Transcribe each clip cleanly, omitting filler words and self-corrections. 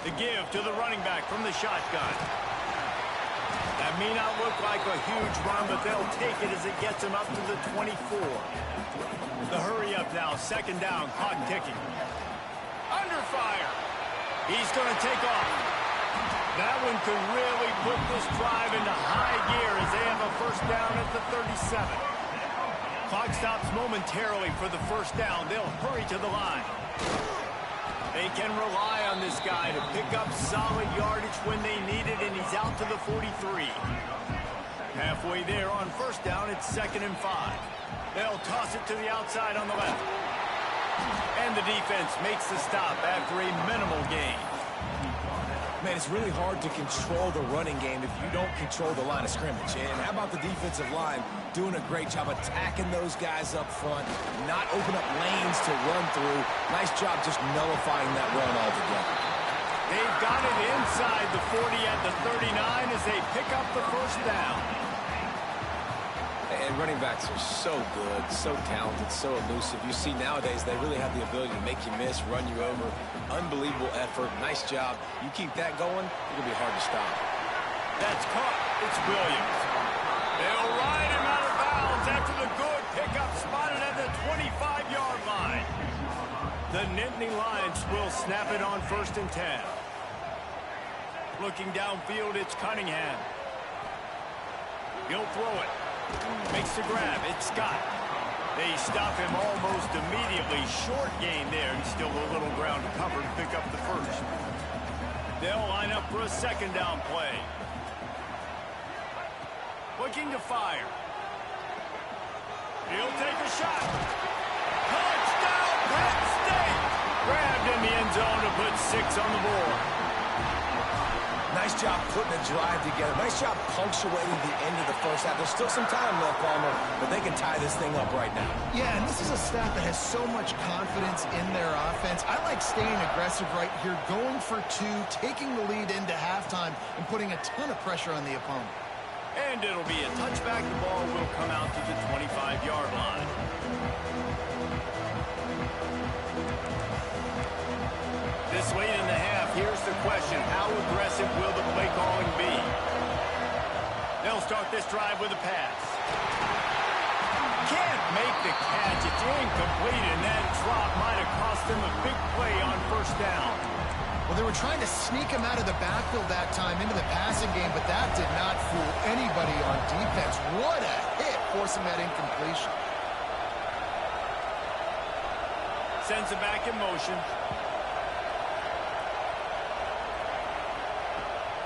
The give to the running back from the shotgun. That may not look like a huge run, but they'll take it as it gets him up to the 24. The hurry up now, second down, clock ticking. Under fire. He's going to take off. That one could really put this drive into high gear as they have a first down at the 37. Clock stops momentarily for the first down. They'll hurry to the line. They can rely on this guy to pick up solid yardage when they need it, and he's out to the 43. Halfway there on first down, it's 2nd and 5. They'll toss it to the outside on the left. And the defense makes the stop after a minimal gain. Man, it's really hard to control the running game if you don't control the line of scrimmage. And how about the defensive line doing a great job attacking those guys up front, not open up lanes to run through. Nice job just nullifying that run altogether. They've got it inside the 40 at the 39 as they pick up the first down. And running backs are so good, so talented, so elusive. You see nowadays they really have the ability to make you miss, run you over. Unbelievable effort. Nice job. You keep that going, it'll be hard to stop. That's caught. It's Williams. They'll ride him out of bounds after the good pickup spotted at the 25-yard line. The Nittany Lions will snap it on 1st and 10. Looking downfield, it's Cunningham. He'll throw it. Makes the grab. It's Scott. They stop him almost immediately. Short gain there, and still a little ground to cover to pick up the first. They'll line up for a second down play. Looking to fire. He'll take a shot. Touchdown, Penn State! Grabbed in the end zone to put 6 on the board. Nice job putting a drive together. Nice job punctuating the end of the first half. There's still some time left, Palmer, but they can tie this thing up right now. Yeah, and this is a staff that has so much confidence in their offense. I like staying aggressive right here, going for 2, taking the lead into halftime, and putting a ton of pressure on the opponent. And it'll be a touchback. The ball will come out to the 25-yard line. This late in the half, here's the question. How aggressive will the play calling be? They'll start this drive with a pass. Can't make the catch. It's incomplete, and that drop might have cost them a big play on first down. Well, they were trying to sneak him out of the backfield that time into the passing game, but that did not fool anybody on defense. What a hit, forcing that incompletion. Sends it back in motion.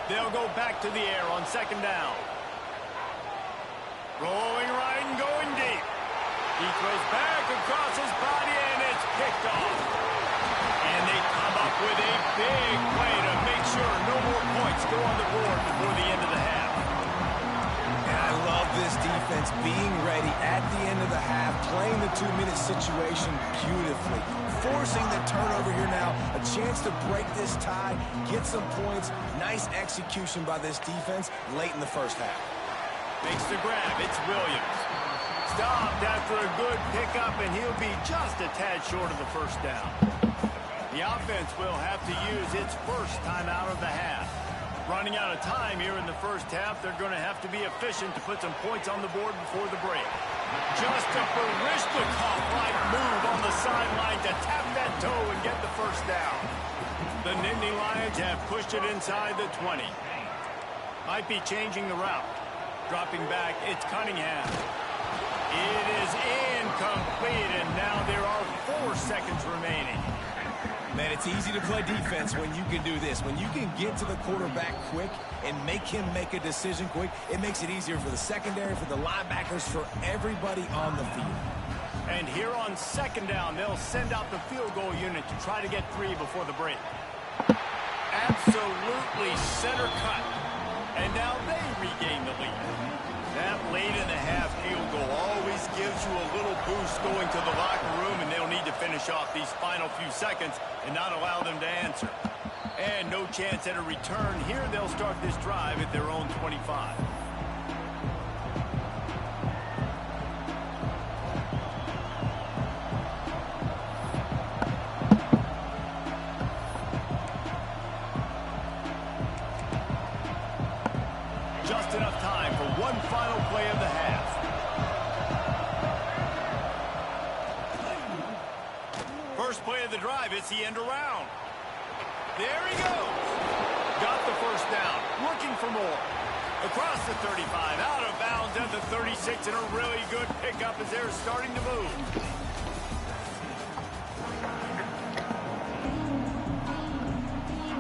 They'll go back to the air on second down. Rolling right and going deep. He throws back across his body, and it's picked off. And they come up with a big play to make sure no more points go on the board before the end of the half. And I love this defense being ready at the end of the half, playing the 2-minute situation beautifully. Forcing the turnover here now, a chance to break this tie, get some points. Nice execution by this defense late in the first half. Makes the grab. It's Williams. Stopped after a good pickup, and he'll be just a tad short of the first down. The offense will have to use its first timeout of the half. Running out of time here in the first half, they're going to have to be efficient to put some points on the board before the break. Just a Barishnikov-like move on the sideline to tap that toe and get the first down. The Nittany Lions have pushed it inside the 20. Might be changing the route. Dropping back, it's Cunningham. It is incomplete, and now there are 4 seconds remaining. Man, it's easy to play defense when you can do this. When you can get to the quarterback quick and make him make a decision quick, it makes it easier for the secondary, for the linebackers, for everybody on the field. And here on second down, they'll send out the field goal unit to try to get 3 before the break. Absolutely center cut. And now they regain the lead. That late in the half field goal always gives you a little boost going to the locker room, and they'll need to finish off these final few seconds and not allow them to answer. And no chance at a return. Here they'll start this drive at their own 25. first play of the drive. It's the end around. There he goes. Got the first down. Looking for more. Across the 35. Out of bounds at the 36. And a really good pickup as they're starting to move.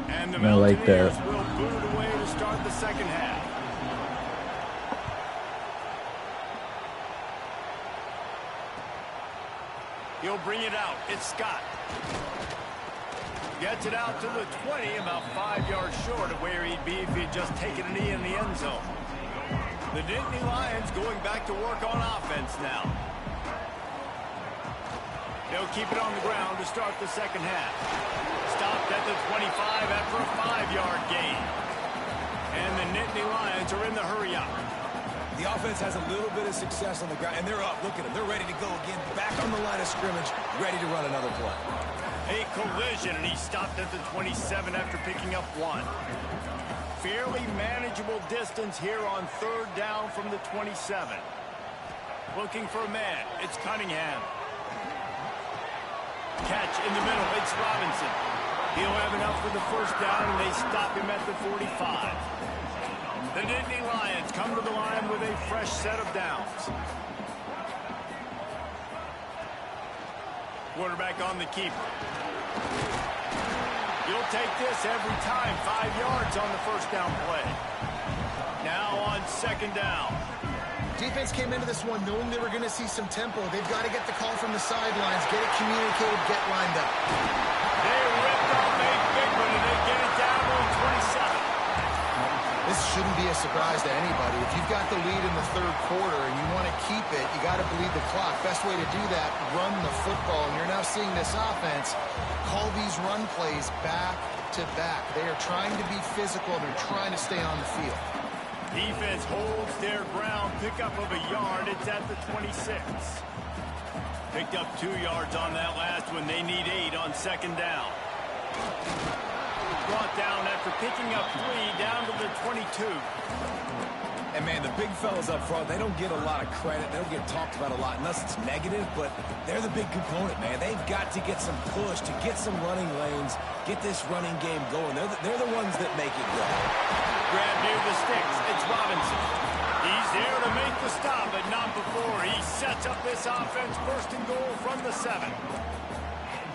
And the Mountaineers will boot it away to start the second half. He'll bring it out. It's Scott. Gets it out to the 20, about 5 yards short of where he'd be if he'd just taken a knee in the end zone. The Nittany Lions going back to work on offense now. They'll keep it on the ground to start the second half. Stopped at the 25 after a 5-yard gain. And the Nittany Lions are in the hurry-up. The offense has a little bit of success on the ground, and they're up. Look at them. They're ready to go again. Back on the line of scrimmage, ready to run another play. A collision, and he stopped at the 27 after picking up 1. Fairly manageable distance here on third down from the 27. Looking for a man. It's Cunningham. Catch in the middle. It's Robinson. He'll have enough for the first down, and they stop him at the 45. The Nittany Lions come to the line with a fresh set of downs. Quarterback on the keeper. You'll take this every time. 5 yards on the first down play. Now on second down. Defense came into this one knowing they were going to see some tempo. They've got to get the call from the sidelines, get it communicated, get lined up. They ripped off a big one, and they get it down to 27. This shouldn't be a surprise to anybody. If you've got the lead in the third quarter and you want to keep it, you got to bleed the clock. Best way to do that, run the football. And you're now seeing this offense call these run plays back to back. They are trying to be physical. They're trying to stay on the field. Defense holds their ground. Pickup of a yard. It's at the 26. Picked up 2 yards on that last one. They need 8 on second down. Brought down after picking up 3 down to the 22. And, man, the big fellas up front, they don't get a lot of credit. They don't get talked about a lot unless it's negative, but they're the big component, man. They've got to get some push, to get some running lanes, get this running game going. They're the ones that make it go. Grab near the sticks. It's Robinson. He's there to make the stop, but not before. He sets up this offense first and goal from the 7.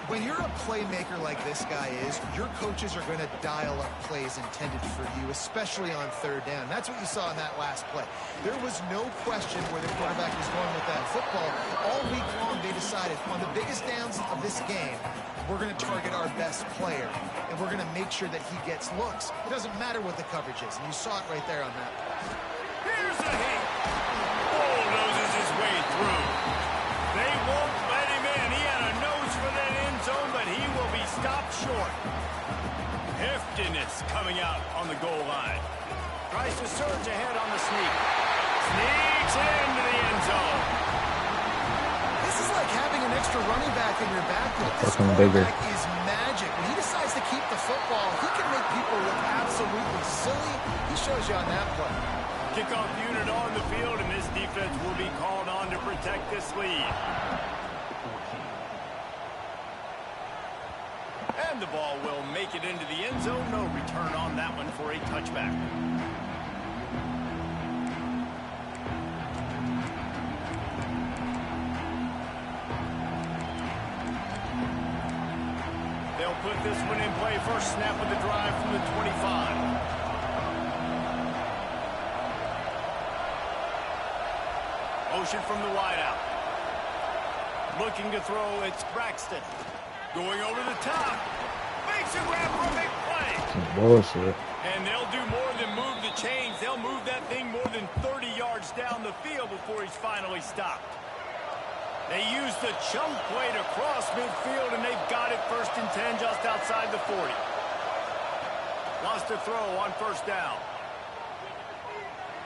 When you're a playmaker like this guy is, your coaches are going to dial up plays intended for you, especially on third down. That's what you saw in that last play. There was no question where the quarterback was going with that football. All week long, they decided on the biggest downs of this game, we're going to target our best player, and we're going to make sure that he gets looks. It doesn't matter what the coverage is, and you saw it right there on that play. Here's a hit. Bulldozes his way through. They won't let him in. He had a nose for that end zone, but he will be stopped short. Heftiness coming out on the goal line. Tries to surge ahead on the sneak. Sneaks it into the end zone. This is like having an extra running back in your backfield. This bigger. quarterback is magic. When he decides to keep the football, he can make people look absolutely silly. He shows you on that play. Kickoff unit on the field, and this defense will be called on to protect this lead. And the ball will make it into the end zone. No return on that one for a touchback. They'll put this one in play. First snap of the drive from the 25. Motion from the wideout. Looking to throw, it's Braxton. Going over the top. Makes a grab for a big play. Bullshit. And they'll do more than move the chains. They'll move that thing more than 30 yards down the field before he's finally stopped. They use the chunk play to cross midfield, and they've got it first and 10 just outside the 40. Lost a throw on first down.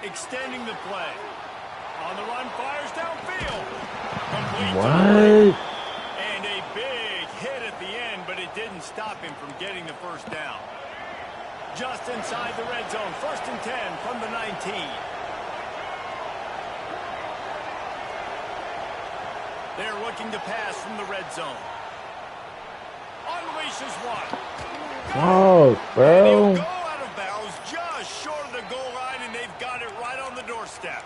Extending the play. On the run, fires downfield. Complete. What? And a big hit at the end, but it didn't stop him from getting the first down. Just inside the red zone. First and 10 from the 19. They're looking to pass from the red zone. Unleashes one. Oh, And he'll bro. go out of bounds just short of the goal line, and they've got it right on the doorstep.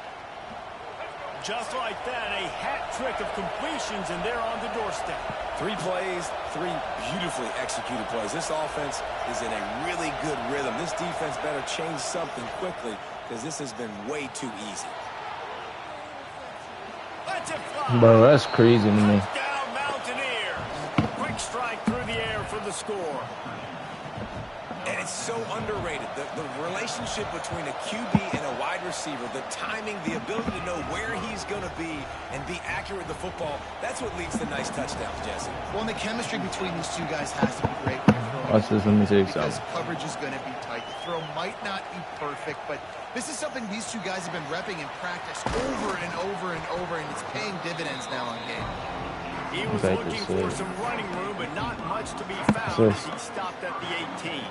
Just like that, a hat trick of completions, and they're on the doorstep. 3 plays, 3 beautifully executed plays. This offense is in a really good rhythm. This defense better change something quickly because this has been way too easy. Let's it fly. Bro, that's crazy to me. Touchdown, Mountaineers. Quick strike through the air for the score. And it's so underrated. The relationship between a QB and a wide receiver, the timing, the ability to know where he's going to be and be accurate with the football, that's what leads to nice touchdowns, Jesse. Well, and the chemistry between these two guys has to be great when you're throwing. Watch this, let me tell you because something. coverage is going to be tight. The throw might not be perfect, but this is something these two guys have been repping in practice over and over and over, and it's paying dividends now on game. He was Okay, looking good for save. some running room, but not much to be found Assist. as he stopped at the 18.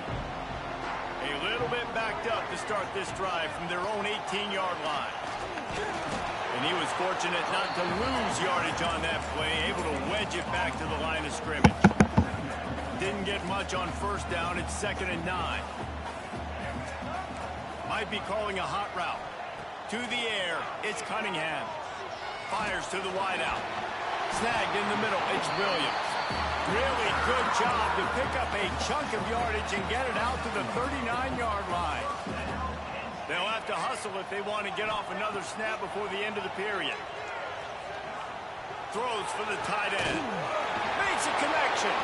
A little bit backed up to start this drive from their own 18-yard line. And he was fortunate not to lose yardage on that play, able to wedge it back to the line of scrimmage. Didn't get much on first down. It's 2nd and 9. Might be calling a hot route. To the air, it's Cunningham. Fires to the wideout. Snagged in the middle, it's Williams. Really good job to pick up a chunk of yardage and get it out to the 39-yard line. They'll have to hustle if they want to get off another snap before the end of the period. Throws for the tight end. Makes a connection.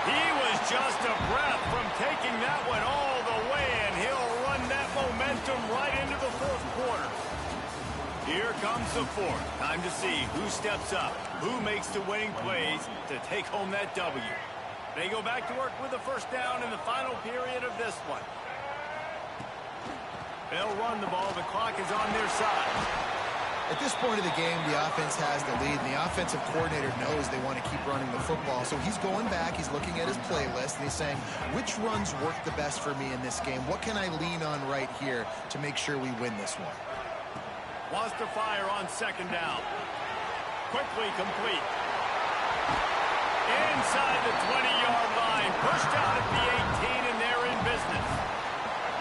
He was just a breath from taking that one all the way, and he'll run that momentum right into the 4th quarter. Here comes the 4th. Time to see who steps up, who makes the winning plays to take home that W. They go back to work with the first down in the final period of this one. They'll run the ball. The clock is on their side. At this point of the game, the offense has the lead, and the offensive coordinator knows they want to keep running the football. So he's going back, he's looking at his playlist, and he's saying, which runs work the best for me in this game? What can I lean on right here to make sure we win this one? Wants to fire on 2nd down. Quickly complete. Inside the 20-yard line. Pushed out at the 18, and they're in business.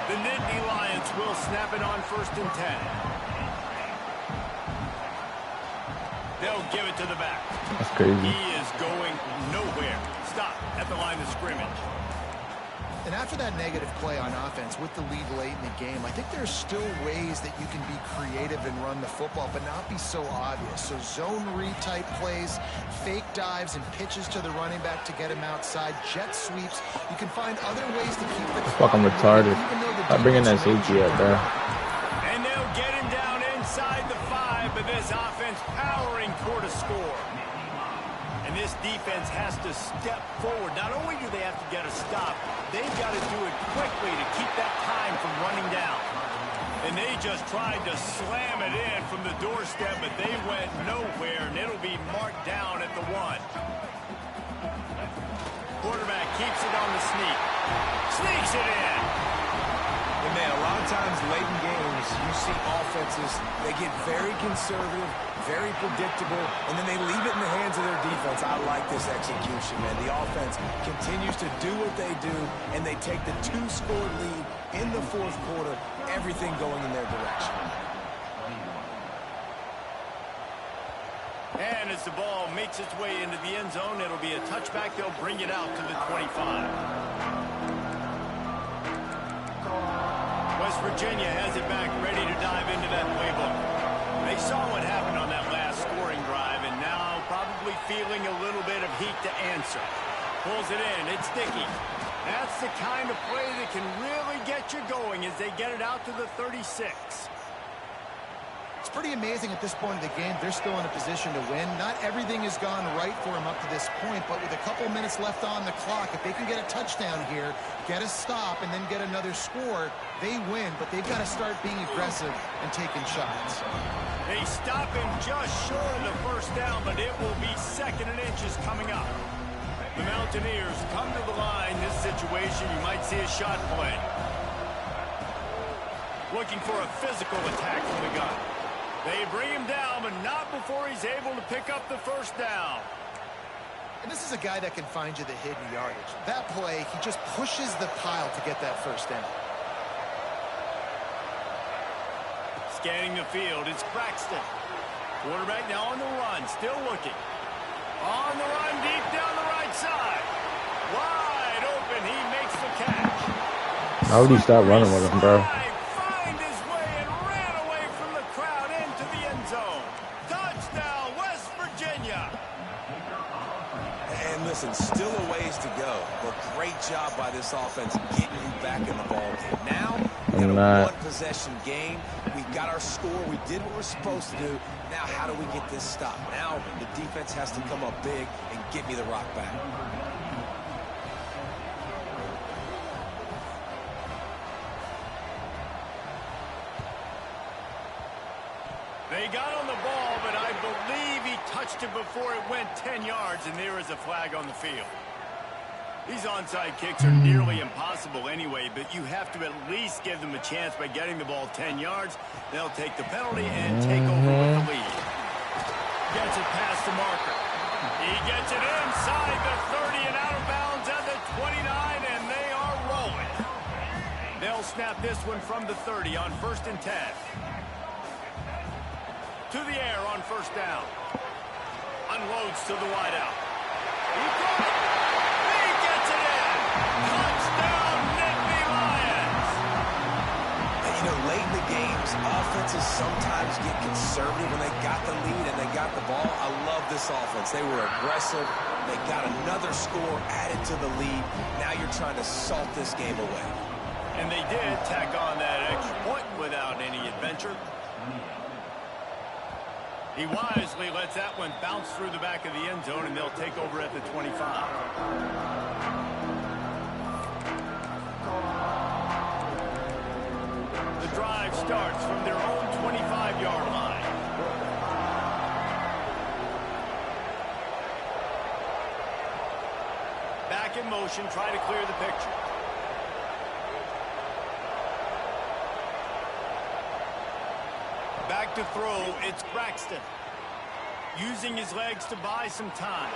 The Nittany Lions will snap it on 1st and 10. They'll give it to the back. That's crazy. He is going nowhere. Stop at the line of scrimmage. And after that negative play on offense with the lead late in the game, I think there's still ways that you can be creative and run the football, but not be so obvious. So zone read type plays, fake dives and pitches to the running back to get him outside, jet sweeps. You can find other ways to keep the clock Fucking retarded. I'm bringing that safety up, bro. And they'll get him down inside the 5, but this offense powering toward a score. And this defense has to step forward. Not only do they have to get a stop, they've got to do it quickly to keep that time from running down. And they just tried to slam it in from the doorstep, but they went nowhere, and it'll be marked down at the 1. Quarterback keeps it on the sneak. Sneaks it in. And man, a lot of times late in games, you see offenses, they get very conservative, very predictable, and then they leave it in the hands of their defense. I like this execution, man. The offense continues to do what they do, and they take the 2-score lead in the 4th quarter, everything going in their direction. And as the ball makes its way into the end zone, it'll be a touchback. They'll bring it out to the 25. West Virginia has it back, ready to dive into that playbook. They saw what happened on that last scoring drive, and now probably feeling a little bit of heat to answer. Pulls it in. It's Dickey. That's the kind of play that can really get you going as they get it out to the 36. It's pretty amazing at this point of the game. They're still in a position to win. Not everything has gone right for them up to this point, but with a couple minutes left on the clock, if they can get a touchdown here, get a stop, and then get another score, they win. But they've got to start being aggressive and taking shots. They stop him just short of the first down, but it will be 2nd and inches coming up. The Mountaineers come to the line. This situation, you might see a shot play. Looking for a physical attack from the gun. They bring him down, but not before he's able to pick up the first down. And this is a guy that can find you the hidden yardage. That play, he just pushes the pile to get that first down. Scanning the field, it's Braxton. Quarterback now on the run, still looking. On the run, deep down the right side. Wide open, he makes the catch. How would he stop running with him, bro? Find his way and ran away from the crowd into the end zone. Touchdown, West Virginia. And listen, still a ways to go, but great job by this offense getting you back in the ball game. Now, we got a one-possession game. We got our score. We did what we're supposed to do. Now, how do we get this stopped? Now, the defense has to come up big and get me the rock back. They got on the ball, but I believe he touched it before it went 10 yards, and there is a flag on the field. These onside kicks are nearly impossible anyway, but you have to at least give them a chance by getting the ball 10 yards. They'll take the penalty and take over with the lead. Gets it past the marker. He gets it inside the 30 and out of bounds at the 29, and they are rolling. They'll snap this one from the 30 on 1st and 10. To the air on 1st down. Unloads to the wideout. He throws it. He gets it in. Touchdown, Nittany Lions. And you know, late in the games, offenses sometimes get conservative when they got the lead and they got the ball. I love this offense. They were aggressive. They got another score added to the lead. Now you're trying to salt this game away. And they did tack on that extra point without any adventure. He wisely lets that one bounce through the back of the end zone, and they'll take over at the 25. The drive starts from their own 25-yard line. Back in motion, try to clear the picture. Back to throw, it's Braxton. Using his legs to buy some time.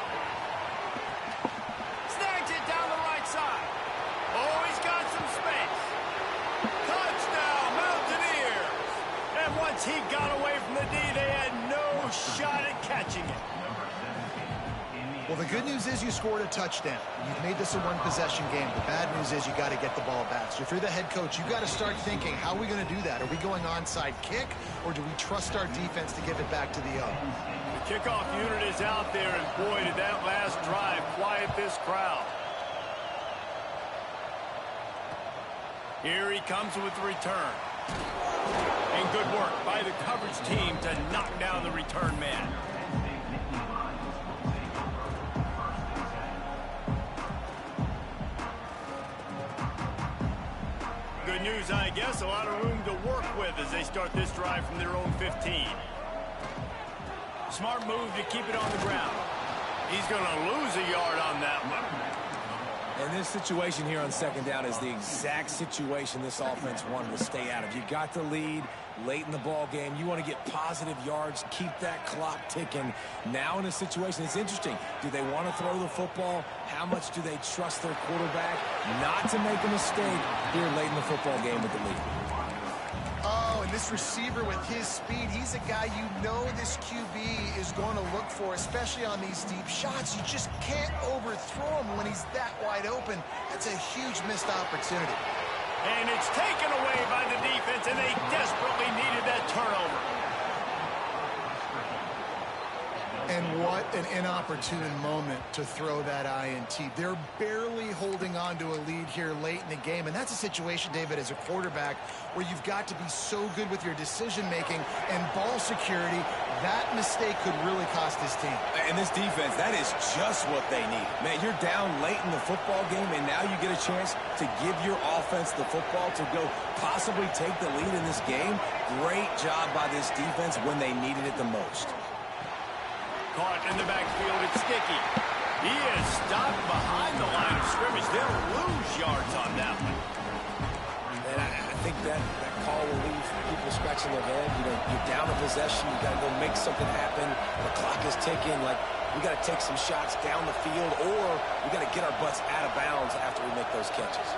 Snags it down the right side. Oh, he's got some space. Touchdown, Mountaineers. And once he got away from the D, they had no shot at catching it. Well, the good news is you scored a touchdown. You've made this a one-possession game. The bad news is you got to get the ball back. So if you're the head coach, you got to start thinking, how are we going to do that? Are we going onside kick, or do we trust our defense to give it back to the O? The kickoff unit is out there, and boy, did that last drive quiet this crowd. Here he comes with the return. And good work by the coverage team to knock down the return man. Good news, I guess. A lot of room to work with as they start this drive from their own 15. Smart move to keep it on the ground. He's going to lose a yard on that one. And this situation here on 2nd down is the exact situation this offense wanted to stay out of. You got the lead late in the ball game. You want to get positive yards, keep that clock ticking. Now in a situation, it's interesting. Do they want to throw the football? How much do they trust their quarterback not to make a mistake here late in the football game with the lead? Oh, and this receiver with his speed, he's a guy you know this QB is going to look for, especially on these deep shots. You just can't overthrow him when he's that wide open. That's a huge missed opportunity. And it's taken away by the defense, and they desperately needed that turnover. And what an inopportune moment to throw that INT. They're barely holding on to a lead here late in the game, and that's a situation, David, as a quarterback, where you've got to be so good with your decision-making and ball security. That mistake could really cost his team. And this defense, that is just what they need. Man, you're down late in the football game, and now you get a chance to give your offense the football to go possibly take the lead in this game. Great job by this defense when they needed it the most. Caught in the backfield, it's Sticky. He is stopped behind the line of scrimmage. They'll lose yards on that one. And I think that call will leave people scratching their head. You know, you're down a possession. You got to go make something happen. The clock is ticking. Like, we got to take some shots down the field, or we got to get our butts out of bounds after we make those catches.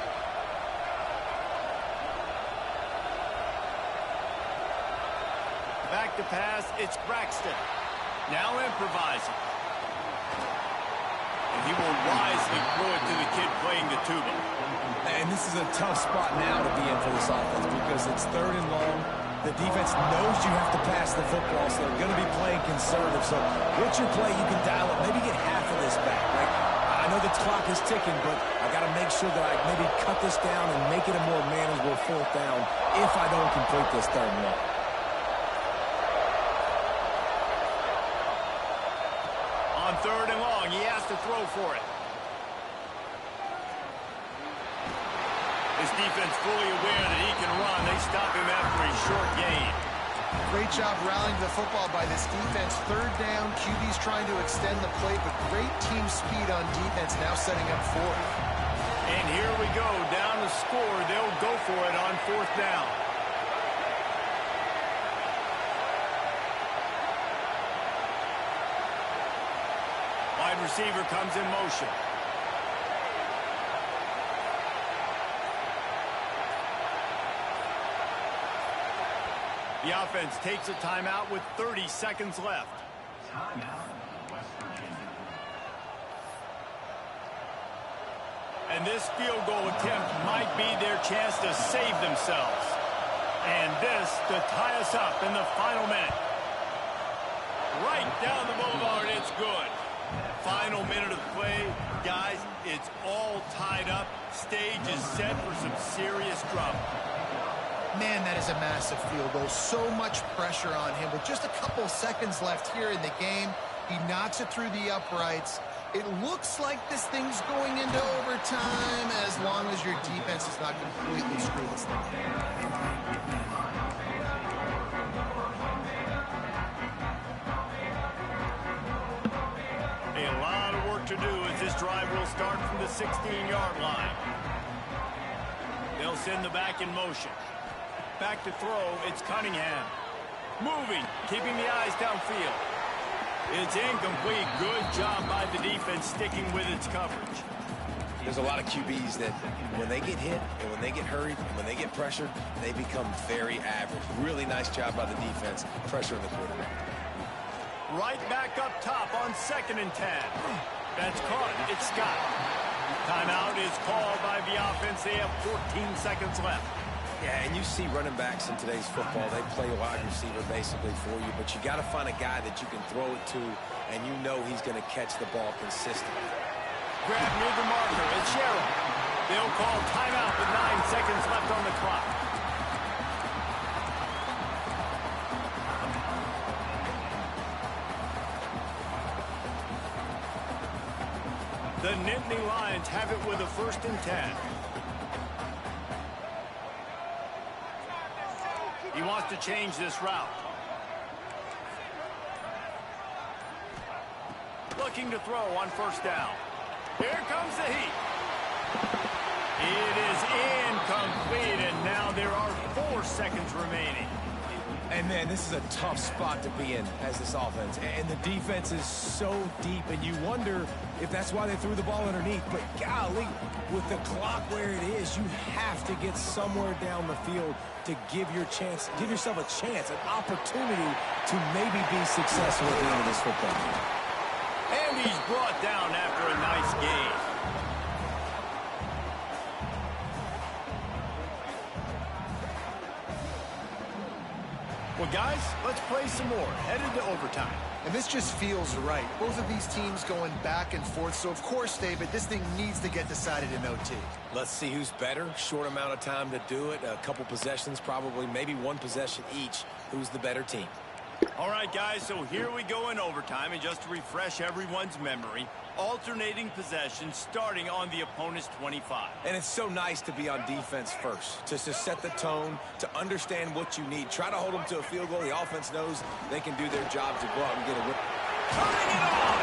Back to pass, it's Braxton. Now improvising. And he will wisely throw it to the kid playing the tuba. And this is a tough spot now to be in for this offense because it's 3rd and long. The defense knows you have to pass the football, so they're going to be playing conservative. So what's your play? You can dial up, maybe get half of this back, right? I know the clock is ticking, but I got to make sure that I maybe cut this down and make it a more manageable 4th down if I don't complete this 3rd and long. On 3rd and long, he has to throw for it. This defense fully aware that he can run. They stop him after a short gain. Great job rallying the football by this defense. 3rd down, QB's trying to extend the play, but great team speed on defense, now setting up 4th. And here we go, down to score. They'll go for it on 4th down. Wide receiver comes in motion. The offense takes a timeout with 30 seconds left. And this field goal attempt might be their chance to save themselves. And this to tie us up in the final minute. Right down the boulevard, it's good. Final minute of play. Guys, it's all tied up. Stage is set for some serious trouble. Man, that is a massive field goal. So much pressure on him. With just a couple seconds left here in the game, he knocks it through the uprights. It looks like this thing's going into overtime as long as your defense does not completely screw this thing. A lot of work to do as this drive will start from the 16-yard line. They'll send the back in motion. Back to throw, it's Cunningham. Moving, keeping the eyes downfield. It's incomplete. Good job by the defense sticking with its coverage. There's a lot of QBs that when they get hit and when they get hurried and when they get pressured, they become very average. Really nice job by the defense, pressuring the quarterback. Right back up top on 2nd and 10. That's caught. It's Scott. Timeout is called by the offense. They have 14 seconds left. Yeah, and you see running backs in today's football, they play wide receiver basically for you, but you got to find a guy that you can throw it to, and you know he's going to catch the ball consistently. Grab near the marker. It's Sherrill. They'll call timeout with 9 seconds left on the clock. The Nittany Lions have it with a 1st and 10. He wants to change this route. Looking to throw on 1st down. Here comes the heat. It is incomplete, and now there are 4 seconds remaining. And, man, this is a tough spot to be in as this offense. And the defense is so deep, and you wonder if that's why they threw the ball underneath. But, golly, with the clock where it is, you have to get somewhere down the field to give yourself a chance, an opportunity to maybe be successful at the end of this football game. And he's brought down after a nice gain. Well, guys, let's play some more. Headed to overtime. And this just feels right. Both of these teams going back and forth. So, of course, David, this thing needs to get decided in OT. Let's see who's better. Short amount of time to do it. A couple possessions, probably maybe 1 possession each. Who's the better team? All right, guys, so here we go in overtime. And just to refresh everyone's memory, alternating possessions starting on the opponent's 25. And it's so nice to be on defense first, to set the tone, to understand what you need. Try to hold them to a field goal. The offense knows they can do their job to go out and get a win. Turning it on!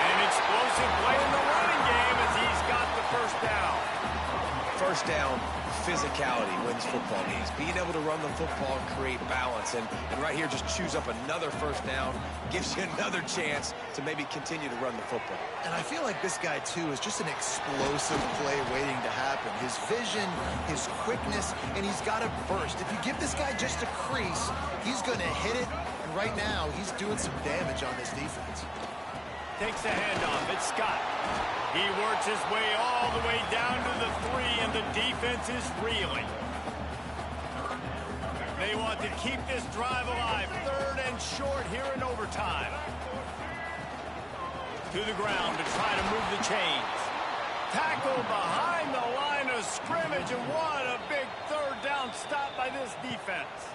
An explosive play in the running game as he's got the 1st down. 1st down, physicality wins football games. Being able to run the football and create balance. And right here, just choose up another first down. Gives you another chance to maybe continue to run the football. And I feel like this guy, too, is just an explosive play waiting to happen. His vision, his quickness, and he's got a burst. If you give this guy just a crease, he's going to hit it. And right now, he's doing some damage on this defense. Takes the handoff. It's Scott. He works his way all the way down to the 3, and the defense is reeling. They want to keep this drive alive. 3rd and short here in overtime. To the ground to try to move the chains. Tackle behind the line of scrimmage, and what a big 3rd down stop by this defense.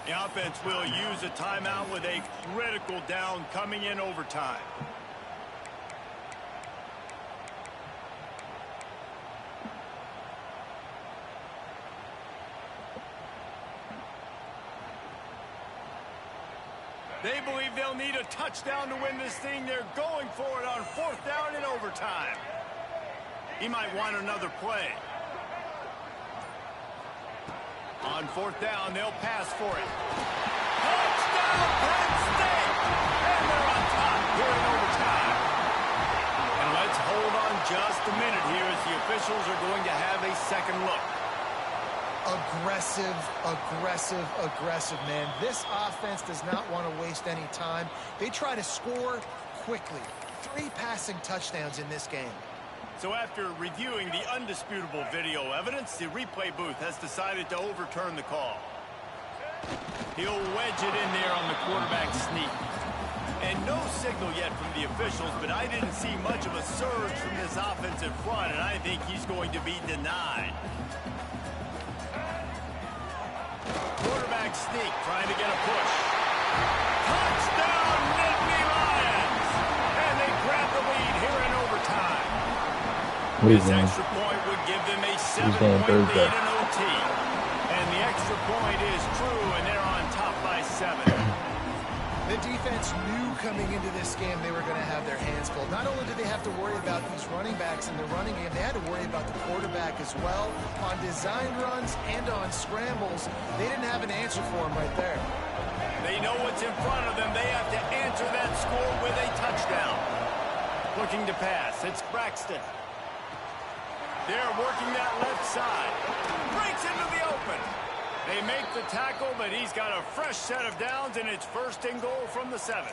The offense will use a timeout with a critical down coming in overtime. They believe they'll need a touchdown to win this thing. They're going for it on 4th down in overtime. He might want another play. On 4th down, they'll pass for it. Touchdown, Penn State! And they're on top here in overtime. And let's hold on just a minute here as the officials are going to have a second look. Aggressive, aggressive, aggressive, man. This offense does not want to waste any time. They try to score quickly. 3 passing touchdowns in this game. So after reviewing the undisputable video evidence, the replay booth has decided to overturn the call. He'll wedge it in there on the quarterback sneak. And no signal yet from the officials, but I didn't see much of a surge from this offensive front, and I think he's going to be denied. Quarterback sneak, trying to get a push. Touchdown, Nittany Lions! And they grab the lead here in overtime. This extra point would give them a 7-point lead in OT. And the extra point is true, and they're on top by 7. The defense knew coming into this game they were going to have their hands full. Not only did they have to worry about these running backs in the running game, they had to worry about the quarterback as well. On designed runs and on scrambles, they didn't have an answer for him right there. They know what's in front of them. They have to answer that score with a touchdown. Looking to pass. It's Braxton. They're working that left side. Breaks into the open. They make the tackle, but he's got a fresh set of downs, and it's 1st and goal from the 7.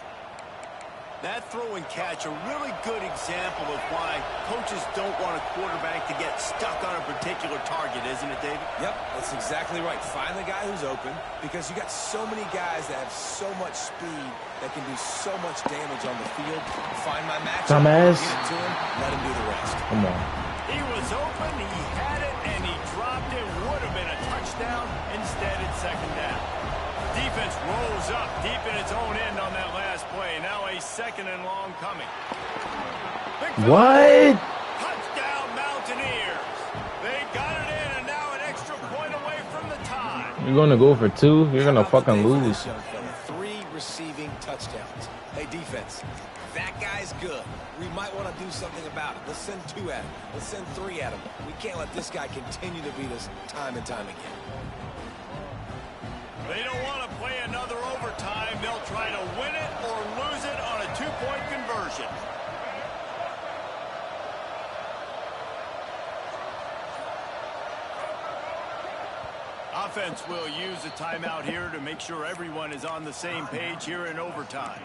That throw and catch, a really good example of why coaches don't want a quarterback to get stuck on a particular target, isn't it, David? Yep, that's exactly right. Find the guy who's open, because you got so many guys that have so much speed that can do so much damage on the field. Find my matchup, get it to him, let him do the rest. Come on. He was open, he had it, and he dropped it. Would have been a touchdown. Instead, it's 2nd down. Defense rolls up deep in its own end on that last play. Now a 2nd and long coming. What? Touchdown, Mountaineers. They got it in, and now an extra point away from the tie. You're going to go for 2? You're going to fucking lose. 3 receiving touchdowns. Hey, defense, that guy's good. We might want to do something about it. Let's send 2 at him. Let's send 3 at him. We can't let this guy continue to beat us time and time again. They don't want to play another overtime. They'll try to win it or lose it on a 2-point conversion. Offense will use a timeout here to make sure everyone is on the same page here in overtime.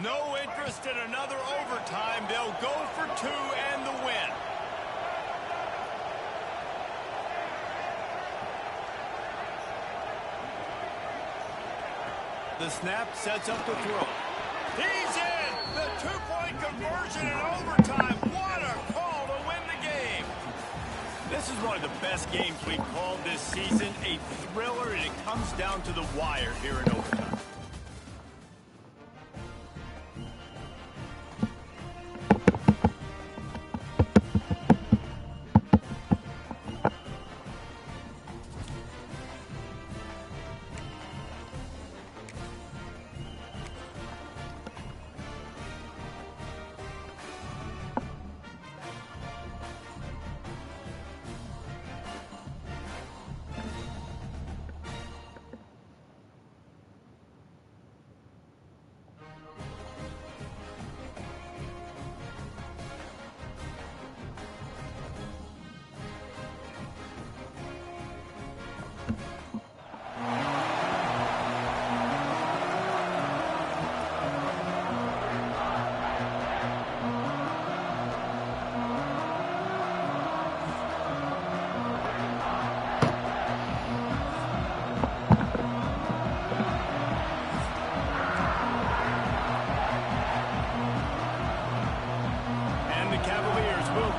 No interest in another overtime. They'll go for 2 and the win. The snap sets up the throw. He's in! The 2-point conversion in overtime. What a call to win the game. This is one of the best games we've called this season. A thriller, and it comes down to the wire here in overtime.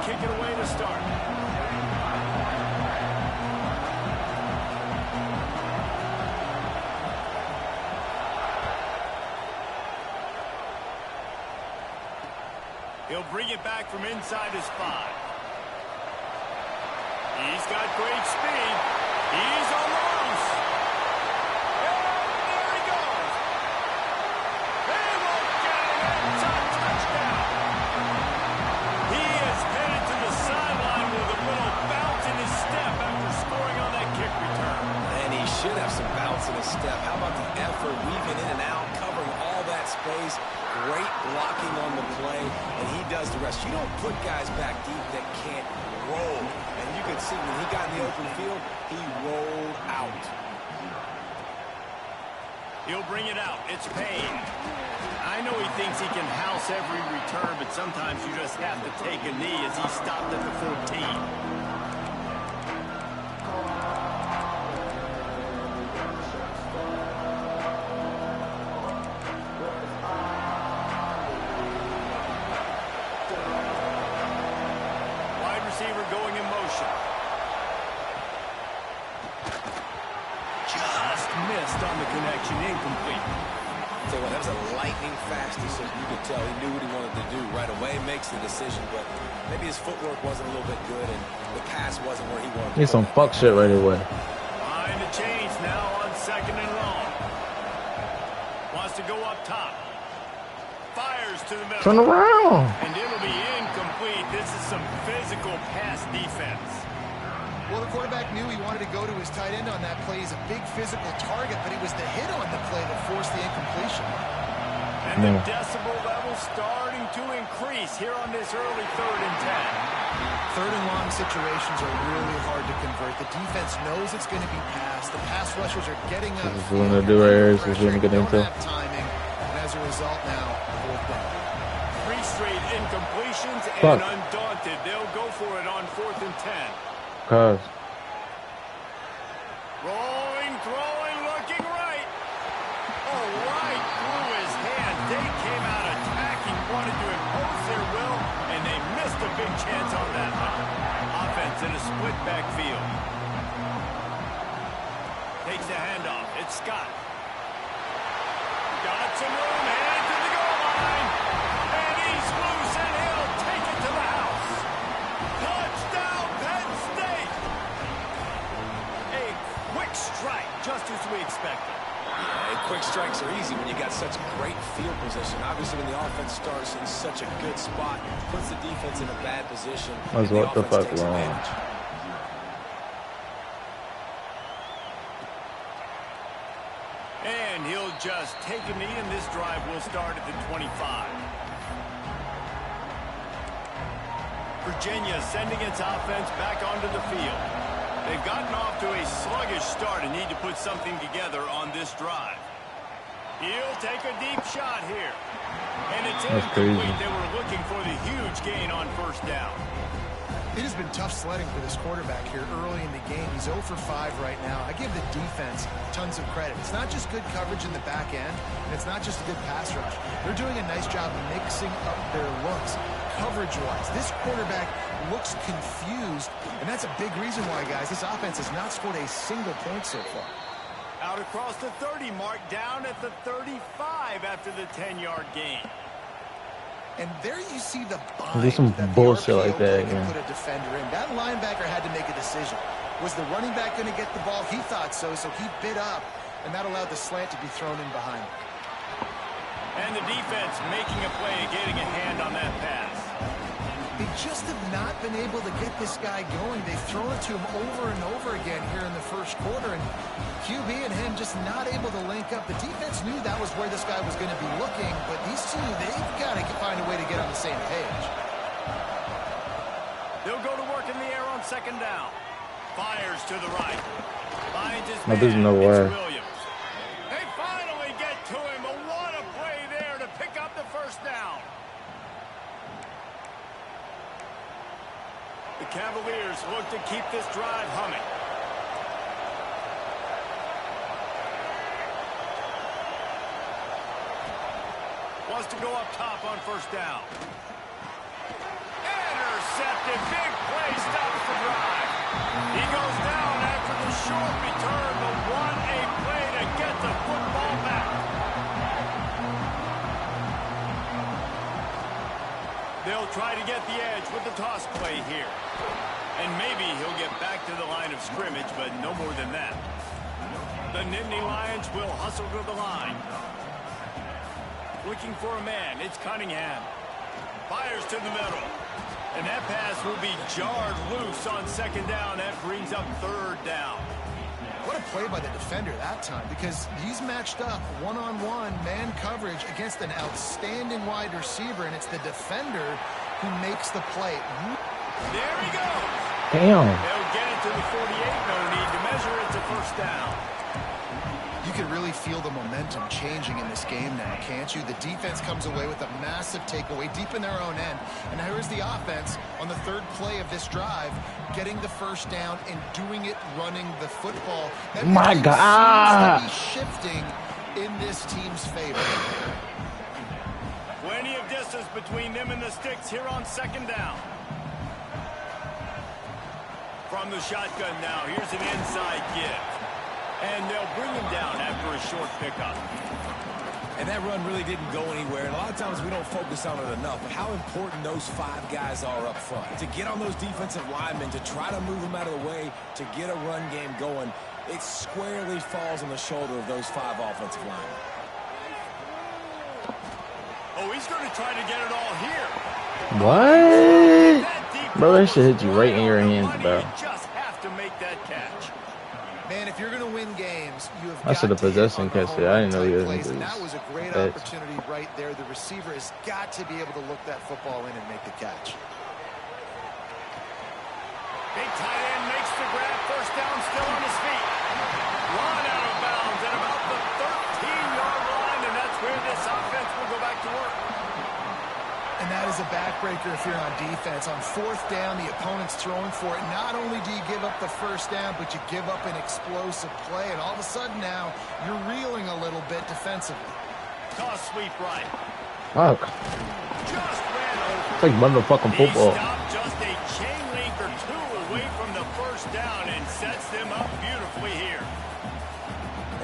kick it away to start. He'll bring it back from inside his 5. He's got great speed. He's on the loose. And there he goes. They won't get him. It's a touchdown. He is headed to the sideline with a little bounce in his step after scoring on that kick return. And he should have some bounce in his step. How about the effort, weaving in and out, covering all that space. Great blocking on the play, and he does the rest. You don't put guys back deep that can't roll. And you can see when he got in the open field, he rolled out. He'll bring it out. It's Payne. I know he thinks he can house every return, but sometimes you just have to take a knee as he stopped at the 14. Receiver going in motion. Just missed on the connection, incomplete. Tell you what, that was a lightning fast decision. You could tell he knew what he wanted to do right away. Makes the decision, but maybe his footwork wasn't a little bit good, and the pass wasn't where he wanted. Need some fuck shit right away. Behind the chains now on 2nd and long. Wants to go up top. Fires to the middle. Turn around. And it'll be incomplete. This is some physical pass defense. Well, the quarterback knew he wanted to go to his tight end on that play. He's a big physical target, but it was the hit on the play that forced the incompletion. And the decibel level starting to increase here on this early 3rd and 10. 3rd and long situations are really hard to convert. The defense knows it's going to be passed. The pass rushers are getting up. This is what I'm gonna do right here. This is what I'm gonna get into. Don't have timing. And as a result now, 4th down. 3 straight incompletions, and undaunted, they'll go for it on 4th and 10. Cause Rolling, throwing, looking right. Oh, right through his hand. They came out attacking, wanted to impose their will, and they missed a big chance on that one. Offense in a split backfield. Takes the handoff. It's Scott. Got some room, headed to the goal line. And he's loose, and he'll take it to the house. Touchdown, Penn State. A quick strike, just as we expected. And quick strikes are easy when you got such great field position. Obviously, when the offense starts in such a good spot, puts the defense in a bad position. That's what the fuck wrong. And he'll just take a knee, and this drive will start at the 25. Virginia sending its offense back onto the field. They've gotten off to a sluggish start and need to put something together on this drive. He'll take a deep shot here. And it's incomplete. They were looking for the huge gain on 1st down. It has been tough sledding for this quarterback here early in the game. He's 0 for 5 right now. I give the defense tons of credit. It's not just good coverage in the back end, and it's not just a good pass rush. They're doing a nice job mixing up their looks coverage-wise. This quarterback looks confused, and that's a big reason why, guys, this offense has not scored a single point so far. Out across the 30 mark, down at the 35 after the 10-yard gain. And there you see the do some bullshit like that again. Put a defender in. That linebacker had to make a decision. Was the running back going to get the ball? He thought so, so he bit up, and that allowed the slant to be thrown in behind him. And the defense making a play and getting a hand on that pass. They just have not been able to get this guy going. They've thrown it to him over and over again here in the 1st quarter, and QB and him just not able to link up. The defense knew that was where this guy was going to be looking, but these two, they've got to find a way to get on the same page. They'll go to work in the air on 2nd down. Fires to the right. Finds his no, there's no way. Williams. They finally get to him, but what a play there to pick up the 1st down. The Cavaliers look to keep this drive humming. Wants to go up top on 1st down. intercepted. Big play stops the drive. He goes down after the short return, but what a play to get the football back. They'll try to get the edge with the toss play here. And maybe he'll get back to the line of scrimmage, but no more than that. The Nittany Lions will hustle to the line. Looking for a man. It's Cunningham. Fires to the middle. And that pass will be jarred loose on second down. That brings up third down. What a play by the defender that time, because he's matched up one-on-one man coverage against an outstanding wide receiver, and it's the defender who makes the play. There he goes. Damn. They'll get it to the 48. No need to measure it to first down. You can really feel the momentum changing in this game now, can't you? The defense comes away with a massive takeaway deep in their own end. And now here's the offense on the third play of this drive, getting the first down and doing it running the football. My God. Seems to be shifting in this team's favor. Plenty of distance between them and the sticks here on second down. From the shotgun now, here's an inside give. And they'll bring him down after a short pickup. And that run really didn't go anywhere. And a lot of times we don't focus on it enough. But how important those 5 guys are up front. To get on those defensive linemen, to try to move them out of the way, to get a run game going, it squarely falls on the shoulder of those 5 offensive linemen. Oh, he's going to try to get it all here. What? Bro, that shit hit you right in your hands, bro. You just have to make that catch. Man, if you're going to win games, you have I should have possession catch it. I didn't know he was plays, going and to that was a great catch. opportunity right there. The receiver has got to be able to look that football in and make the catch. Big tight end makes the grab. First down, still on his feet. Run out of bounds at about the 13-yard line, and that's where this offense will go back to work. And that is a backbreaker if you're on defense. On fourth down, the opponent's throwing for it. Not only do you give up the first down, but you give up an explosive play. And all of a sudden now, you're reeling a little bit defensively. Toss sweep right. Fuck. Just ran over. It's like motherfucking football. He stopped just a chain link or 2 away from the first down and sets them up beautifully here.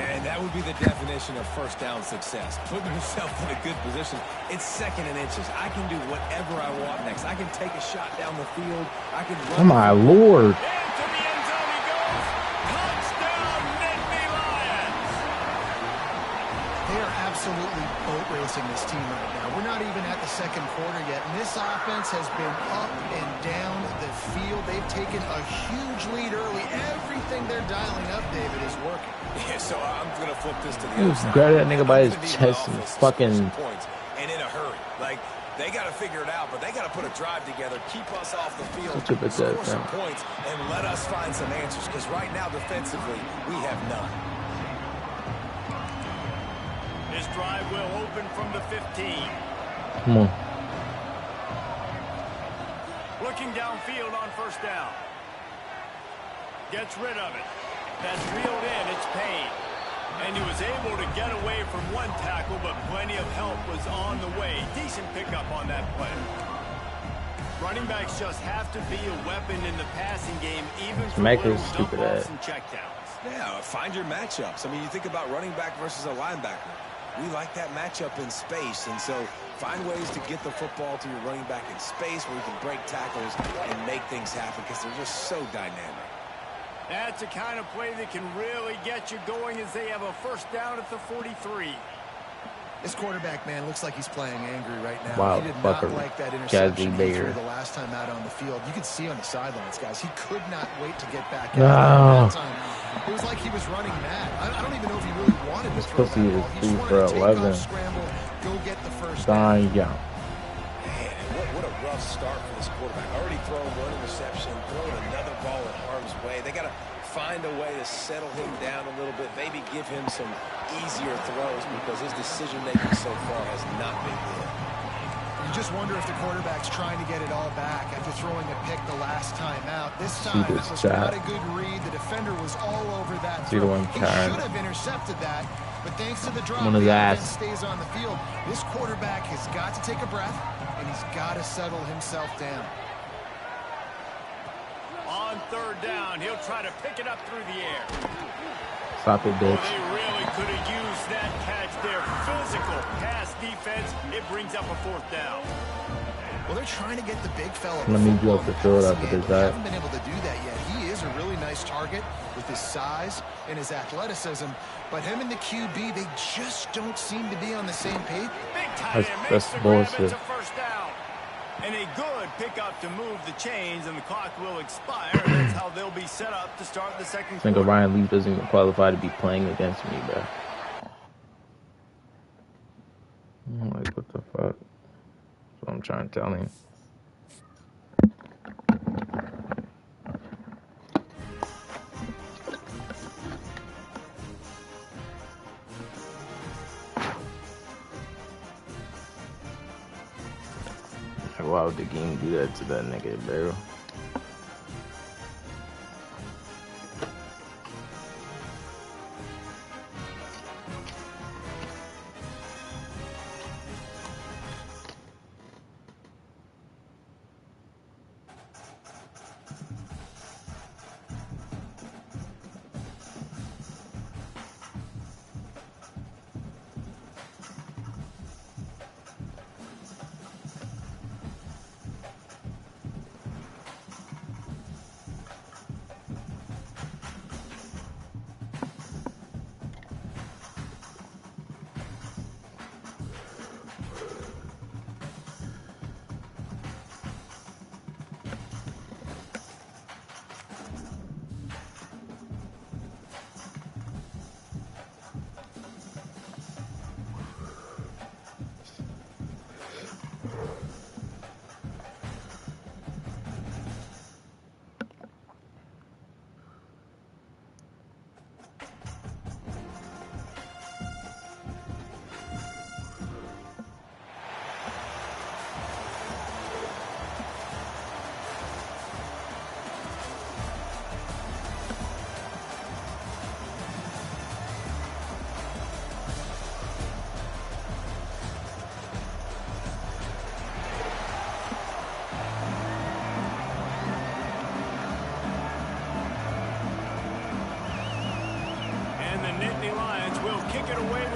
And that would be the definition of first down success. Putting yourself in a good position. It's second and inches. I can do whatever I want next. I can take a shot down the field. I can run. Oh, my Lord. Into the end zone he goes. Touchdown, Nittany Lions. They are absolutely boat racing this team right now. We're not even at the second quarter yet, and this offense has been up and down the field. They've taken a huge lead early. Everything they're dialing up, David, is working. Yeah, so I'm going to flip this to the You other side. grab that nigga by his I'm gonna need chest my and offense to fucking... score some points, and in a hurry. Like, they got to figure it out, but they got to put a drive together, keep us off the field, score some points, and let us find some answers. Because right now, defensively, we have none. This drive will open from the 15. Come on. Looking downfield on first down. Gets rid of it. That's reeled in. It's Payne. And he was able to get away from one tackle, but plenty of help was on the way. Decent pickup on that play. Running backs just have to be a weapon in the passing game, even for little dump offs and checkdowns. Yeah, find your matchups. I mean, you think about running back versus a linebacker. We like that matchup in space, and so find ways to get the football to your running back in space where you can break tackles and make things happen because they're just so dynamic. That's the kind of play that can really get you going as they have a first down at the 43. This quarterback, man, looks like he's playing angry right now. Wow, he did not like that interception he threw the last time out on the field. You could see on the sidelines, guys, he could not wait to get back out. That time. It was like he was running mad. I don't even know if he really wanted to throw that ball. He just wanted to take off, scramble, go get the first down. Yeah. Man, what a rough start for this quarterback. Already throwing one interception, throwing another ball in harm's way. They got to find a way to settle him down a little bit, maybe give him some easier throws because his decision-making so far has not been good. You just wonder if the quarterback's trying to get it all back after throwing a pick the last time out. This time it was not a good read. The defender was all over that throw. He should have intercepted that, but thanks to the drop, the offense stays on the field. This quarterback has got to take a breath, and he's got to settle himself down. on third down. He'll try to pick it up through the air. Stop it, bitch. They really could have used that catch there. Physical pass defense. It brings up a fourth down. Well, they're trying to get the big fella. Let me go up the field after this. They haven't been able to do that yet. He is a really nice target with his size and his athleticism. But him and the QB, they just don't seem to be on the same page. Big tight end makes the grab. It's a first down. And a good pickup to move the chains, and the clock will expire. That's how they'll be set up to start the second quarter. I think Ryan Leaf doesn't even qualify to be playing against me, bro. I'm like, what the fuck? That's what I'm trying to tell him. Why would the game do that to that nigga, bro?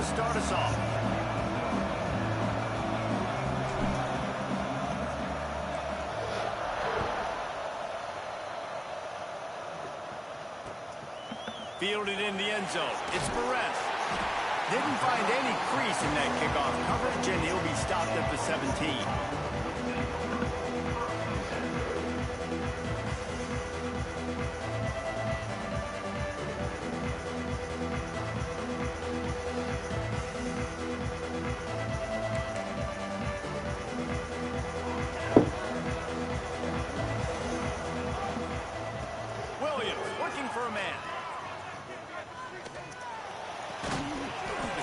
Start us off. Fielded in the end zone. It's Perez. Didn't find any crease in that kickoff coverage, and he'll be stopped at the 17.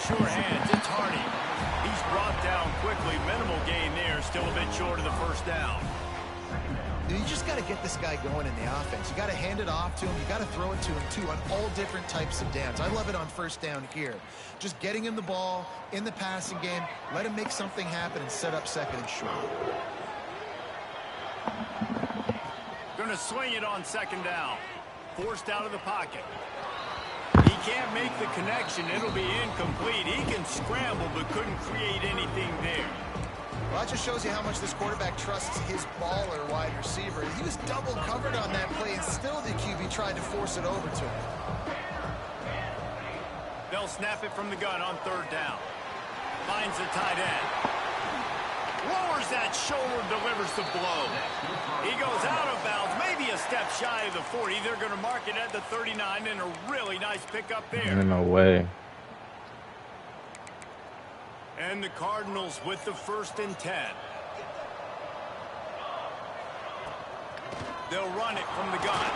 Sure hands, it's Hardy. He's brought down quickly. Minimal gain there, still a bit short of the first down. You just got to get this guy going in the offense. You got to hand it off to him. You got to throw it to him, too, on all different types of downs. I love it on first down here. Just getting him the ball in the passing game, let him make something happen and set up second and short. Going to swing it on second down. Forced out of the pocket. He can't make the connection. It'll be incomplete. He can scramble, but couldn't create anything there. Well, that just shows you how much this quarterback trusts his baller wide receiver. He was double covered on that play, and still the QB tried to force it over to him. They'll snap it from the gun on third down. Finds the tight end. Lowers that shoulder, delivers the blow. He goes out of bounds, maybe a step shy of the 40. They're going to mark it at the 39, and a really nice pickup there. No way. And the Cardinals with the 1st and 10. They'll run it from the gun.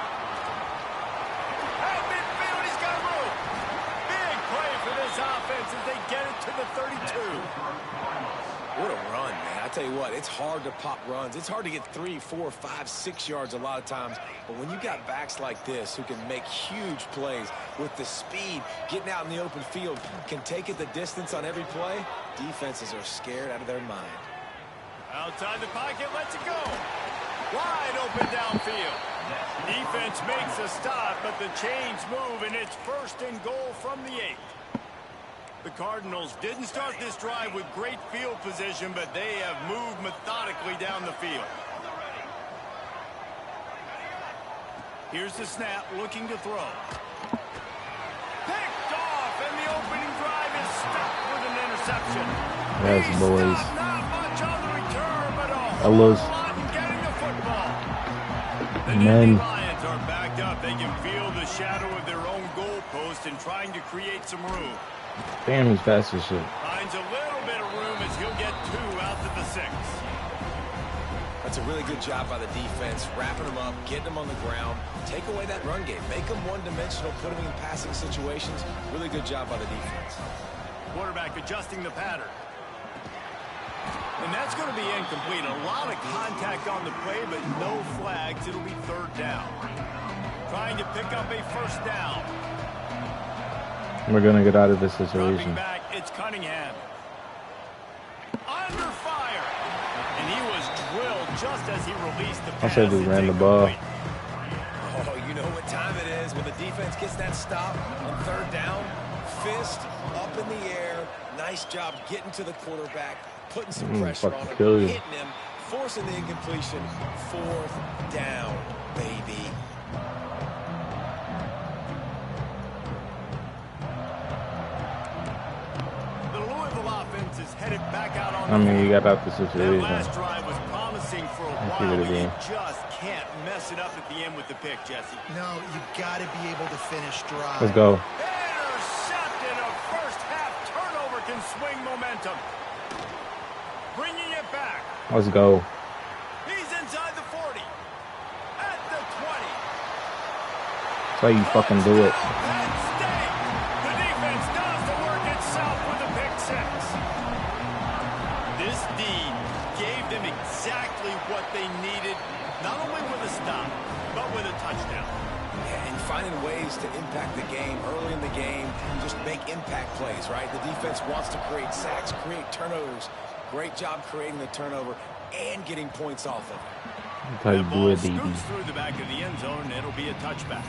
At midfield, he's got room. Big play for this offense as they get it to the 32. What a run, man. I tell you what, it's hard to pop runs. It's hard to get 3, 4, 5, 6 yards a lot of times. But when you got backs like this who can make huge plays with the speed, getting out in the open field, can take it the distance on every play, defenses are scared out of their mind. Outside the pocket, lets it go. Wide open downfield. Defense makes a stop, but the chains move, and it's 1st and goal from the 8. The Cardinals didn't start this drive with great field position, but they have moved methodically down the field. Here's the snap, looking to throw. Picked off, and the opening drive is stopped with an interception. Yes, boys. Not much on the return, but a Fellas. lot in getting the football. The Men. Nittany Lions are backed up. They can feel the shadow of their own goalpost and trying to create some room. Damn, he's fast as shit. Finds a little bit of room as he'll get 2 out to the 6. That's a really good job by the defense, wrapping them up, getting them on the ground, take away that run game, make them one-dimensional, put them in passing situations. Really good job by the defense. Quarterback adjusting the pattern. And that's going to be incomplete. A lot of contact on the play, but no flags. It'll be 3rd down. Trying to pick up a 1st down. We're gonna get out of this Dropping situation. back, it's Cunningham. Under fire. And he was drilled just as he released the pass. I said we It's ran the ball. incomplete. Oh, you know what time it is when the defense gets that stop on 3rd down. Fist up in the air. Nice job getting to the quarterback, putting some pressure on him, kill you. hitting him, forcing the incompletion. 4th down, baby. The Louisville offense is headed back out on I mean, the you got out the That situation. last drive was promising for a Let's while, give it a but you game. just can't mess it up at the end with the pick, Jesse. No, you got to be able to finish drive. Let's go. Intercepted. A first-half turnover can swing momentum. Bringing it back. Let's go. He's inside the 40. At the 20. That's how you fucking do it. Penn State. The defense does the work itself with the pick 6. This D gave them exactly what they needed, not only with a stop, but with a touchdown. Yeah, and finding ways to impact the game early in the game and just make impact plays, right? The defense wants to create sacks, create turnovers. Great job creating the turnover and getting points off of it. That's how you That do ball it, baby. scoots through the back of the end zone, and it'll be a touchback.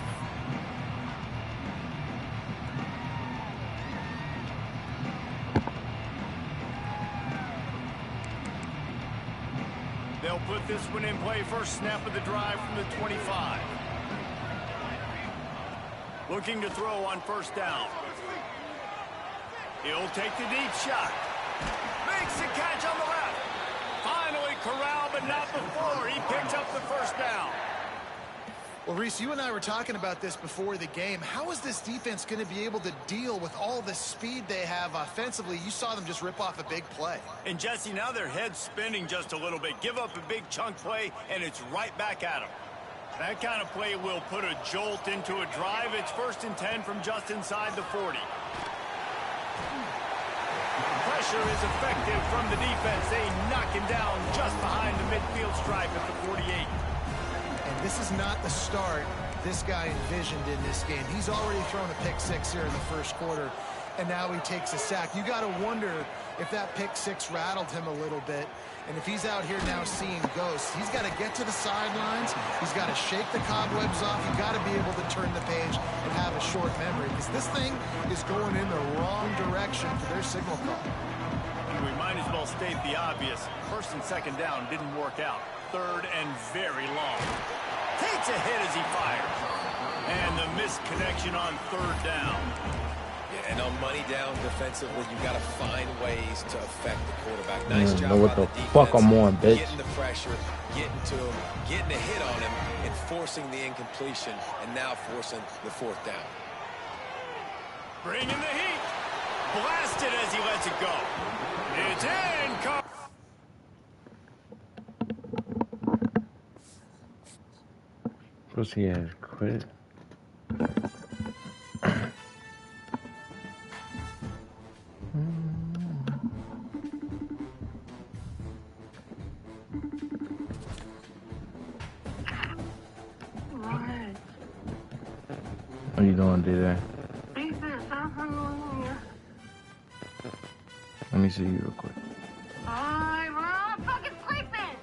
They'll put this one in play. First snap of the drive from the 25. Looking to throw on 1st down. He'll take the deep shot. Makes the catch on the left. Finally corralled, but not before. He picks up the 1st down. Well, Reese, you and I were talking about this before the game. How is this defense going to be able to deal with all the speed they have offensively? You saw them just rip off a big play. And Jesse, now their head's spinning just a little bit. Give up a big chunk play, and it's right back at them. That kind of play will put a jolt into a drive. It's 1st and 10 from just inside the 40. Pressure is effective from the defense. They knock him down just behind the midfield stripe at the 48. And this is not the start this guy envisioned in this game. He's already thrown a pick 6 here in the 1st quarter, and now he takes a sack. You got to wonder if that pick 6 rattled him a little bit. And if he's out here now seeing ghosts, he's got to get to the sidelines. He's got to shake the cobwebs off. You've got to be able to turn the page and have a short memory, because this thing is going in the wrong direction for their signal call. And we might as well state the obvious. 1st and 2nd down didn't work out. 3rd and very long. Takes a hit as he fires. And the missed connection on 3rd down. Yeah, and on money down defensively, you got to find ways to affect the quarterback. Nice job know what by the defense. fuck I'm on, bitch. Getting the pressure, getting to him, getting a hit on him, and forcing the incompletion, and now forcing the 4th down. Bringing the heat. Blasted as he lets it go. It's in. Pussy ass quit. What are you doing, DJ? Let me see you real quick. We're all fucking sleeping.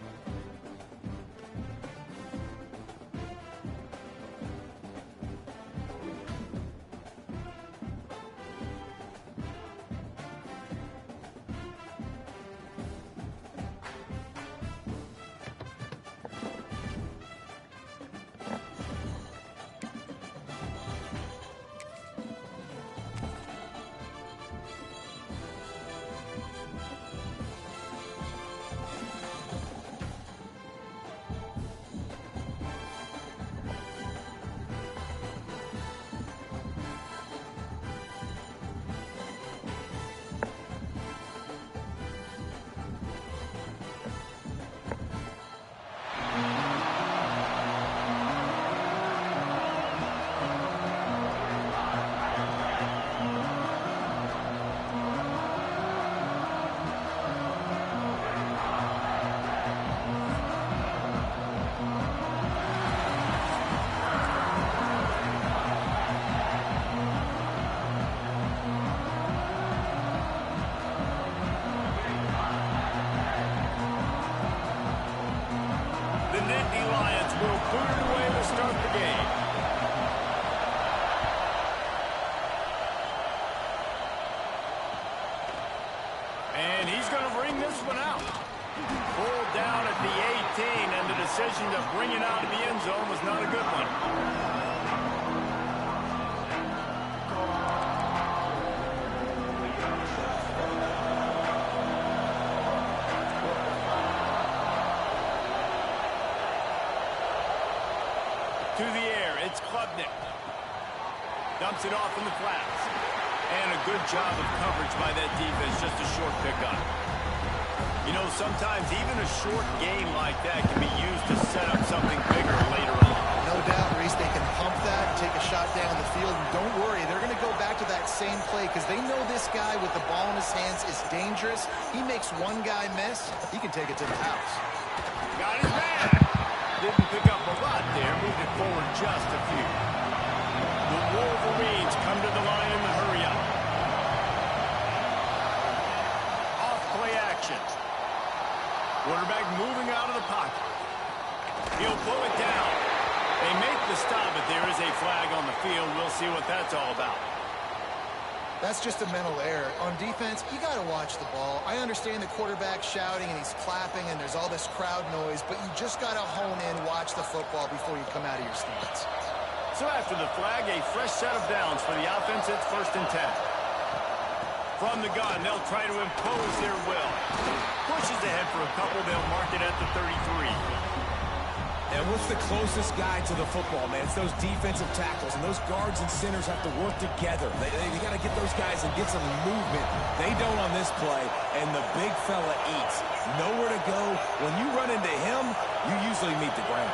cleared away to start the game. And he's going to bring this one out. Pulled down at the 18, and the decision to bring it out of the end zone was not a good one. To the air, it's Klubnik. Dumps it off in the flats. And a good job of coverage by that defense, just a short pickup. You know, sometimes even a short game like that can be used to set up something bigger later on. No doubt, Reese, they can pump that and take a shot down the field. And don't worry, they're going to go back to that same play because they know this guy with the ball in his hands is dangerous. He makes one guy miss, he can take it to the house. Got his man. Didn't pick up a lot there, moved it forward just a few. The Wolverines come to the line in the hurry-up. Off-play action. Quarterback moving out of the pocket. He'll pull it down. They make the stop, but there is a flag on the field. We'll see what that's all about. That's just a mental error. On defense, you got to watch the ball. I understand the quarterback shouting and he's clapping and there's all this crowd noise, but you just got to hone in, watch the football before you come out of your stance. So after the flag, a fresh set of downs for the offense. It's 1st and 10. From the gun, they'll try to impose their will. Pushes ahead for a couple. They'll mark it at the 33. And what's the closest guy to the football, man? It's those defensive tackles, and those guards and centers have to work together. They got to get those guys and get some movement. They don't on this play, and the big fella eats. Nowhere to go. When you run into him, you usually meet the ground.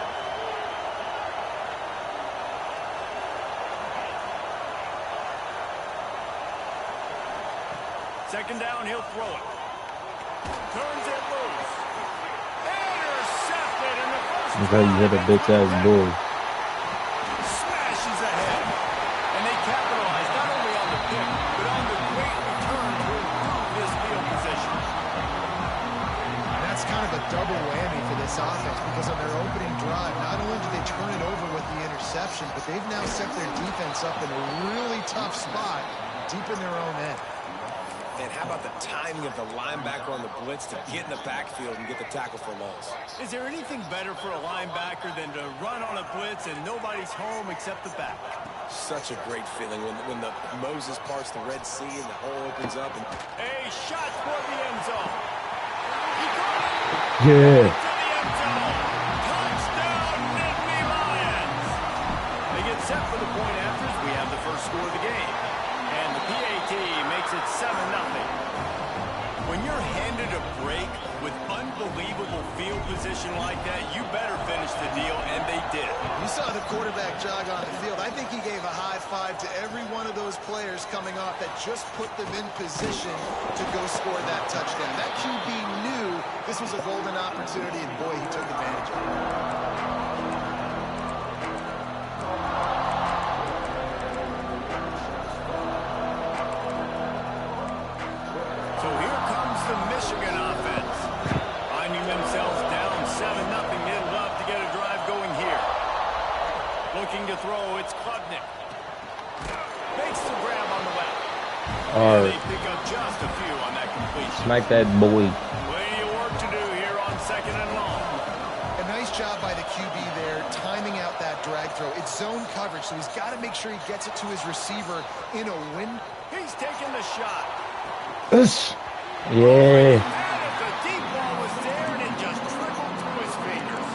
Second down, he'll throw it. Turns it loose. Intercepted in the first That's how you hit a bitch-ass bull. Smashes ahead. And they capitalize not only on the pick, but on the great return to improve this field position. And that's kind of a double whammy for this offense because on their opening drive, not only did they turn it over with the interception, but they've now set their defense up in a really tough spot deep in their own end. And how about the timing of the linebacker on the blitz to get in the backfield and get the tackle for loss? Is there anything better for a linebacker than to run on a blitz and nobody's home except the back? Such a great feeling when the Moses parts the Red Sea and the hole opens up. And A shot toward the end zone. He got it. Yeah. To the end zone. Touchdown, Nittany Lions. They get set for the point afters. We have the first score of the game. And the PAT makes it 7-0. When you're handed a break with unbelievable field position like that, you better finish the deal, and they did. You saw the quarterback jog on the field. I think he gave a high five to every one of those players coming off that just put them in position to go score that touchdown. That QB knew this was a golden opportunity, and boy, he took advantage of it. Michigan offense finding themselves down 7-0. They'd love to get a drive going here. Looking to throw, it's Klubnik. Makes the grab on the left. They pick up just a few on that completion. Smack that boy. Plenty of work to do here on 2nd and long. A nice job by the QB there, timing out that drag throw. It's zone coverage, so he's got to make sure he gets it to his receiver in a win. He's taking the shot. Yeah. The deep ball was there, and it just trickled through his fingers.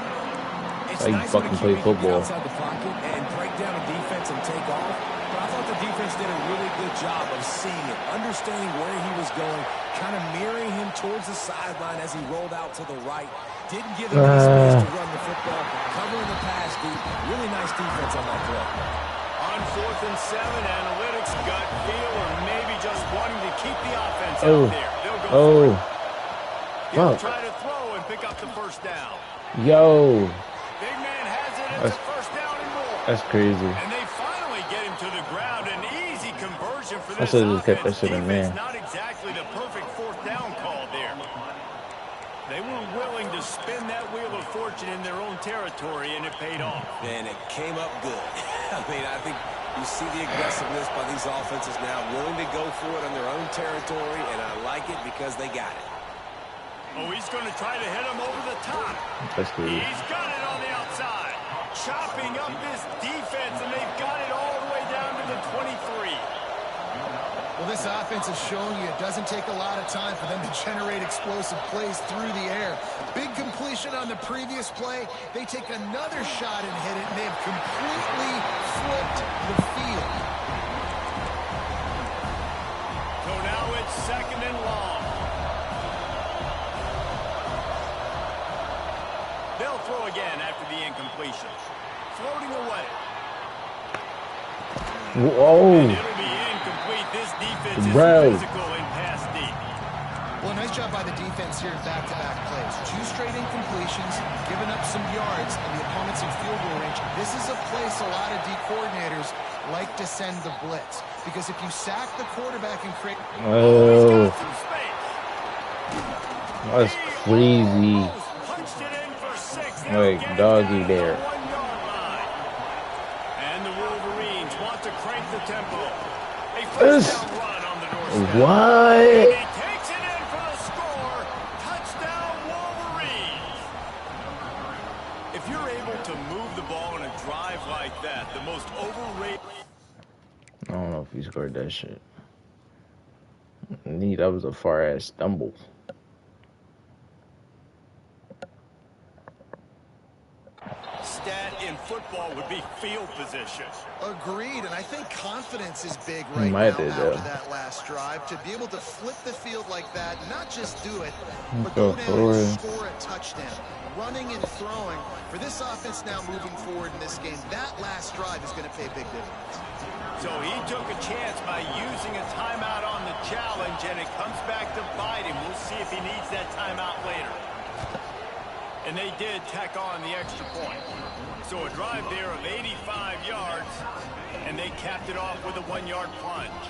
It's How you nice fucking play football. outside the pocket and break down a defense and take off. But I thought the defense did a really good job of seeing it, understanding where he was going, kind of mirroring him towards the sideline as he rolled out to the right. Didn't give him any space to run the football, covering the pass deep. Really nice defense on that play. On 4th and 7, analytics, gut feel, or maybe just wanting to keep the offense out there. They'll go for it. He'll try to throw and pick up the first down. Yo. Big man has it. It's a first down and more. That's crazy. And they finally get him to the ground. An easy conversion for this I just kept that offense. shit in there. Not exactly the perfect 4th down call there. They were willing to spin that wheel of fortune in their own territory, and it paid off. And it came up good. I mean, I think you see the aggressiveness by these offenses now, willing to go for it on their own territory, and I like it because they got it. Oh, he's going to try to hit him over the top. He's got it on the outside. Chopping up this defense, and they've got it all the way down to the 23. Well, this offense is showing you it doesn't take a lot of time for them to generate explosive plays through the air. Big completion on the previous play. They take another shot and hit it, and they've completely flipped the field. So now it's 2nd and long. They'll throw again after the incompletion. Floating away. Whoa. And it'll be incomplete. This defense is physical and pass deep. Well, nice job by the defense here in back-to-back plays. 2 straight incompletions, giving up some yards, and the opponent's in field goal range. This is a place a lot of D coordinators like to send the blitz. Because if you sack the quarterback and create... Oh, that's crazy. Like doggy there. What? He takes it in for the score. Touchdown, Wolverines. If you're able to move the ball in a drive like that, the most overrated... I don't know if he scored that shit. That was a far-ass stumble. Stat in football would be field position. Agreed, and I think confidence is big right now after that last drive. To be able to flip the field like that, not just do it, but go down and score a touchdown. Running and throwing. For this offense now moving forward in this game, that last drive is going to pay a big difference. So he took a chance by using a timeout on the challenge, and it comes back to bite him. We'll see if he needs that timeout later. And they did tack on the extra point. So a drive there of 85 yards, and they capped it off with a 1-yard plunge.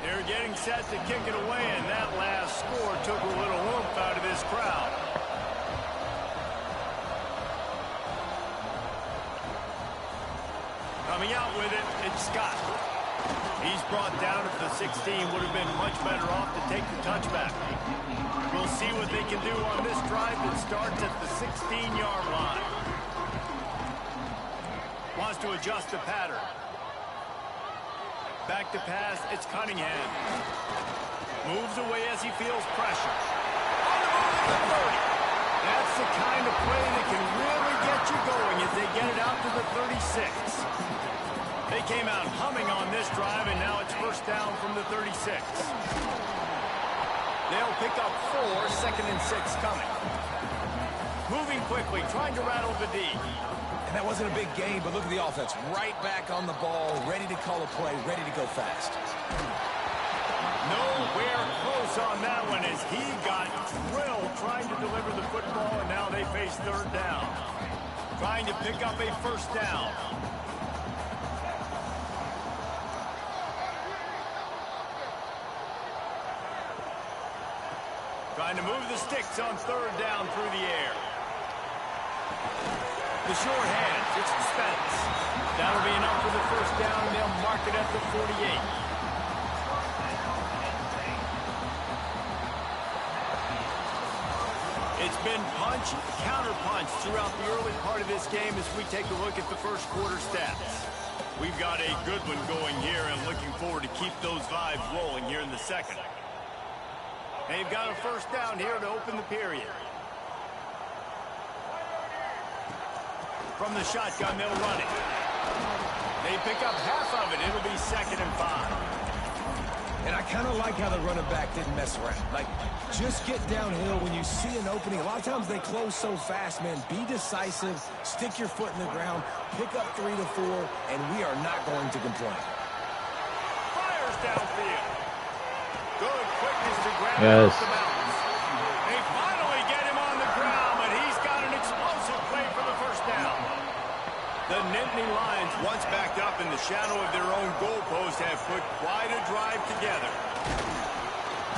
They're getting set to kick it away, and that last score took a little oomph out of this crowd. Coming out with it, it's Scott. He's brought down at the 16, would have been much better off to take the touchback. We'll see what they can do on this drive that starts at the 16-yard line. Wants to adjust the pattern. Back to pass, it's Cunningham. Moves away as he feels pressure. On the move at the 30. That's the kind of play that can really get you going as they get it out to the 36. They came out humming on this drive, and now it's 1st down from the 36. They'll pick up 4, 2nd and 6 coming. Moving quickly, trying to rattle the D. And that wasn't a big gain, but look at the offense. Right back on the ball, ready to call a play, ready to go fast. Nowhere close on that one as he got drilled trying to deliver the football, and now they face 3rd down. Trying to pick up a 1st down. Trying to move the sticks on 3rd down through the air. The short hands, it's Spence. That'll be enough for the 1st down, and they'll mark it at the 48. It's been punch, counter-punch throughout the early part of this game as we take a look at the 1st quarter stats. We've got a good one going here, and looking forward to keep those vibes rolling here in the 2nd. They've got a 1st down here to open the period. From the shotgun, they'll run it. They pick up half of it. It'll be 2nd and 5. And I kind of like how the running back didn't mess around. Like, just get downhill when you see an opening. A lot of times they close so fast, man. Be decisive, stick your foot in the ground, pick up 3 to 4, and we are not going to complain. Fires downfield. Good quickness to grab Yes. the mountains. They finally get him on the ground, but he's got an explosive play for the 1st down. The Nittany Lions, once backed up in the shadow of their own goalpost, have put quite a drive together.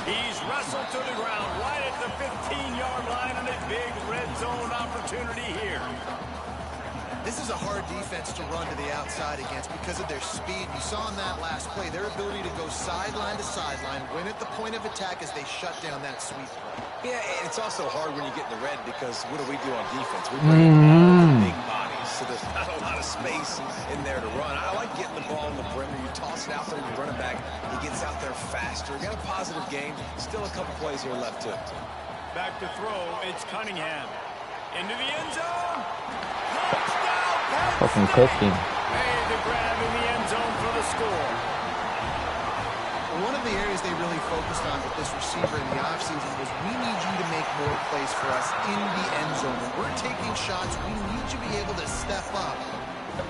He's wrestled to the ground right at the 15-yard line, and a big red zone opportunity here. This is a hard defense to run to the outside against because of their speed. You saw in that last play their ability to go sideline to sideline, win at the point of attack as they shut down that sweep play. Yeah, and it's also hard when you get in the red because what do we do on defense? We bring all the big bodies, so there's not a lot of space in there to run. I like getting the ball in the perimeter. You toss it out there, you run it back. He gets out there faster. Got a positive game. Still a couple plays here left to it. Back to throw. It's Cunningham. Into the end zone. Touchdown. Fucking cooking. Made the grab in the end zone for the score. One of the areas they really focused on with this receiver in the offseason was we need you to make more plays for us in the end zone. When we're taking shots, we need you to be able to step up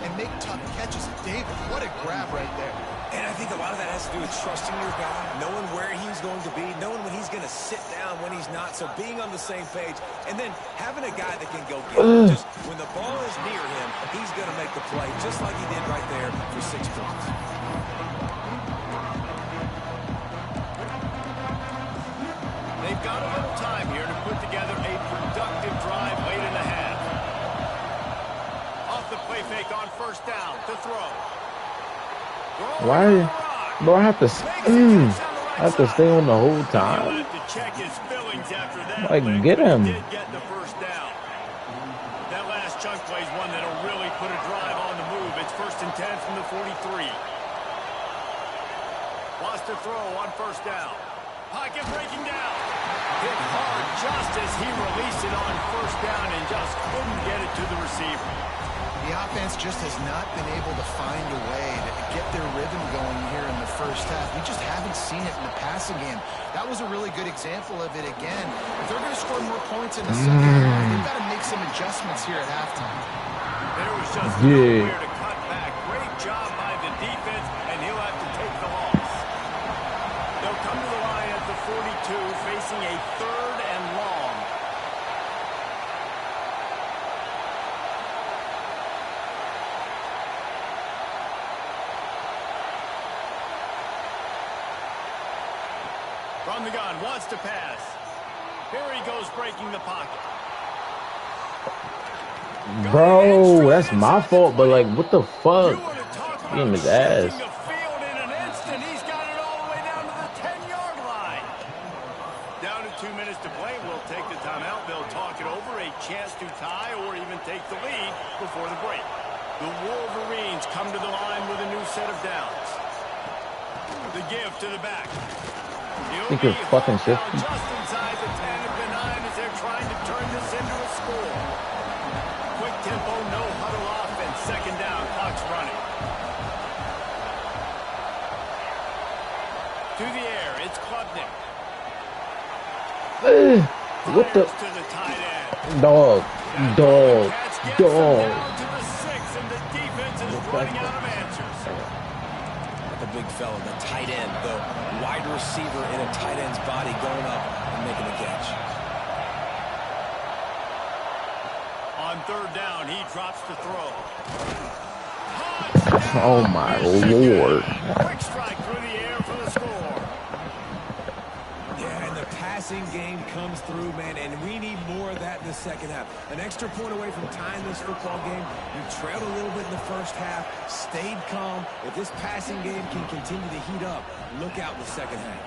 and make tough catches. David, what a grab right there. And I think a lot of that has to do with trusting your guy, knowing where he's going to be, knowing when he's going to sit down, when he's not. So being on the same page, and then having a guy that can go get it. Just when the ball is near him, he's going to make the play, just like he did right there for 6 points. They've got a little time here to put together a productive drive late in the half. Off the play fake on first down to throw. Why? Bro, I have to stay on the whole time. He'll have to check his fillings after that. Like, get him. He did get the first down. That last chunk play is one that'll really put a drive on the move. It's 1st and 10 from the 43. Wants to throw on first down. Pocket breaking down. Hit hard just as he released it on first down and just couldn't get it to the receiver. The offense just has not been able to find a way to get their rhythm going here in the first half. We just haven't seen it in the passing game. That was a really good example of it again. If they're going to score more points in the second half, they've got to make some adjustments here at halftime. There was just nowhere to cut back. Great job by the defense, and he'll have to take the loss. They'll come to the line at the 42, facing a 3rd and long. From the gun, wants to pass. Here he goes, breaking the pocket. Bro, that's my fault, but like, what the fuck? Getting his ass. The field in an instant. He's got it all the way down to the 10-yard line. Down to 2 minutes to play. We'll take the timeout. They'll talk it over. A chance to tie or even take the lead before the break. The Wolverines come to the line with a new set of downs. The give to the back. I think you're fucking shifting. Just inside the 10 of the 9 as they're trying to turn this into a score. Quick tempo, no huddle offense. 2nd down, clock's running. To the air, it's Klubnik. What the? To the tight end. Dog. Down to the 6, and the defense is running out of answers. The big fella, the tight end, the wide receiver in a tight end's body going up and making a catch. On 3rd down, he drops the throw. Oh my lord. Quick strike through the air for the score. Yeah, and the passing game comes through, man, and we need more of that in the second half. An extra point away from tying this football game. You trailed a little bit in the first half, stayed calm. If this passing game can continue to heat up, look out in the second half.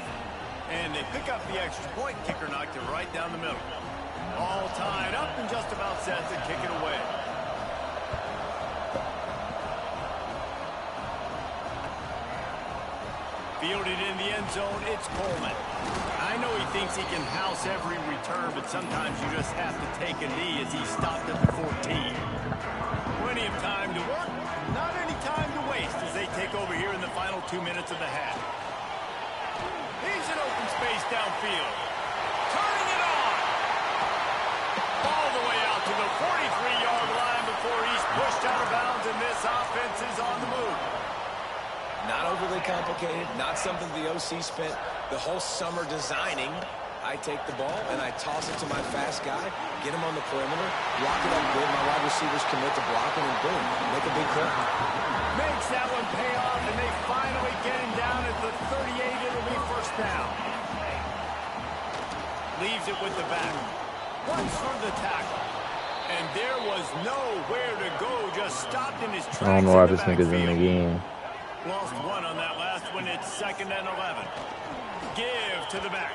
And they pick up the extra point. Kicker knocked it right down the middle. All tied up and just about set to kick it away. Fielded in the end zone, it's Coleman. I know he thinks he can house every return, but sometimes you just have to take a knee as he stopped at the 14. Plenty of time to work, not any time to waste as they take over here in the final 2 minutes of the half. He's in open space downfield. Turning it on. All the way out to the 43-yard line before he's pushed out of bounds, and this offense is on the move. Not overly complicated, not something the OC spent the whole summer designing. I take the ball and I toss it to my fast guy, get him on the perimeter, block it up good. My wide receivers commit to blocking, and boom, make a big play. Makes that one pay off, and they finally get him down at the 38. It'll be 1st down. Leaves it with the back. Runs through the tackle. And there was nowhere to go. Just stopped in his tracks. I don't know why this nigga's in the game. Lost one on that last one. It's 2nd and 11. Give to the back.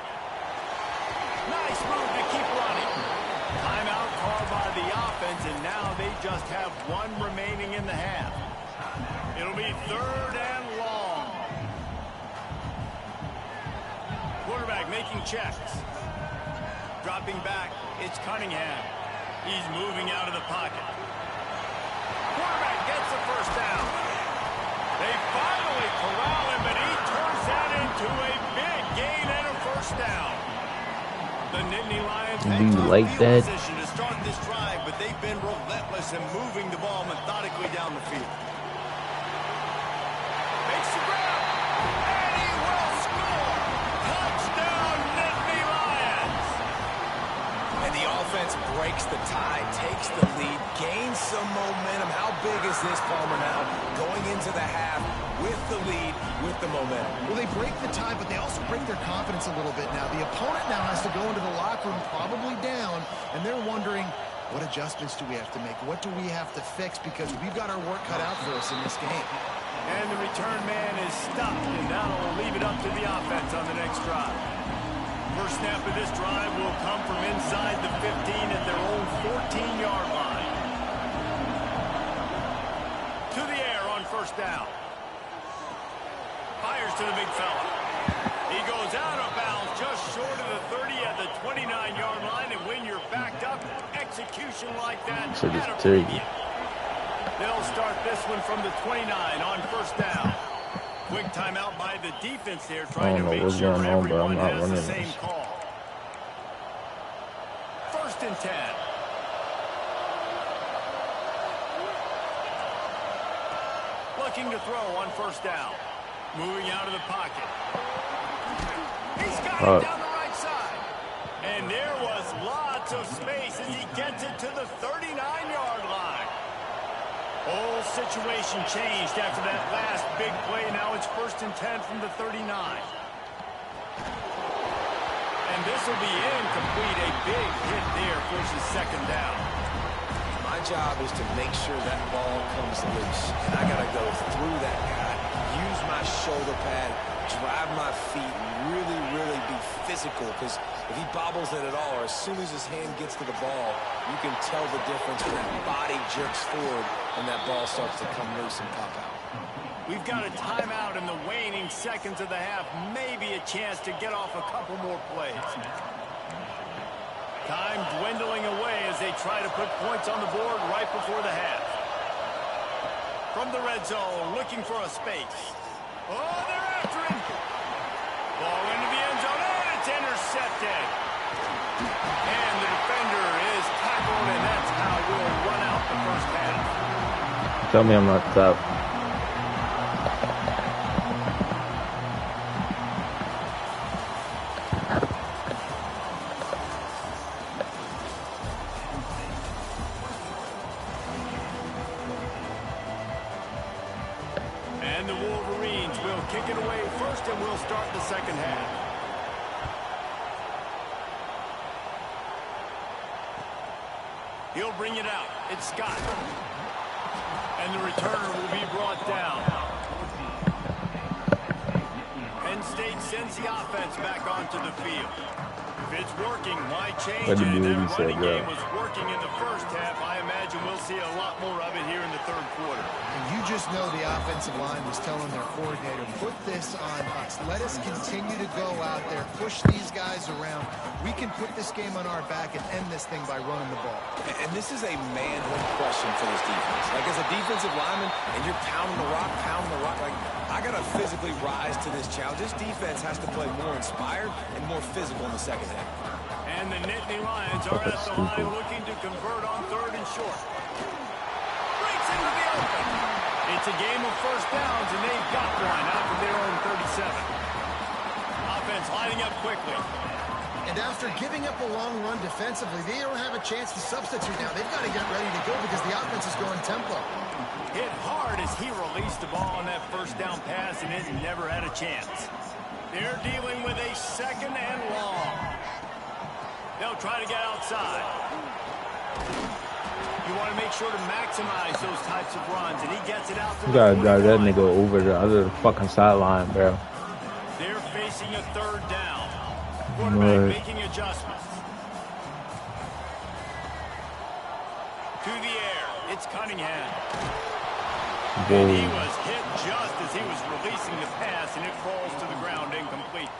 Nice move to keep running. Timeout called by the offense, and now they just have one remaining in the half. It'll be 3rd and long. Quarterback making checks. Dropping back, it's Cunningham. He's moving out of the pocket. Quarterback gets the first down. They finally corral him, but he turns that into a big gain and a first down. The Nittany Lions Do you like that? position to start this drive, but they've been relentless in moving the ball methodically down the field. Makes the grab, and he will score. Touchdown, Nittany Lions. And the offense breaks the tie, takes the lead, gains some momentum. How big is this, Palmer, now? Going into the half with the lead, with the momentum. Well, they break the tie, but they also break their confidence a little bit now. The opponent now has to go into the locker room probably down, and they're wondering, what adjustments do we have to make? What do we have to fix? Because we've got our work cut out for us in this game. And the return man is stopped, and now will leave it up to the offense on the next drive. First snap of this drive will come from inside the 15 at their own 14-yard line. To the air on first down. Fires to the big fella. He goes out of bounds just short of the 30 at the 29-yard line, and when you're backed up, execution like that. So just take it. They'll start this one from the 29 on first down. Quick timeout by the defense there, trying to make sure everyone has the same call. 1st and 10. Looking to throw on first down. Moving out of the pocket. He's got it down the right side. And there was lots of space as he gets it to the 39-yard line. Whole situation changed after that last big play. Now it's 1st and 10 from the 39. And this will be incomplete. A big hit there forces 2nd down. My job is to make sure that ball comes loose. And I got to go through that guy, use my shoulder pad, drive my feet, and really be physical. Because if he bobbles it at all, or as soon as his hand gets to the ball, you can tell the difference when that body jerks forward and that ball starts to come loose and pop out. We've got a timeout in the waning seconds of the half. Maybe a chance to get off a couple more plays. Time dwindling away as they try to put points on the board right before the half. From the red zone, looking for a space. Oh, they're after him. Ball into the end zone, and it's intercepted. And the defender is tackled, and that's how we'll run out the first half. Tell me I'm not tough. And the Wolverines will kick it away first, and we'll start the second half. He'll bring it out. It's Scott. And the returner will be brought down. Penn State sends the offense back onto the field. If it's working, why change it? That running game was working in the first half. I imagine we'll see a lot more of it here in the third quarter. And you just know the offensive line was telling their coordinator, put this on us. Let us continue to go out there, push these guys around. We can put this game on our back and end this thing by running the ball. And this is a manhood question for this defense. Like, as a defensive lineman, and you're pounding the rock, like, I got to physically rise to this challenge. This defense has to play more inspired and more physical in the second half. And the Nittany Lions are at the line looking to convert on 3rd and short. Breaks into the open. It's a game of first downs, and they've got one out of their own 37. Offense lining up quickly. And after giving up a long run defensively, they don't have a chance to substitute now. They've got to get ready to go because the offense is going tempo. Hit hard as he released the ball on that first down pass, and it never had a chance. They're dealing with a 2nd and long. They'll try to get outside. You want to make sure to maximize those types of runs, and he gets it out to You the gotta 45. drive that nigga over the other fucking sideline, bro. They're facing a third down. Quarterback making adjustments. To the air. It's Cunningham. And he was hit just as he was releasing the pass, and it falls to the ground incomplete.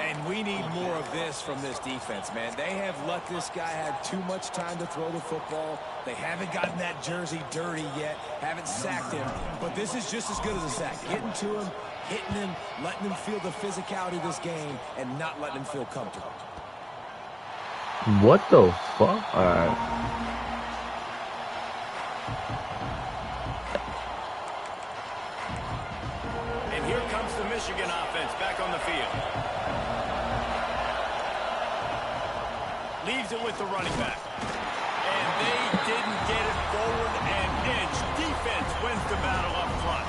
And we need more of this from this defense, man. They have let this guy have too much time to throw the football. They haven't gotten that jersey dirty yet, haven't sacked him. But this is just as good as a sack. Getting to him, hitting him, letting him feel the physicality of this game, and not letting him feel comfortable. What the fuck? All right. And here comes the Michigan offense back on the field. Leaves it with the running back. And they didn't get it forward and inch. Defense wins the battle up front.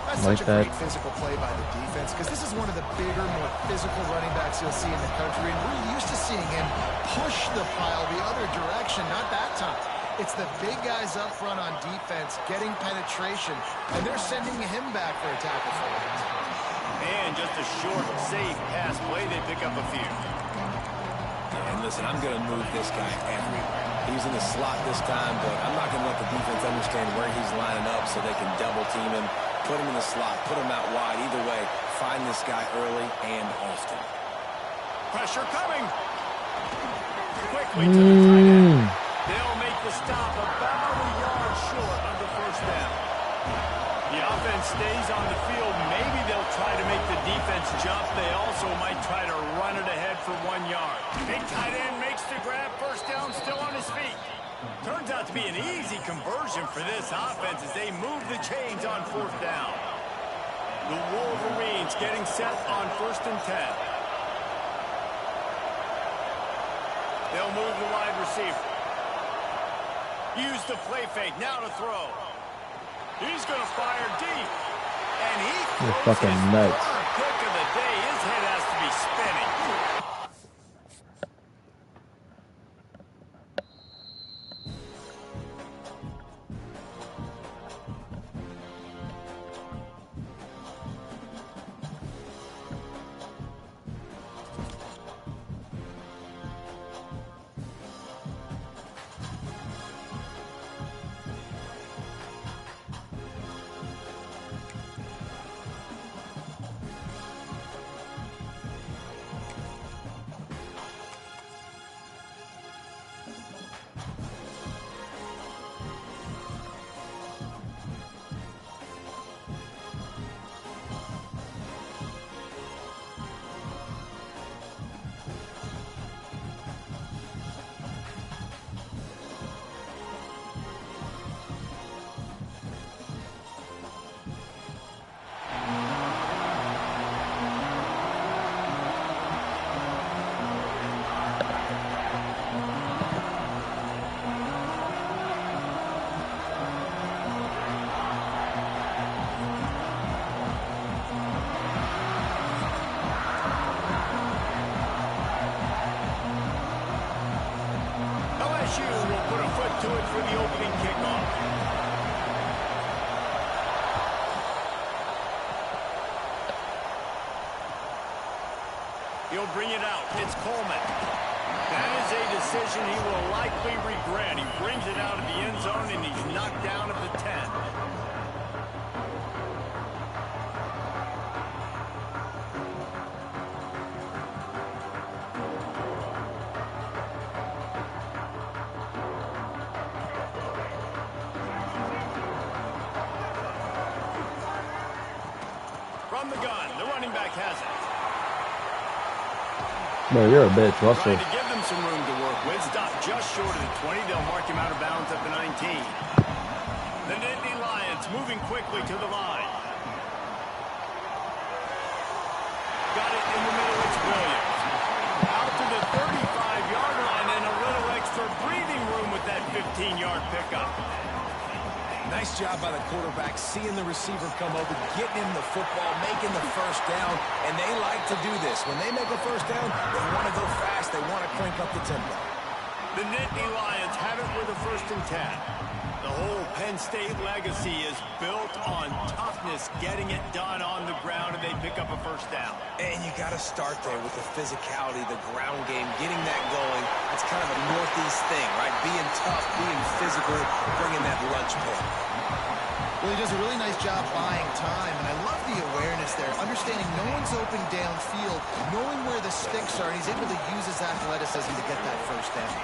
That's such a great physical play by the defense, because this is one of the bigger, more physical running backs you'll see in the country, and we're used to seeing him push the pile the other direction. Not that time. It's the big guys up front on defense getting penetration, and they're sending him back for a tackle for it. And just a short, safe pass play. They pick up a few. And listen, I'm going to move this guy everywhere. He's in the slot this time, but I'm not going to let the defense understand where he's lining up so they can double team him, put him in the slot, put him out wide. Either way, find this guy early and often. Pressure coming. Quickly to the tight end. They'll make the stop about a yard short of the first down. The offense stays on the field. Maybe they'll try to make the defense jump. They also might try to run it ahead for 1 yard. Big tight end makes the grab. First down, still on his feet. Turns out to be an easy conversion for this offense as they move the chains on fourth down. The Wolverines getting set on 1st and 10. They'll move the wide receiver. Use the play fake. Now to throw. He's going to fire deep. And he throws fucking his nuts. third pick of the day. His head has to be spinning. Will put a foot to it for the opening kickoff. He'll bring it out. It's Coleman. That is a decision he will likely regret. He brings it out of the end zone, and he's knocked down at the 10. From the gun, the running back has it. Bro, you're a bitch, Russell. Trying to give them some room to work with. Stop just short of the 20. They'll mark him out of bounds at the 19. The Nittany Lions moving quickly to the line. Got it in the middle. It's Williams. Out to the 35-yard line and a little extra breathing room with that 15-yard pickup. Nice Nice job by the quarterback, seeing the receiver come over, getting him the football, making the first down, and they like to do this. When they make a first down, they want to go fast. They want to crank up the tempo. The Nittany Lions have it with a 1st and 10. The whole Penn State legacy is built on toughness, getting it done on the ground, and they pick up a 1st down. And you got to start there with the physicality, the ground game, getting that going. It's kind of a Northeast thing, right? Being tough, being physical, bringing that lunch pail. Well, he does a really nice job buying time, and I love the awareness there, understanding no one's open downfield, knowing where the sticks are, and he's able to use his athleticism to get that 1st down.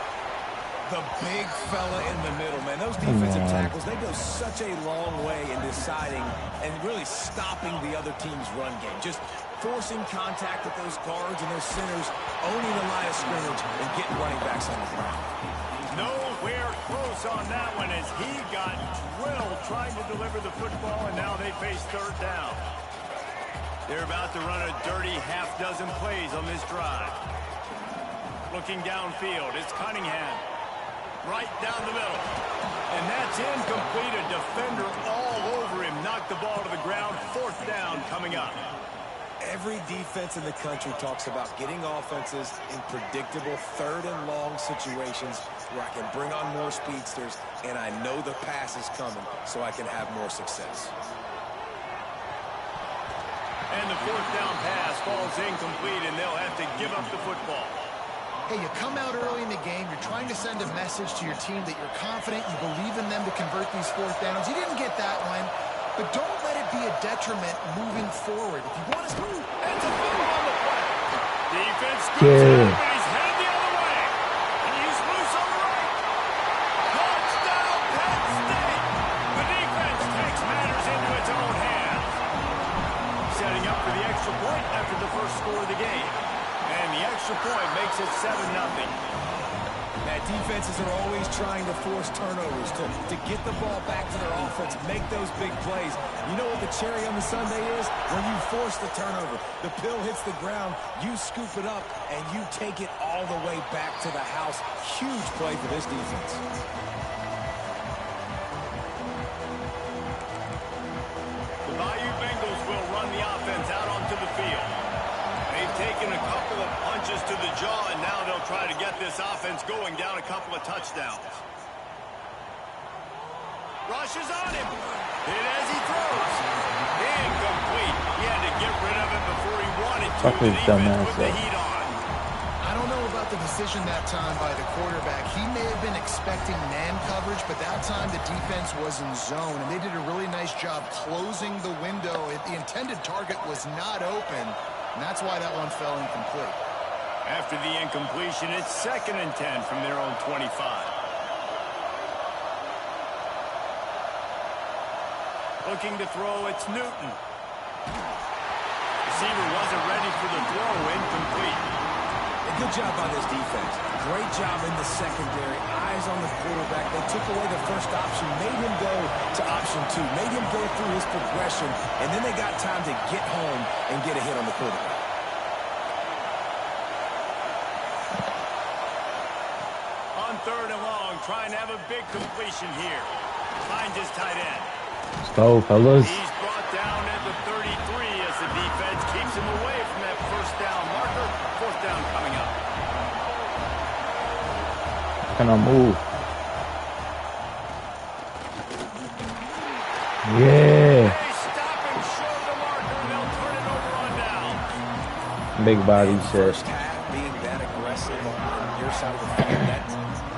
The big fella in the middle, man. Those defensive tackles, they go such a long way in deciding and really stopping the other team's run game. Just forcing contact with those guards and those centers, owning the line of scrimmage, and getting running backs on the ground. Nowhere close on that one as he got drilled trying to deliver the football, and now they face 3rd down. They're about to run a dirty half-dozen plays on this drive. Looking downfield, it's Cunningham. Right down the middle. And that's incomplete. A defender all over him. Knocked the ball to the ground. 4th down coming up. Every defense in the country talks about getting offenses in predictable 3rd and long situations where I can bring on more speedsters and I know the pass is coming so I can have more success. And the 4th down pass falls incomplete, and they'll have to give up the football. Hey, you come out early in the game, you're trying to send a message to your team that you're confident, you believe in them to convert these 4th downs. You didn't get that one, but don't let it be a detriment moving forward. If you want to... It's a fumble on the play. Defense scoops it up, and he's headed the other way. He's loose on the right. Touchdown, Penn State. The defense takes matters into its own hands. Setting up for the extra point after the first score of the game. And the extra point makes it 7-0. That defenses are always trying to force turnovers, to get the ball back to their offense, make those big plays. You know what the cherry on the sundae is? When you force the turnover, the pill hits the ground, you scoop it up, and you take it all the way back to the house. Huge play for this defense. The Bayou Bengals will run the offense out onto the field. They've taken a couple of punches to the jaw, and now they'll try to get this offense going down a couple of touchdowns. Rushes on him. Hit as he throws. Incomplete. He had to get rid of it before he wanted to. The defense put the heat on. I don't know about the decision that time by the quarterback. He may have been expecting man coverage, but that time the defense was in zone, and they did a really nice job closing the window. The intended target was not open. And that's why that one fell incomplete. After the incompletion, it's 2nd and 10 from their own 25. Looking to throw, it's Newton. Receiver wasn't ready for the throw, incomplete. A good job by this defense. Great job in the secondary. Eyes on the quarterback. They took away the first option, made him go to option 2, made him go through his progression, and then they got time to get home and get a hit on the quarterback. On 3rd and long, trying to have a big completion here. Finds his tight end. Let's go, fellas. He's brought down at the 33 as the defense keeps him away from that 1st down marker. 4th down coming up. Can I move? Yeah. They stop him short of the marker, and they'll turn it over on down. Big body shit. First half being that aggressive on your side of the field,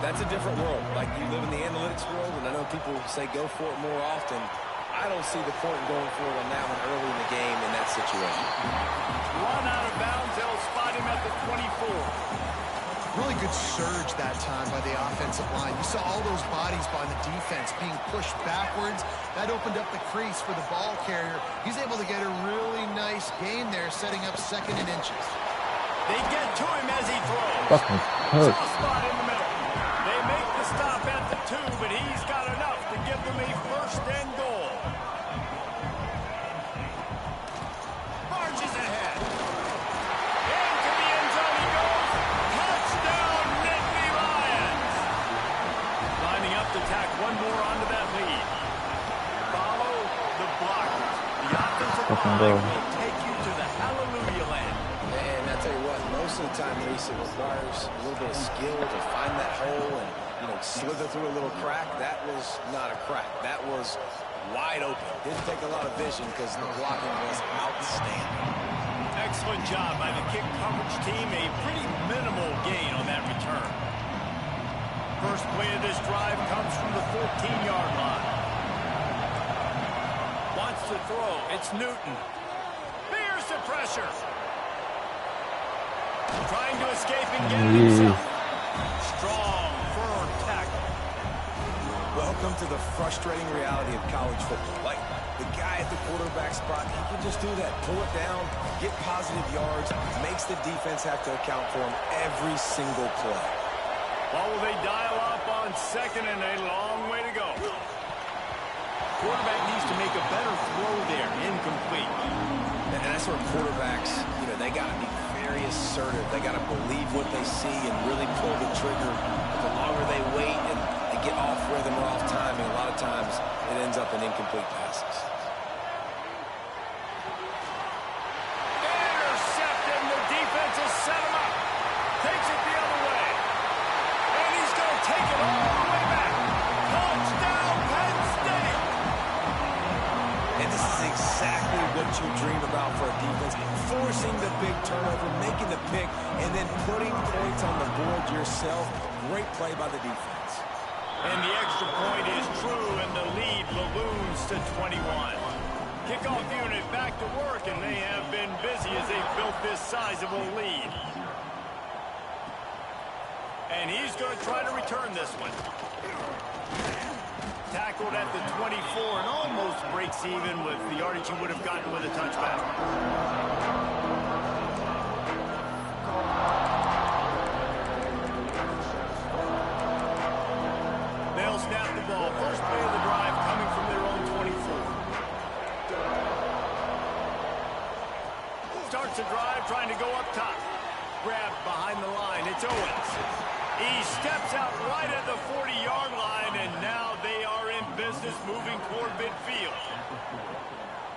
that's a different world. Like, you live in the analytics world, and I know people say go for it more often. I don't see the point in going for it on that one early in the game in that situation. Run out of bounds, they'll spot him at the 24. Really good surge that time by the offensive line. You saw all those bodies by the defense being pushed backwards. That opened up the crease for the ball carrier. He's able to get a really nice gain there, setting up 2nd and inches. They get to him as he throws. Fucking hurt. Soft spot in the middle. They make the stop at the 2, but he's got enough to give them a 1st and goal. Marches ahead. Into the end zone he goes. Touchdown, Nittany Lions. Lining up to tack one more onto that lead. fucking goal. will take you to the hallelujah land. And I tell you what, most of the time, Reese, it requires a little bit of skill to find that hole and, you know, slither through a little crack. That was not a crack. That was wide open. Didn't take a lot of vision because the blocking was outstanding. Excellent job by the kick coverage team. A pretty minimal gain on that return. First play of this drive comes from the 14-yard line. Wants to throw. It's Newton. Fears the pressure. Trying to escape and get it himself. Strong, firm tackle. Welcome to the frustrating reality of college football. Like, the guy at the quarterback spot, he can just do that. Pull it down, get positive yards, makes the defense have to account for him every single play. Well, will they dial up on second and a long way to go? Quarterback needs to make a better throw there. Incomplete. And that's where quarterbacks, you know, they got to be very assertive. They got to believe what they see and really pull the trigger. But the longer they wait and they get off rhythm or off timing, a lot of times it ends up in incomplete passes. Intercepted, and the defense has set him up. Takes it the other way. And he's going to take it all the way back. Touchdown, Penn State. And this is exactly what you dream about for a defense. Forcing the big turnover, making the pick, and then putting points on the board yourself. Great play by the defense. And the extra point is true, and the lead balloons to 21. Kickoff unit back to work, and they have been busy as they've built this sizable lead. And he's going to try to return this one. Tackled at the 24 and almost breaks even with the yardage he would have gotten with a touchback. They'll snap the ball. First play of the drive coming from their own 24. Starts the drive trying to go up top. Grabbed behind the line. It's Owens. He steps out right at the 40-yard line, and now they are in business moving toward midfield.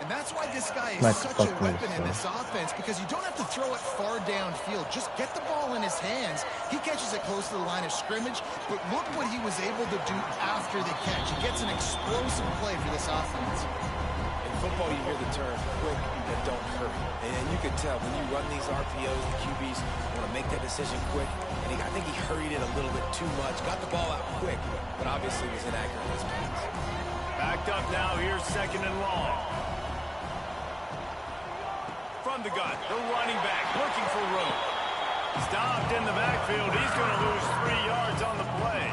And that's why this guy is such a weapon in this offense, because you don't have to throw it far downfield. Just get the ball in his hands. He catches it close to the line of scrimmage, but look what he was able to do after the catch. He gets an explosive play for this offense. In football, you hear the term quick but don't hurry. And you can tell when you run these RPOs, the QBs want to make that decision quick. And I think he hurried it a little bit too much. Got the ball out quick, but obviously was inaccurate in his pass. Backed up now. Here's second and long. From the gun, the running back looking for room. Stopped in the backfield. He's going to lose 3 yards on the play.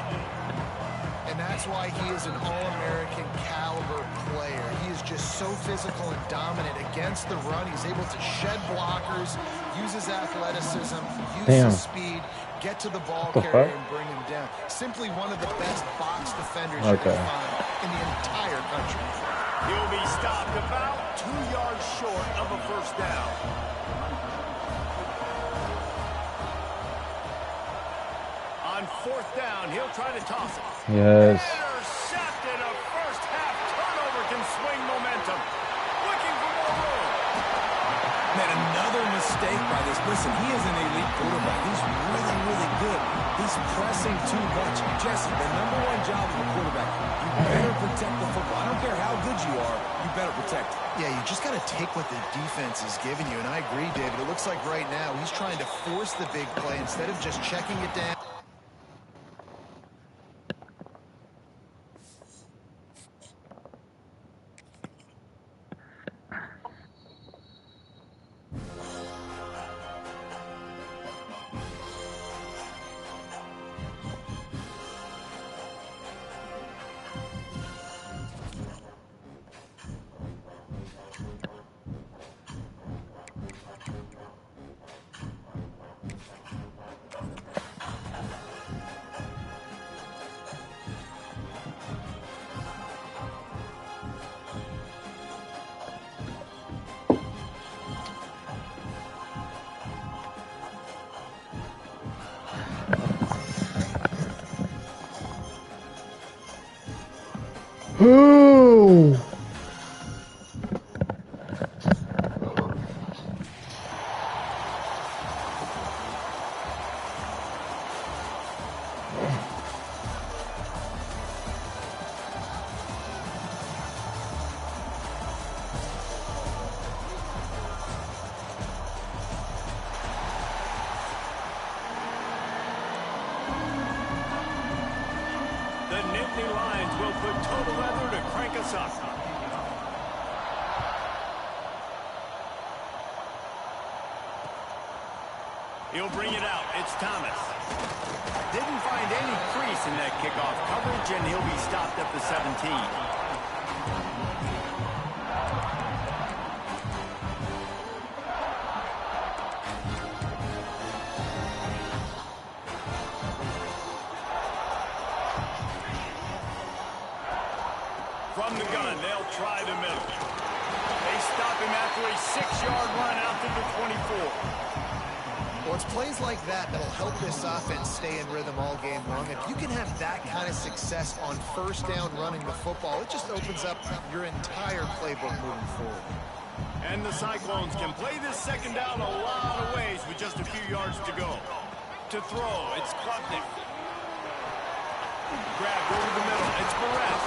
And that's why he is an All-American caliber player. He is just so physical and dominant against the run. He's able to shed blockers, use his athleticism, use his speed, get to the ball carrier and bring him down. Simply one of the best box defenders you can find in the entire country. He'll be stopped about 2 yards short of a first down. On fourth down, he'll try to toss it. Yes. Intercepted. A first half turnover can swing momentum. Looking for more room. Man, another mistake by this. Listen, he is an elite quarterback. He's really, really good. He's pressing too much. Jesse, the #1 job of a quarterback, you better protect the football. I don't care how good you are, you better protect it. Yeah, you just got to take what the defense is giving you. And I agree, David. It looks like right now he's trying to force the big play instead of just checking it down. opening lines will put total weather to crank us up. He'll bring it out. It's Thomas. Didn't find any crease in that kickoff coverage, and he'll be stopped at the 17. From the gun, they'll try the middle. They stop him after a 6-yard run out to the 24. Well, it's plays like that that'll help this offense stay in rhythm all game long. If you can have that kind of success on first down running the football, it just opens up your entire playbook moving forward. And the Cyclones can play this second down a lot of ways with just a few yards to go. To throw, it's Klubnik. Grabbed over the middle, it's Perez.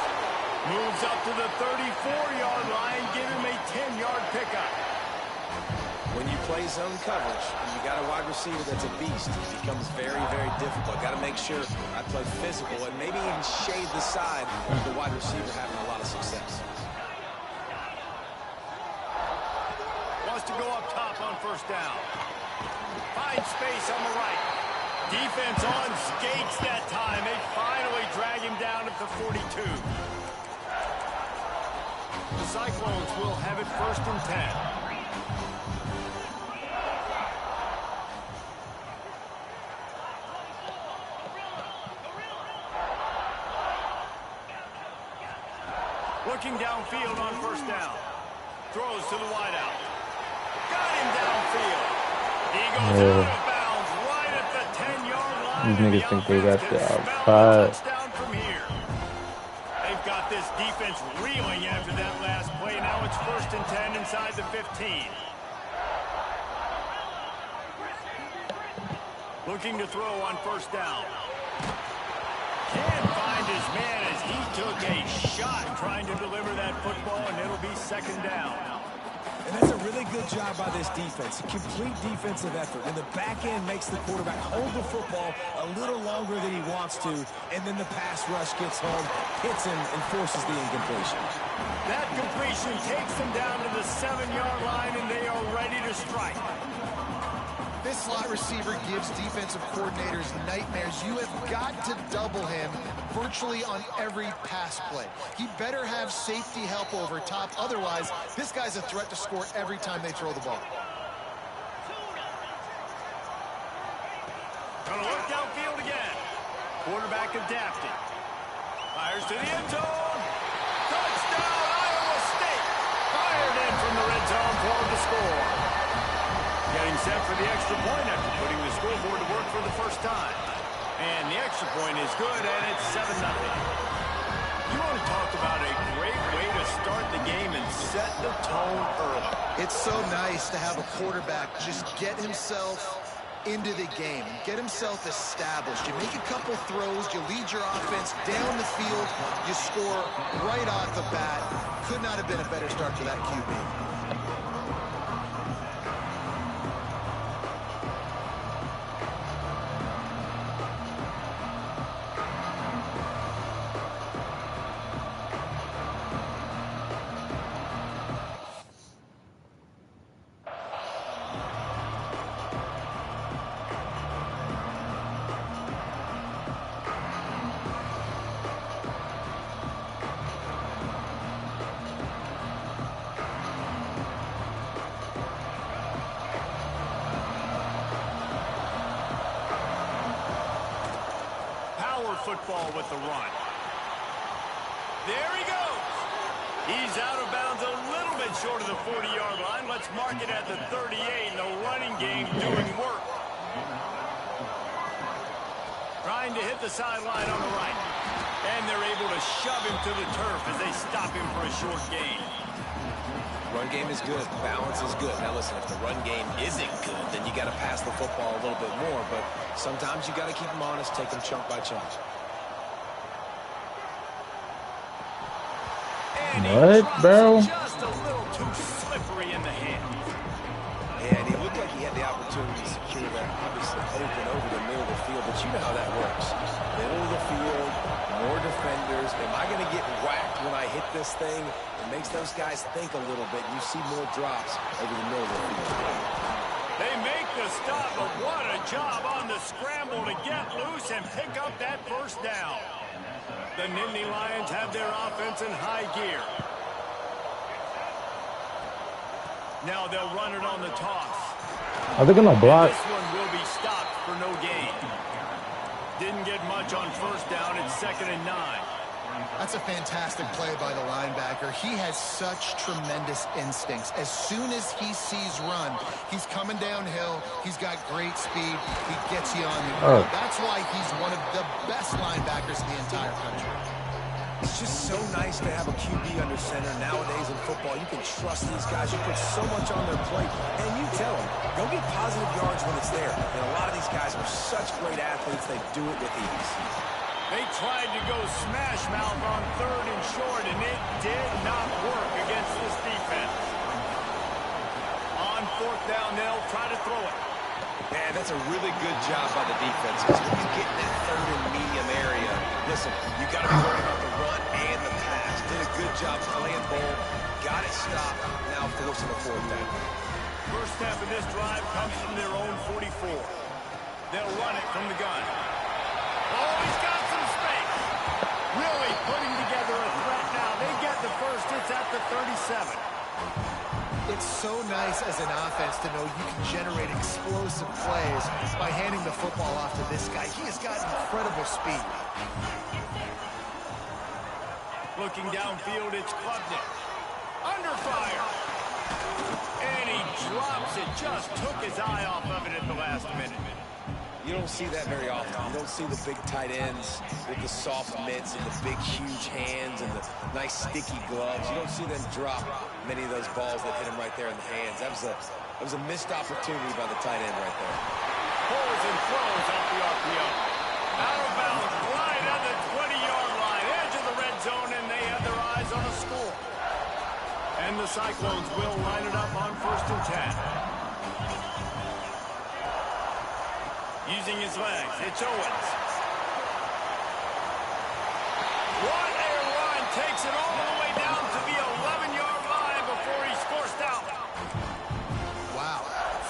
Moves up to the 34-yard line, give him a 10-yard pickup. When you play zone coverage and you got a wide receiver that's a beast, it becomes very, very difficult. Got to make sure I play physical and maybe even shade the side of the wide receiver having a lot of success. Wants to go up top on first down. Finds space on the right. Defense on skates that time. They finally drag him down at the 42. The Cyclones will have it 1st and 10. Looking downfield on first down. Throws to the wideout. Got him downfield. He goes out of bounds right at the 10-yard line. These niggas think they got the outside. Touchdown from here. They've got this defense reeling after that last play. Now it's 1st and 10 inside the 15. Looking to throw on first down. Can't find his man as he took a shot trying to deliver that football, and it'll be 2nd down. And that's a really good job by this defense. A complete defensive effort. And the back end makes the quarterback hold the football a little longer than he wants to. And then the pass rush gets home, hits him, and forces the incompletion. That completion takes them down to the 7-yard line, and they are ready to strike. This slot receiver gives defensive coordinators nightmares. You have got to double him virtually on every pass play. He better have safety help over top. Otherwise, this guy's a threat to score every time they throw the ball. Gonna look downfield again. Quarterback adapted. Fires to the end zone. Touchdown, Iowa State. Fired in from the red zone for the score. Getting set for the extra point after putting the scoreboard to work for the first time. And the extra point is good, and it's 7-0. You want to talk about a great way to start the game and set the tone early. It's so nice to have a quarterback just get himself into the game, get himself established. You make a couple throws, you lead your offense down the field, you score right off the bat. Could not have been a better start for that QB. Football with the run. There he goes. He's out of bounds a little bit short of the 40-yard line. Let's mark it at the 38, and the running game doing work. Trying to hit the sideline on the right. And they're able to shove him to the turf as they stop him for a short gain. Run game is good. Balance is good. Now listen, if the run game isn't good, then you got to pass the football a little bit more. But sometimes you got to keep them honest, take them chunk by chunk. What, bro? Just a little too slippery in the hand. Yeah, and it looked like he had the opportunity to secure that, obviously open over the middle of the field, but you know how that works. Middle of the field, more defenders. Am I going to get whacked when I hit this thing? It makes those guys think a little bit. You see more drops over the middle of the field. They make the stop, but what a job on the scramble to get loose and pick up that first down. The Nittany Lions have their offense in high gear. Now they'll run it on the toss. Are they going to block? This one will be stopped for no gain. Didn't get much on first down. It's 2nd and 9. That's a fantastic play by the linebacker. He has such tremendous instincts. As soon as he sees run, he's coming downhill. He's got great speed. He gets you on the ground. That's why he's one of the best linebackers in the entire country. It's just so nice to have a QB under center. Nowadays in football, you can trust these guys. You put so much on their plate, and you tell them, go get positive yards when it's there. And a lot of these guys are such great athletes, they do it with ease. They tried to go smash mouth on 3rd and short, and it did not work against this defense. On 4th down, they'll try to throw it. Man, that's a really good job by the defense. Because when you get in that 3rd and medium area, listen, you got to be worried about the run and the pass. Did a good job playing ball. Got it stopped. Now forcing a 4th down. First step of this drive comes from their own 44. They'll run it from the gun. Oh, he's got some space. Really putting together a threat now. They get the first. It's at the 37. It's so nice as an offense to know you can generate explosive plays by handing the football off to this guy. He has got incredible speed. Looking downfield, it's Klubnik. Under fire. And he drops it. Just took his eye off of it at the last minute. You don't see that very often. You don't see the big tight ends with the soft mitts and the big, huge hands and the nice, sticky gloves. You don't see them drop many of those balls that hit them right there in the hands. That was a missed opportunity by the tight end right there. Pulls and throws off the RPO. Out of bounds, right at the 20-yard line, edge of the red zone, and they have their eyes on a score. And the Cyclones will line it up on 1st and 10. Using his legs, it's Owens. What a run! Takes it all the way down to the 11-yard line before he's forced out. Wow.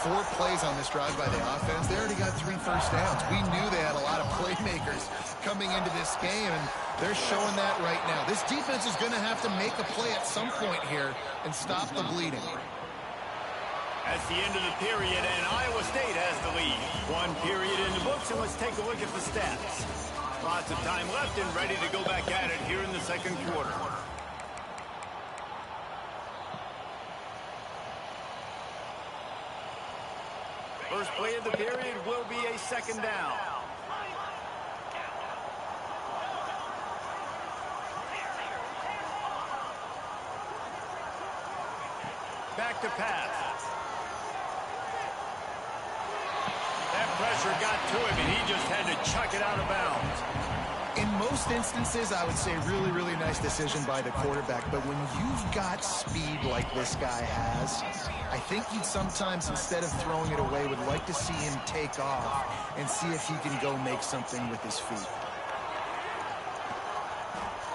4 plays on this drive by the offense. They already got 3 first downs. We knew they had a lot of playmakers coming into this game, and they're showing that right now. This defense is going to have to make a play at some point here and stop the bleeding. That's the end of the period, and Iowa State has the lead. 1 period in the books, and let's take a look at the stats. Lots of time left and ready to go back at it here in the 2nd quarter. First play of the period will be a 2nd down. Back to pass. That pressure got to him, and he just had to chuck it out of bounds. In most instances, I would say really, really nice decision by the quarterback. But when you've got speed like this guy has, I think you'd sometimes, instead of throwing it away, would like to see him take off and see if he can go make something with his feet.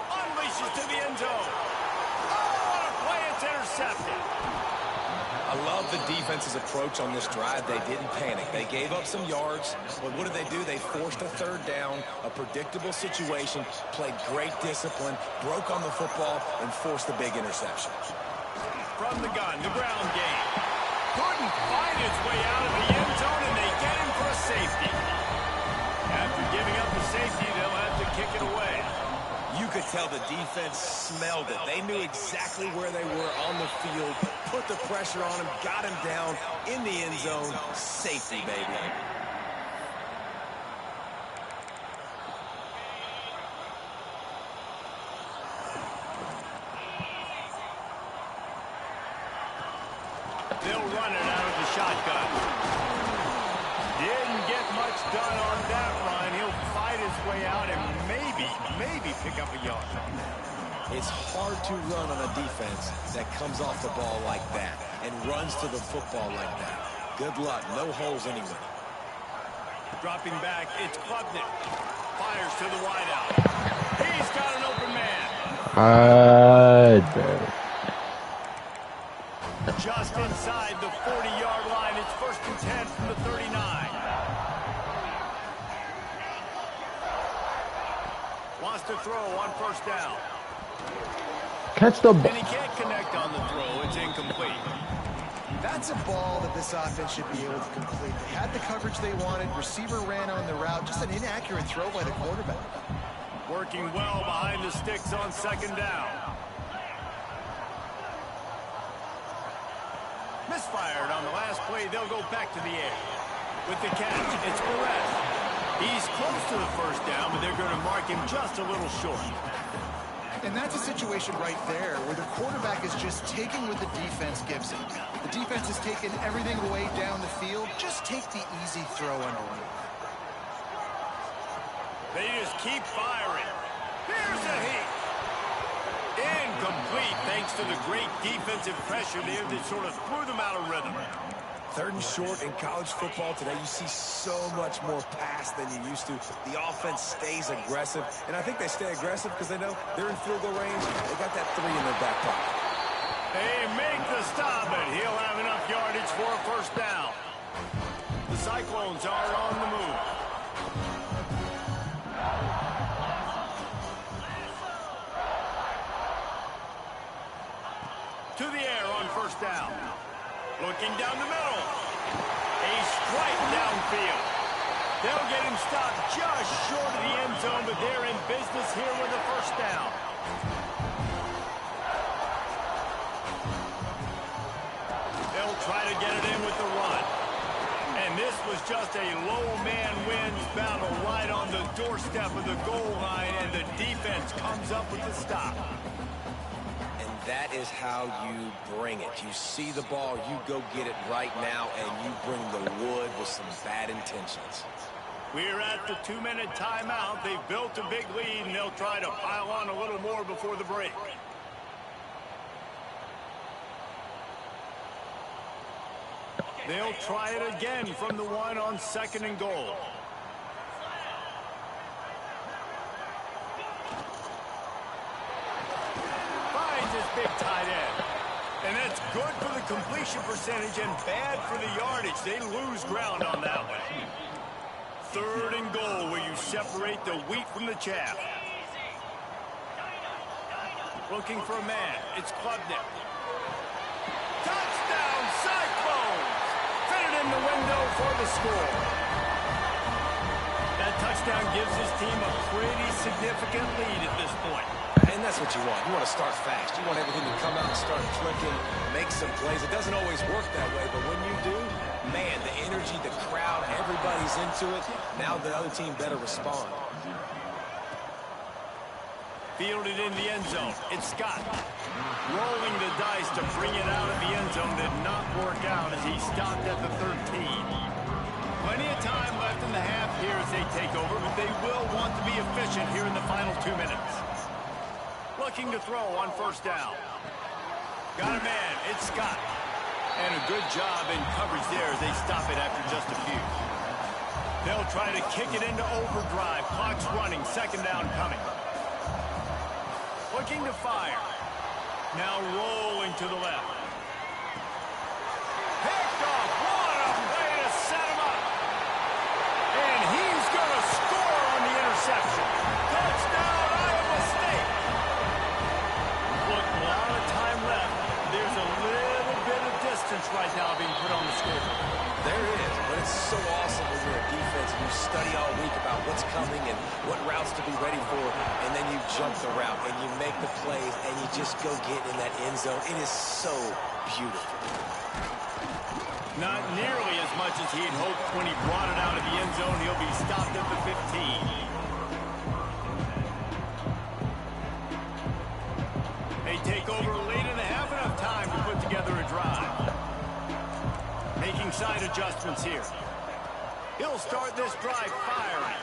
Unleashes to the end zone. Oh, what a play. It's intercepted. I love the defense's approach on this drive. They didn't panic. They gave up some yards, but what did they do? They forced a 3rd down, a predictable situation, played great discipline, broke on the football, and forced the big interception. From the gun, the ground game. Couldn't find his way out of the end zone, and they get him for a safety. After giving up the safety, they'll have to kick it away. You could tell the defense smelled it. They knew exactly where they were on the field, put the pressure on him, got him down in the end zone. Safety, baby. They'll run it out of the shotgun. Didn't get much done on that run. He'll fight his way out and maybe pick up a yard. It's hard to run on a defense that comes off the ball like that and runs to the football like that. Good luck. No holes anywhere. Dropping back, it's Klubnik. Fires to the wideout. He's got an open man. Just inside the 40-yard line. It's 1st and 10 from the 39. Wants to throw on 1st down. Catch the ball. And he can't connect on the throw. It's incomplete. That's a ball that this offense should be able to complete. They had the coverage they wanted. Receiver ran on the route. Just an inaccurate throw by the quarterback. Working well behind the sticks on 2nd down. Misfired on the last play. They'll go back to the air. With the catch, it's Perez. He's close to the 1st down, but they're going to mark him just a little short. And that's a situation right there where the quarterback is just taking what the defense gives him. The defense has taken everything away down the field. Just take the easy throw and away. They just keep firing. Here's a hit. Incomplete thanks to the great defensive pressure there that sort of threw them out of rhythm. 3rd and short in college football today. You see so much more pass than you used to. The offense stays aggressive, and I think they stay aggressive because they know they're in field goal range. They got that 3 in their back pocket. They make the stop, and he'll have enough yardage for a 1st down. The Cyclones are on the move. To the air on 1st down. Looking down the middle. A strike downfield. They'll get him stopped just short of the end zone, but they're in business here with a 1st down. They'll try to get it in with the run. And this was just a low man wins battle right on the doorstep of the goal line, and the defense comes up with the stop. That is how you bring it. You see the ball, you go get it right now, and you bring the wood with some bad intentions. We're at the 2-minute timeout. They've built a big lead, and they'll try to pile on a little more before the break. They'll try it again from the 1 on 2nd and goal. Big tight end. And that's good for the completion percentage and bad for the yardage. They lose ground on that one. 3rd and goal where you separate the wheat from the chaff. Looking for a man. It's Klubnik. Touchdown, Cyclones! Fit it in the window for the score. That touchdown gives his team a pretty significant lead at this point. And that's what you want. You want to start fast. You want everything to come out and start clicking, make some plays. It doesn't always work that way, but when you do, man, the energy, the crowd, everybody's into it. Now the other team better respond. Fielded in the end zone. It's Scott. Rolling the dice to bring it out of the end zone did not work out as he stopped at the 13. Plenty of time left in the half here as they take over, but they will want to be efficient here in the final 2 minutes. Looking to throw on 1st down. Got a man. It's Scott. And a good job in coverage there as they stop it after just a few. They'll try to kick it into overdrive. Clock's running. 2nd down coming. Looking to fire. Now rolling to the left. Picked off. What a way to set him up. And he's going to score on the interception. Touchdown, Iowa State. Look, a lot of time left. There's a little bit of distance right now being put on the scoreboard. There is, but it's so awesome when you're a defense and you study all week about what's coming and what routes to be ready for, and then you jump the route and you make the plays and you just go get in that end zone. It is so beautiful. Not nearly as much as he had hoped when he brought it out of the end zone. He'll be stopped at the 15. They take over late in the half, enough time to put together a drive. Making side adjustments here. He'll start this drive firing.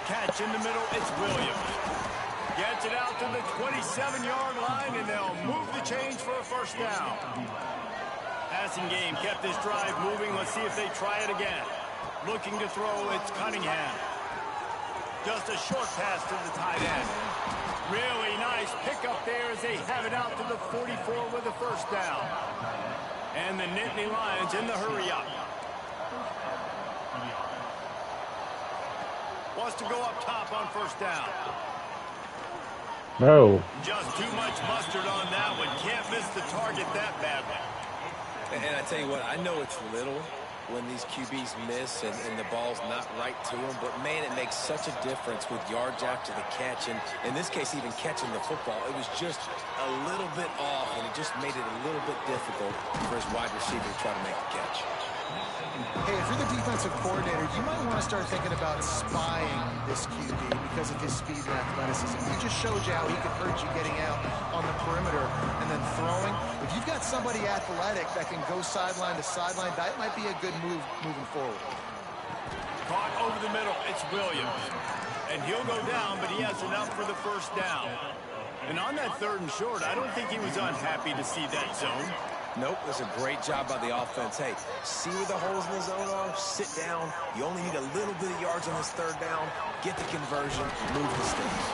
Catch in the middle, it's Williams. Gets it out to the 27-yard line, and they'll move the chains for a 1st down. Passing game kept this drive moving. Let's see if they try it again. Looking to throw, it's Cunningham. Just a short pass to the tight end. Really nice pickup there as they have it out to the 44 with a first down. And the Nittany Lions in the hurry-up. Wants to go up top on first down. No. Just too much mustard on that one. Can't miss the target that badly. And I tell you what, I know it's little when these QBs miss and the ball's not right to them, but man, it makes such a difference with yards after the catch, and in this case, even catching the football. It was just a little bit off, and it just made it a little bit difficult for his wide receiver to try to make the catch. Hey, if you're the defensive coordinator, you might want to start thinking about spying this QB because of his speed and athleticism. He just showed you how he could hurt you getting out on the perimeter and then throwing. If you've got somebody athletic that can go sideline to sideline, that might be a good move moving forward. Caught over the middle. It's Williams. And he'll go down, but he has enough for the first down. And on that 3rd and short, I don't think he was unhappy to see that zone. Nope, that's a great job by the offense. Hey, see where the holes in the zone are, sit down. You only need a little bit of yards on this 3rd down. Get the conversion, move the sticks.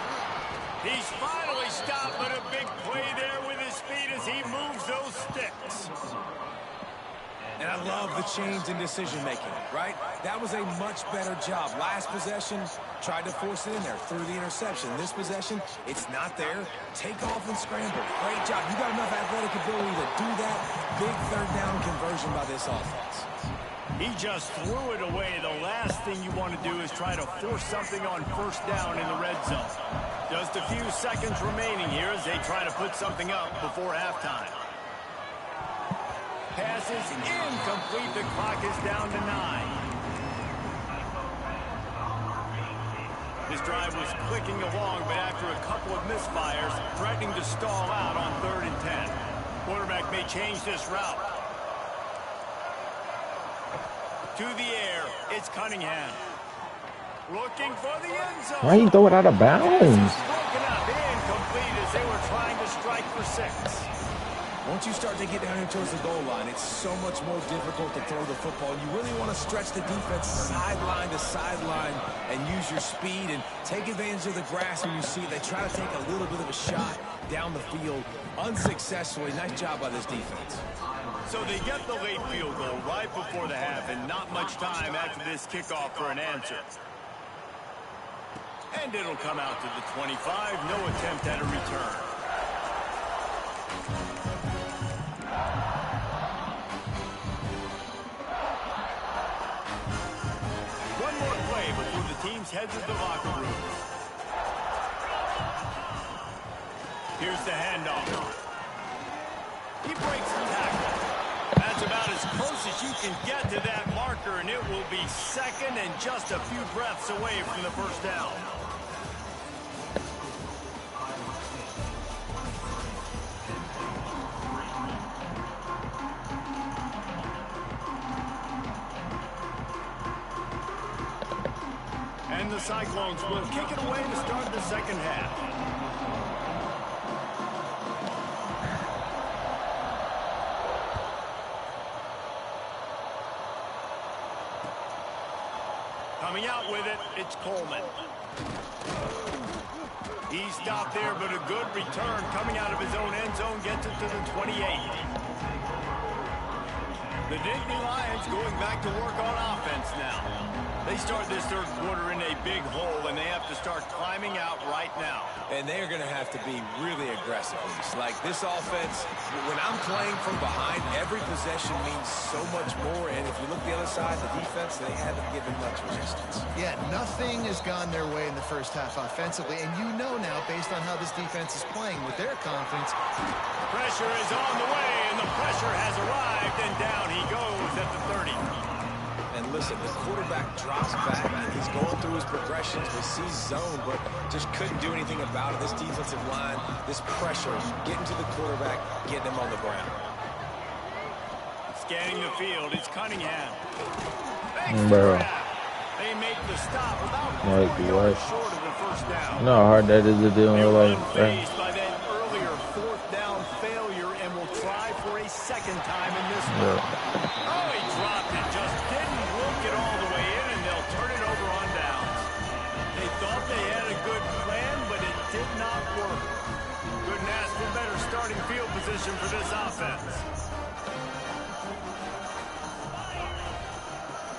He's finally stopped, but a big play there with his feet as he moves those sticks. And I love the change in decision-making, right? That was a much better job. Last possession, tried to force it in there, threw the interception. This possession, it's not there. Take off and scramble. Great job. You got enough athletic ability to do that. Big 3rd down conversion by this offense. He just threw it away. The last thing you want to do is try to force something on first down in the red zone. Just a few seconds remaining here as they try to put something up before halftime. Pass is incomplete. The clock is down to 9. This drive was clicking along, but after a couple of misfires, threatening to stall out on 3rd and 10. Quarterback may change this route. To the air, it's Cunningham. Looking for the end zone. Why you throw it out of bounds? Broken up, incomplete as they were trying to strike for 6. Once you start to get down here towards the goal line, it's so much more difficult to throw the football. You really want to stretch the defense sideline to sideline and use your speed and take advantage of the grass when you see it. They try to take a little bit of a shot down the field unsuccessfully. Nice job by this defense. So they get the late field goal right before the half and not much time after this kickoff for an answer. And it'll come out to the 25. No attempt at a return. Before the teams head to the locker room. Here's the handoff. He breaks the tackle. That's about as close as you can get to that marker, and it will be 2nd and just a few breaths away from the first down. And the Cyclones will kick it away to start the 2nd half. Coming out with it, it's Coleman. He stopped there, but a good return coming out of his own end zone gets it to the 28. The Nittany Lions going back to work on offense now. They start this 3rd quarter in a big hole, and they have to start climbing out right now. And they're going to have to be really aggressive. Like this offense, when I'm playing from behind, every possession means so much more. And if you look the other side, the defense, they haven't given much resistance. Yeah, nothing has gone their way in the first half offensively. And you know now, based on how this defense is playing with their confidence. Pressure is on the way, and the pressure has arrived, and down he goes at the 30. And listen, the quarterback drops back, and he's going through his progressions. We see zone, but just couldn't do anything about it. This defensive line, this pressure, getting to the quarterback, getting him on the ground. Scanning the field, it's Cunningham. Bro. They make the stop about 4 Like, yards what? short of the first down. You know how hard that is to do in real life, bro. Faced by that earlier 4th down failure, and will try for a 2nd time in this one. Yeah. Oh, he dropped it, just didn't look it all the way in, and they'll turn it over on downs. They thought work. Couldn't ask for better starting field position for this offense.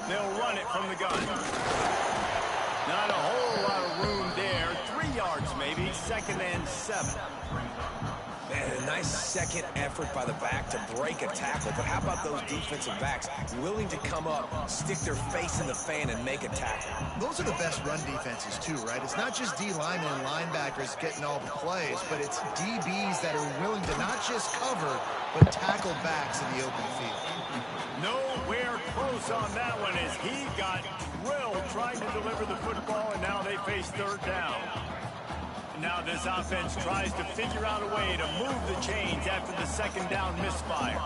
They'll run it from the gun. Not a whole lot of room there. 3 yards maybe, 2nd and 7. Man, a nice second effort by the back to break a tackle. But how about those defensive backs willing to come up, stick their face in the fan, and make a tackle? Those are the best run defenses, too, right? It's not just D linemen and linebackers getting all the plays, but it's DBs that are willing to not just cover, but tackle backs in the open field. Nowhere close on that one as he got drilled trying to deliver the football, and now they face 3rd down. Now this offense tries to figure out a way to move the chains after the 2nd down misfire.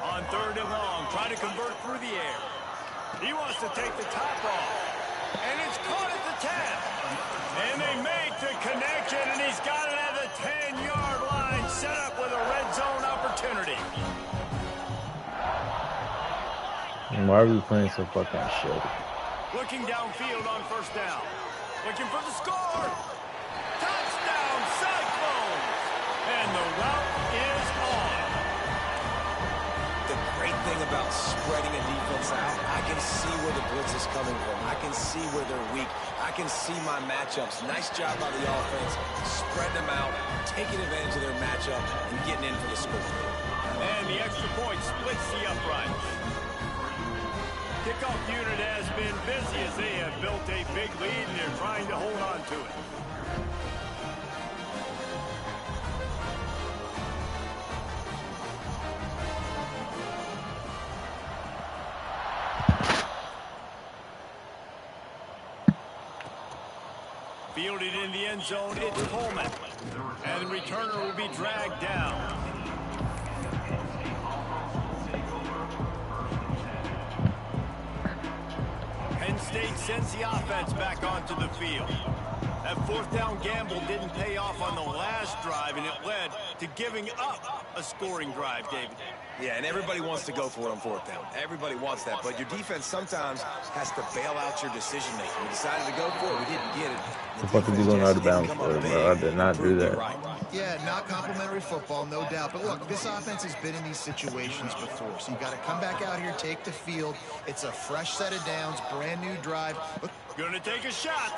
On 3rd and long, try to convert through the air. He wants to take the top off. And it's caught at the 10. And they make the connection, and he's got it at the 10-yard line, set up with a red zone opportunity. Why are we playing so fucking shit? Looking downfield on 1st down. Looking for the score. Touchdown, Cyclones. And the route is on. The great thing about spreading a defense out, I can see where the blitz is coming from. I can see where they're weak. I can see my matchups. Nice job by the offense, spreading them out, taking advantage of their matchup, and getting in for the score. And the extra point splits the uprights. Kickoff unit has been busy as they have built a big lead and they're trying to hold on to it. Fielded in the end zone, it's Coleman. And the returner will be dragged down. Penn State sends the offense back onto the field. That 4th down gamble didn't pay off on the last drive, and it led to giving up a scoring drive, David. Yeah, and everybody wants to go for it on 4th down. Everybody wants that, but your defense sometimes has to bail out your decision-making. We decided to go for it. We didn't get it. The fuck is he going out of bounds for, bro? I did not do that. Yeah, not complimentary football, no doubt. But look, this offense has been in these situations before. So you got to come back out here, take the field. It's a fresh set of downs, brand new drive. Look. Gonna take a shot.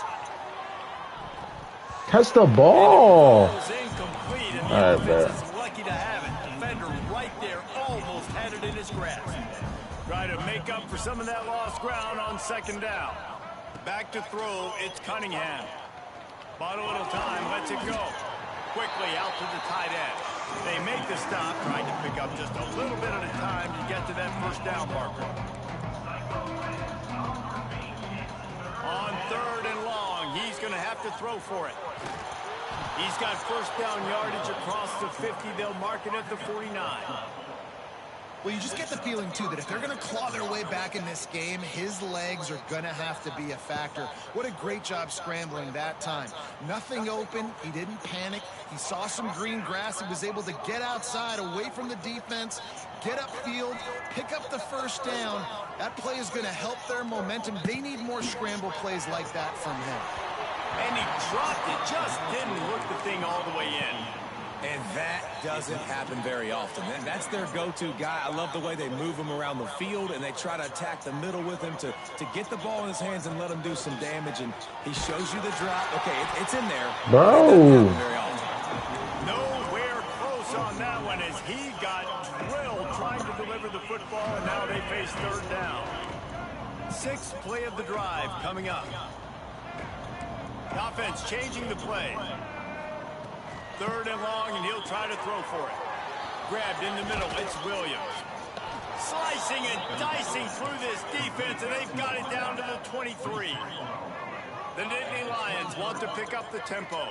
Touch the ball. Incomplete, and the All right, offense is lucky to have it. Defender right there almost had it in his grasp. Try to make up for some of that lost ground on 2nd down. Back to throw, it's Cunningham. Bought a little time, lets it go. Quickly out to the tight end. They make the stop, trying to pick up just a little bit at a time to get to that 1st down marker. On 3rd and long, he's going to have to throw for it. He's got 1st down yardage across the 50. They'll mark it at the 49. Well, you just get the feeling, too, that if they're going to claw their way back in this game, his legs are going to have to be a factor. What a great job scrambling that time. Nothing open. He didn't panic. He saw some green grass. He was able to get outside, away from the defense, get upfield, pick up the 1st down. That play is going to help their momentum. They need more scramble plays like that from him. And he dropped it. Just didn't work the thing all the way in. And that doesn't happen very often. And that's their go-to guy. I love the way they move him around the field, and they try to attack the middle with him to get the ball in his hands and let him do some damage. And he shows you the drop. Okay, it's in there. Bro. Nowhere close on that one as he got drilled trying to deliver the football, and now they face 3rd down. 6th play of the drive coming up. The offense changing the play. 3rd and long, and he'll try to throw for it. Grabbed in the middle, it's Williams. Slicing and dicing through this defense, and they've got it down to the 23. The Nittany Lions want to pick up the tempo.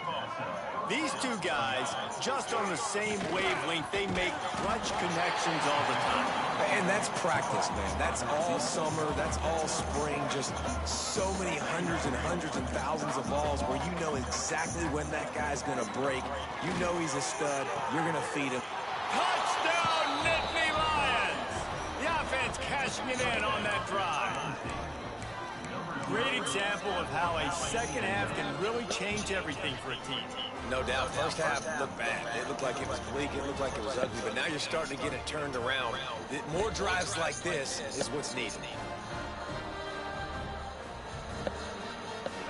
These two guys, just on the same wavelength, they make clutch connections all the time. And that's practice, man. That's all summer. That's all spring. Just so many hundreds and thousands of balls where you know exactly when that guy's going to break. You know he's a stud. You're going to feed him. Touchdown, Nittany Lions! The offense cashing it in on that drive. Great example of how a second half can really change everything for a team. No doubt. First half looked bad. It looked like it was bleak. It looked like it was ugly. But now you're starting to get it turned around. More drives like this is what's needed.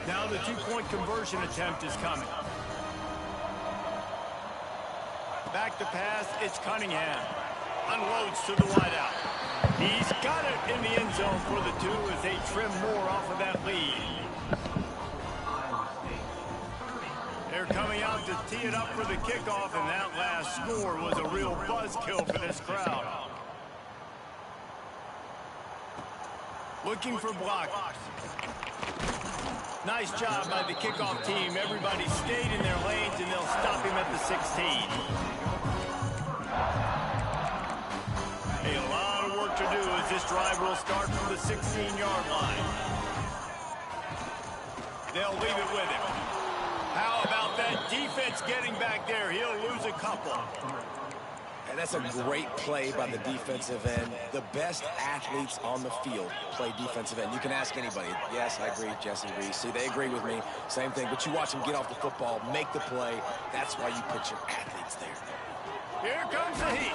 Now the two-point conversion attempt is coming. Back to pass, it's Cunningham. Unloads to the wideout. He's got it in the end zone for the two as they trim more off of that lead. They're coming out to tee it up for the kickoff, and that last score was a real buzzkill for this crowd. Looking for blockers. Nice job by the kickoff team. Everybody stayed in their lanes, and they'll stop him at the 16. A lot of work to do as this drive will start from the 16-yard line. They'll leave it with him. How about that defense getting back there? He'll lose a couple. And that's a great play by the defensive end. The best athletes on the field play defensive end. You can ask anybody. Yes, I agree. Jesse agrees. See, they agree with me. Same thing. But you watch them get off the football, make the play. That's why you put your athletes there. Here comes the heat.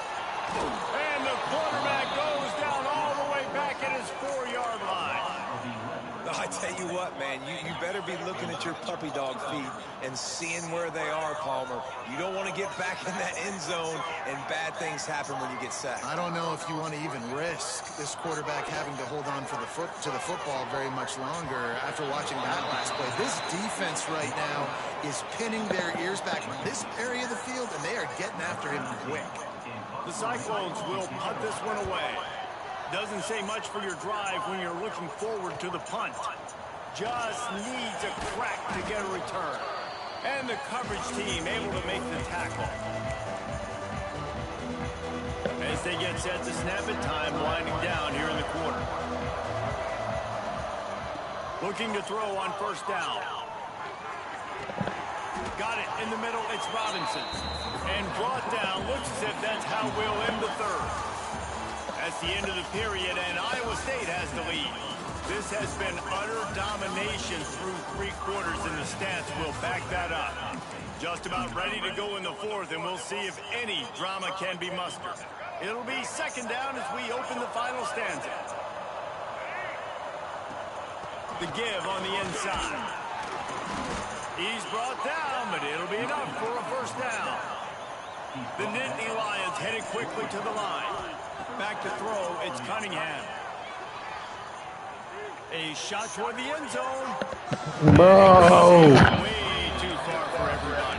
And the quarterback goes down all the way back at his 4-yard line. I tell you what, man, you better be looking at your puppy dog feet and seeing where they are, Palmer. You don't want to get back in that end zone and bad things happen when you get sacked. I don't know if you want to even risk this quarterback having to hold on to the football very much longer after watching that last play. This defense right now is pinning their ears back on this area of the field, and they are getting after him quick. The Cyclones will punt this one away. Doesn't say much for your drive when you're looking forward to the punt. Just needs a crack to get a return. And the coverage team able to make the tackle. As they get set to snap it, time winding down here in the quarter. Looking to throw on first down. Got it in the middle, it's Robinson. And brought down, looks as if that's how we'll end the third. That's the end of the period, and Iowa State has the lead. This has been utter domination through 3 quarters, and the stats will back that up. Just about ready to go in the fourth, and we'll see if any drama can be mustered. It'll be second down as we open the final stanza. The give on the inside. He's brought down, but it'll be enough for a first down. The Nittany Lions headed quickly to the line. Back to throw, it's Cunningham. A shot toward the end zone. Bro. Way too far for everybody.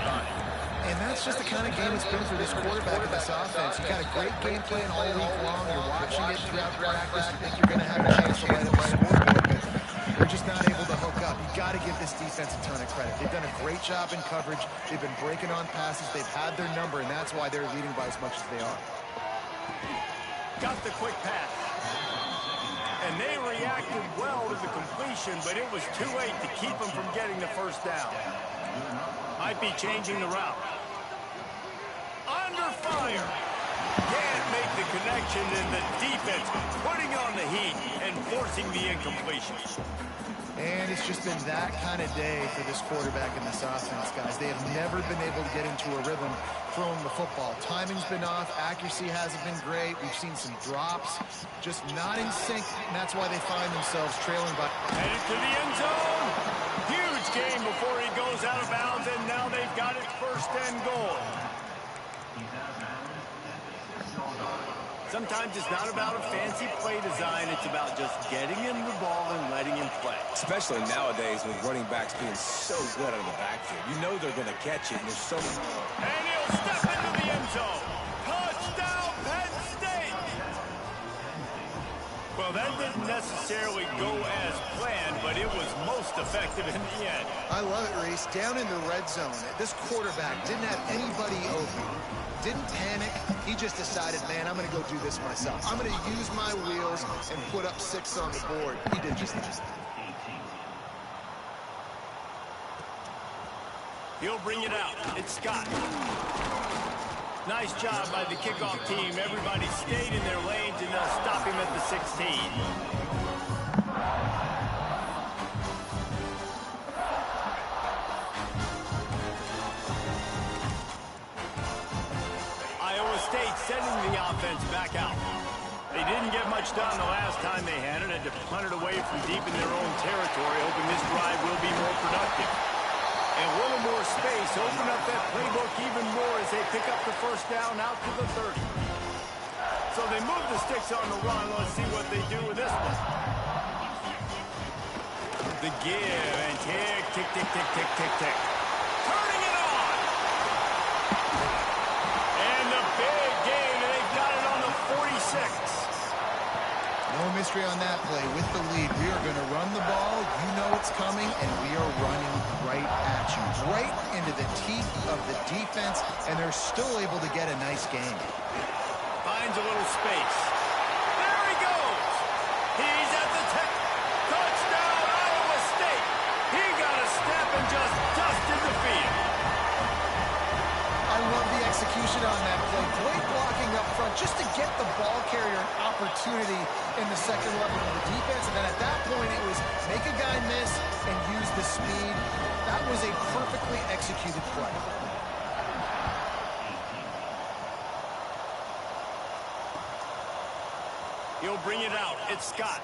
And that's just the kind of game it's been for this quarterback and this offense. You got a great game plan all week long. You're watching it throughout practice. You think you're going to have a chance to light up the scoreboard, but you're just not able to hook up. You got to give this defense a ton of credit. They've done a great job in coverage. They've been breaking on passes. They've had their number, and that's why they're leading by as much as they are. Got the quick pass. And they reacted well to the completion, but it was too late to keep them from getting the first down. Might be changing the route. Under fire. Can't make the connection, and the defense putting on the heat and forcing the incompletion. And it's just been that kind of day for this quarterback and this offense, guys. They have never been able to get into a rhythm throwing the football. Timing's been off. Accuracy hasn't been great. We've seen some drops. Just not in sync, and that's why they find themselves trailing by. Headed to the end zone. Huge game before he goes out of bounds, and now they've got it first and goal. Sometimes it's not about a fancy play design. It's about just getting him the ball and letting him play. Especially nowadays with running backs being so good out of the backfield. You know they're going to catch it, and there's so many. And he'll step into the end zone. Touchdown, Penn State! Well, that didn't necessarily go as planned, but it was most effective in the end. I love it, Reese. Down in the red zone, this quarterback didn't have anybody open. Didn't panic. He just decided, man, I'm going to go do this myself. I'm going to use my wheels and put up 6 on the board. He did just that. He'll bring it out. It's Scott. Nice job by the kickoff team. Everybody stayed in their lanes, and they'll stop him at the 16. offense back out. They didn't get much done the last time they had it. Had to punt it away from deep in their own territory, hoping this drive will be more productive. And a little more space, open up that playbook even more as they pick up the first down out to the 30. So they move the sticks on the run. Let's see what they do with this one. The give and tick, tick, tick, tick, tick, tick, tick. Turning it on. And the big game, and they've got it on the 46. No mystery on that play. With the lead, we are going to run the ball. You know it's coming, and we are running right at you. Right into the teeth of the defense, and they're still able to get a nice game. Finds a little space. There he goes. He's at the 10. Touchdown, Iowa State. He got a step and just dusted the field. I love the execution on that play. Great blocking up front just to get the ball carrier an opportunity in the second level of the defense. And then at that point, it was make a guy miss and use the speed. That was a perfectly executed play. He'll bring it out. It's Scott.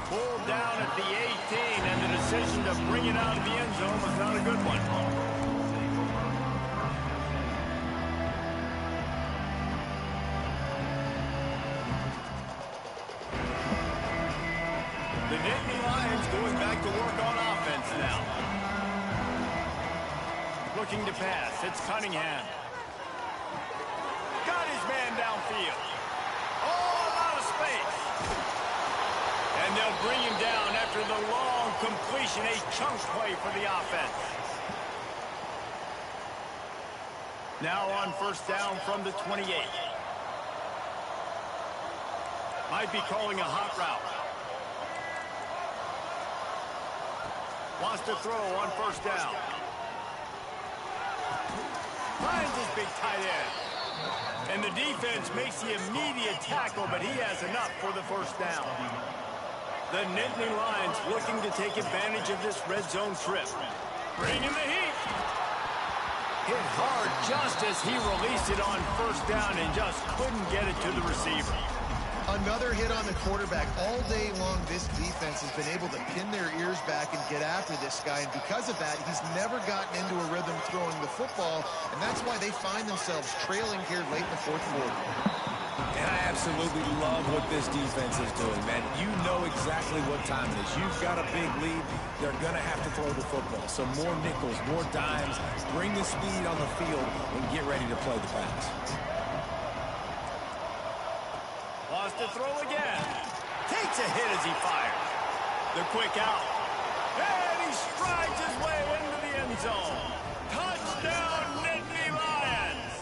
Pulled down at the 18, and the decision to bring it out of the end zone was not a good one. The Nittany Lions going back to work on offense now. Looking to pass. It's Cunningham. Got his man downfield. All out of space. And they'll bring him down after the long completion. A chunk play for the offense. Now on first down from the 28. Might be calling a hot route. Wants to throw on first down. Finds his big tight end. And the defense makes the immediate tackle, but he has enough for the first down. The Nittany Lions looking to take advantage of this red zone trip. Bringing the heat. Hit hard just as he released it on first down and just couldn't get it to the receiver. Another hit on the quarterback. All day long, this defense has been able to pin their ears back and get after this guy. And because of that, he's never gotten into a rhythm throwing the football. And that's why they find themselves trailing here late in the fourth quarter. And I absolutely love what this defense is doing, man. You know exactly what time it is. You've got a big lead. They're going to have to throw the football. So more nickels, more dimes. Bring the speed on the field and get ready to play the pass. Wants to throw again. Takes a hit as he fires. The quick out. And he strides his way into the end zone. Touchdown, Nittany Lions.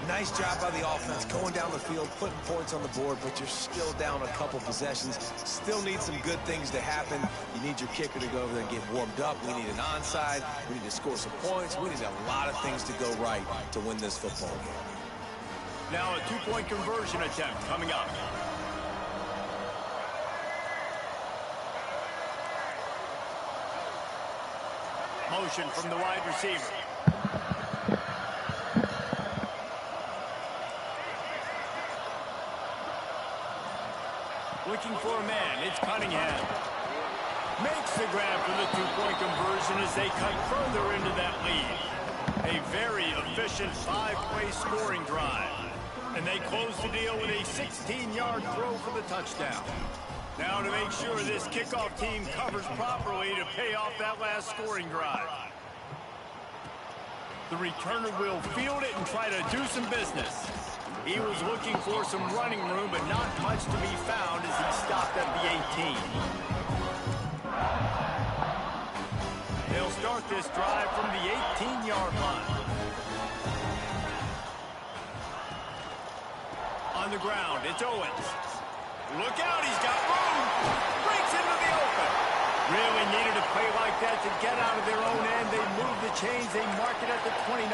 Nice job by the offense going down the field, putting points on the board, but you're still down a couple possessions. Still need some good things to happen. You need your kicker to go over there and get warmed up. We need an onside. We need to score some points. We need a lot of things to go right to win this football game. Now a two-point conversion attempt coming up. Motion from the wide receiver. Looking for a man. It's Cunningham. Makes the grab for the two-point conversion as they cut further into that lead. A very efficient five-play scoring drive. And they close the deal with a 16-yard throw for the touchdown. Now to make sure this kickoff team covers properly to pay off that last scoring drive. The returner will field it and try to do some business. He was looking for some running room, but not much to be found as he stopped at the 18. They'll start this drive from the 18-yard line. On the ground, it's Owens. Look out, he's got room. Breaks into the open. Really needed a play like that to get out of their own end. They move the chains, they mark it at the 29.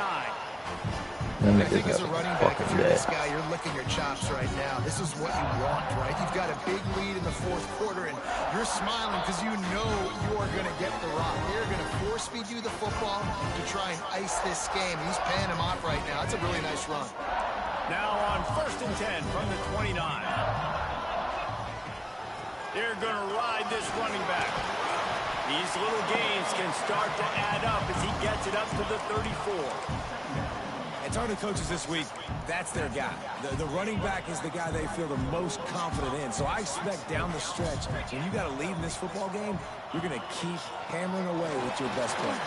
I think as a running back, if you're this guy, you're licking your chops right now. This is what you want, right? You've got a big lead in the fourth quarter, and you're smiling because you know you are going to get the rock. They're going to force feed you the football to try and ice this game. He's paying him off right now. It's a really nice run. Now on 1st and 10 from the 29. They're going to ride this running back. These little gains can start to add up as he gets it up to the 34. And talking to coaches this week, that's their guy. The running back is the guy they feel the most confident in. So I expect down the stretch, when you got a lead in this football game, you're going to keep hammering away with your best player.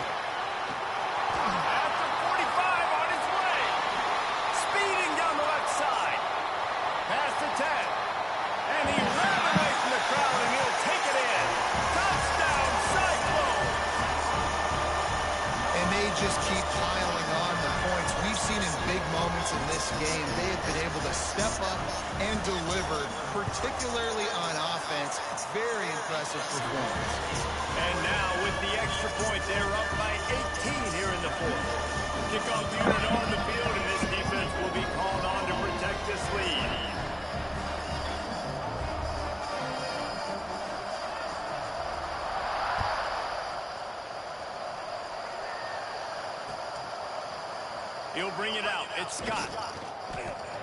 After 45 on his way. Speeding down the left side. Past the 10. And he ran away from the crowd, and he'll take it in. Touchdown, Cyclones! And they just keep piling on the points. We've seen in big moments in this game, they have been able to step up and deliver, particularly on offense. Very impressive performance. And now with the extra point, they're up by 18 here in the fourth. Kickoff unit on the field, and this defense will be called on to protect this lead. He'll bring it out. It's Scott.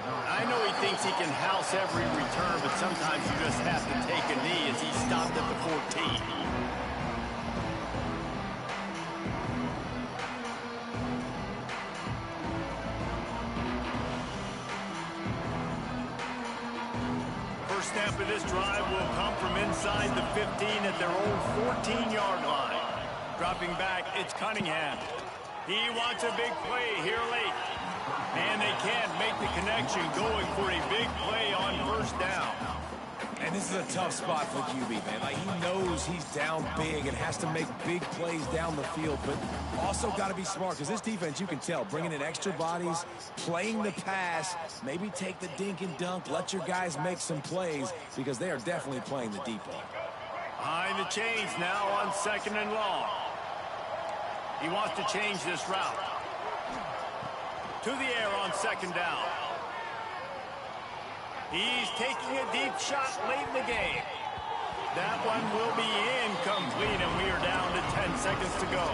I know he thinks he can house every return, but sometimes you just have to take a knee as he stopped at the 14. First snap of this drive will come from inside the 15 at their own 14-yard line. Dropping back, it's Cunningham. He wants a big play here late. And they can't make the connection, going for a big play on 1st down. And this is a tough spot for QB, man. Like, he knows he's down big and has to make big plays down the field, but also got to be smart, because this defense, you can tell, bringing in extra bodies, playing the pass, maybe take the dink and dunk, let your guys make some plays, because they are definitely playing the deep ball. Behind the chains now on 2nd and long. He wants to change this route. To the air on 2nd down. He's taking a deep shot late in the game. That one will be incomplete, and we are down to 10 seconds to go.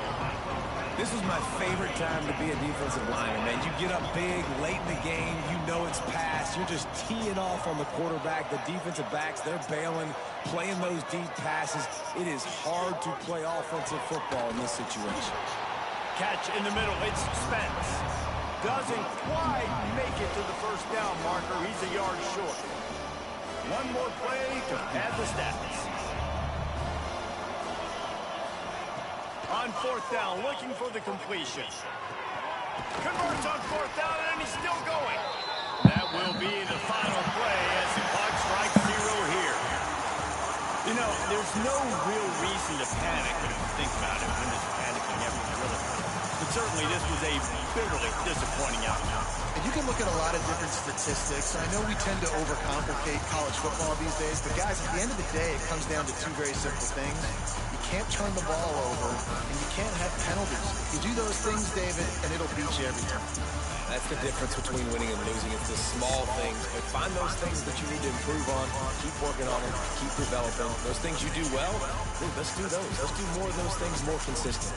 This was my favorite time to be a defensive lineman, man. You get up big, late in the game, you know it's past. You're just teeing off on the quarterback. The defensive backs, they're bailing, playing those deep passes. It is hard to play offensive football in this situation. Catch in the middle, it's Spence. Doesn't quite make it to the 1st down marker. He's a yard short. One more play to add the stats. On 4th down, looking for the completion. Converts on 4th down, and he's still going. That will be the final play as the clock strikes 0 here. You know, there's no real reason to panic when you think about it. When there's panicking everything, really. But certainly this was a bitterly disappointing outcome. And you can look at a lot of different statistics. I know we tend to overcomplicate college football these days, but guys, at the end of the day, it comes down to two very simple things. You can't turn the ball over, and you can't have penalties. You do those things, David, and it'll beat you every time. That's the difference between winning and losing. It's the small things. But find those things that you need to improve on. Keep working on them. Keep developing. Those things you do well, dude, let's do those. Let's do more of those things more consistent.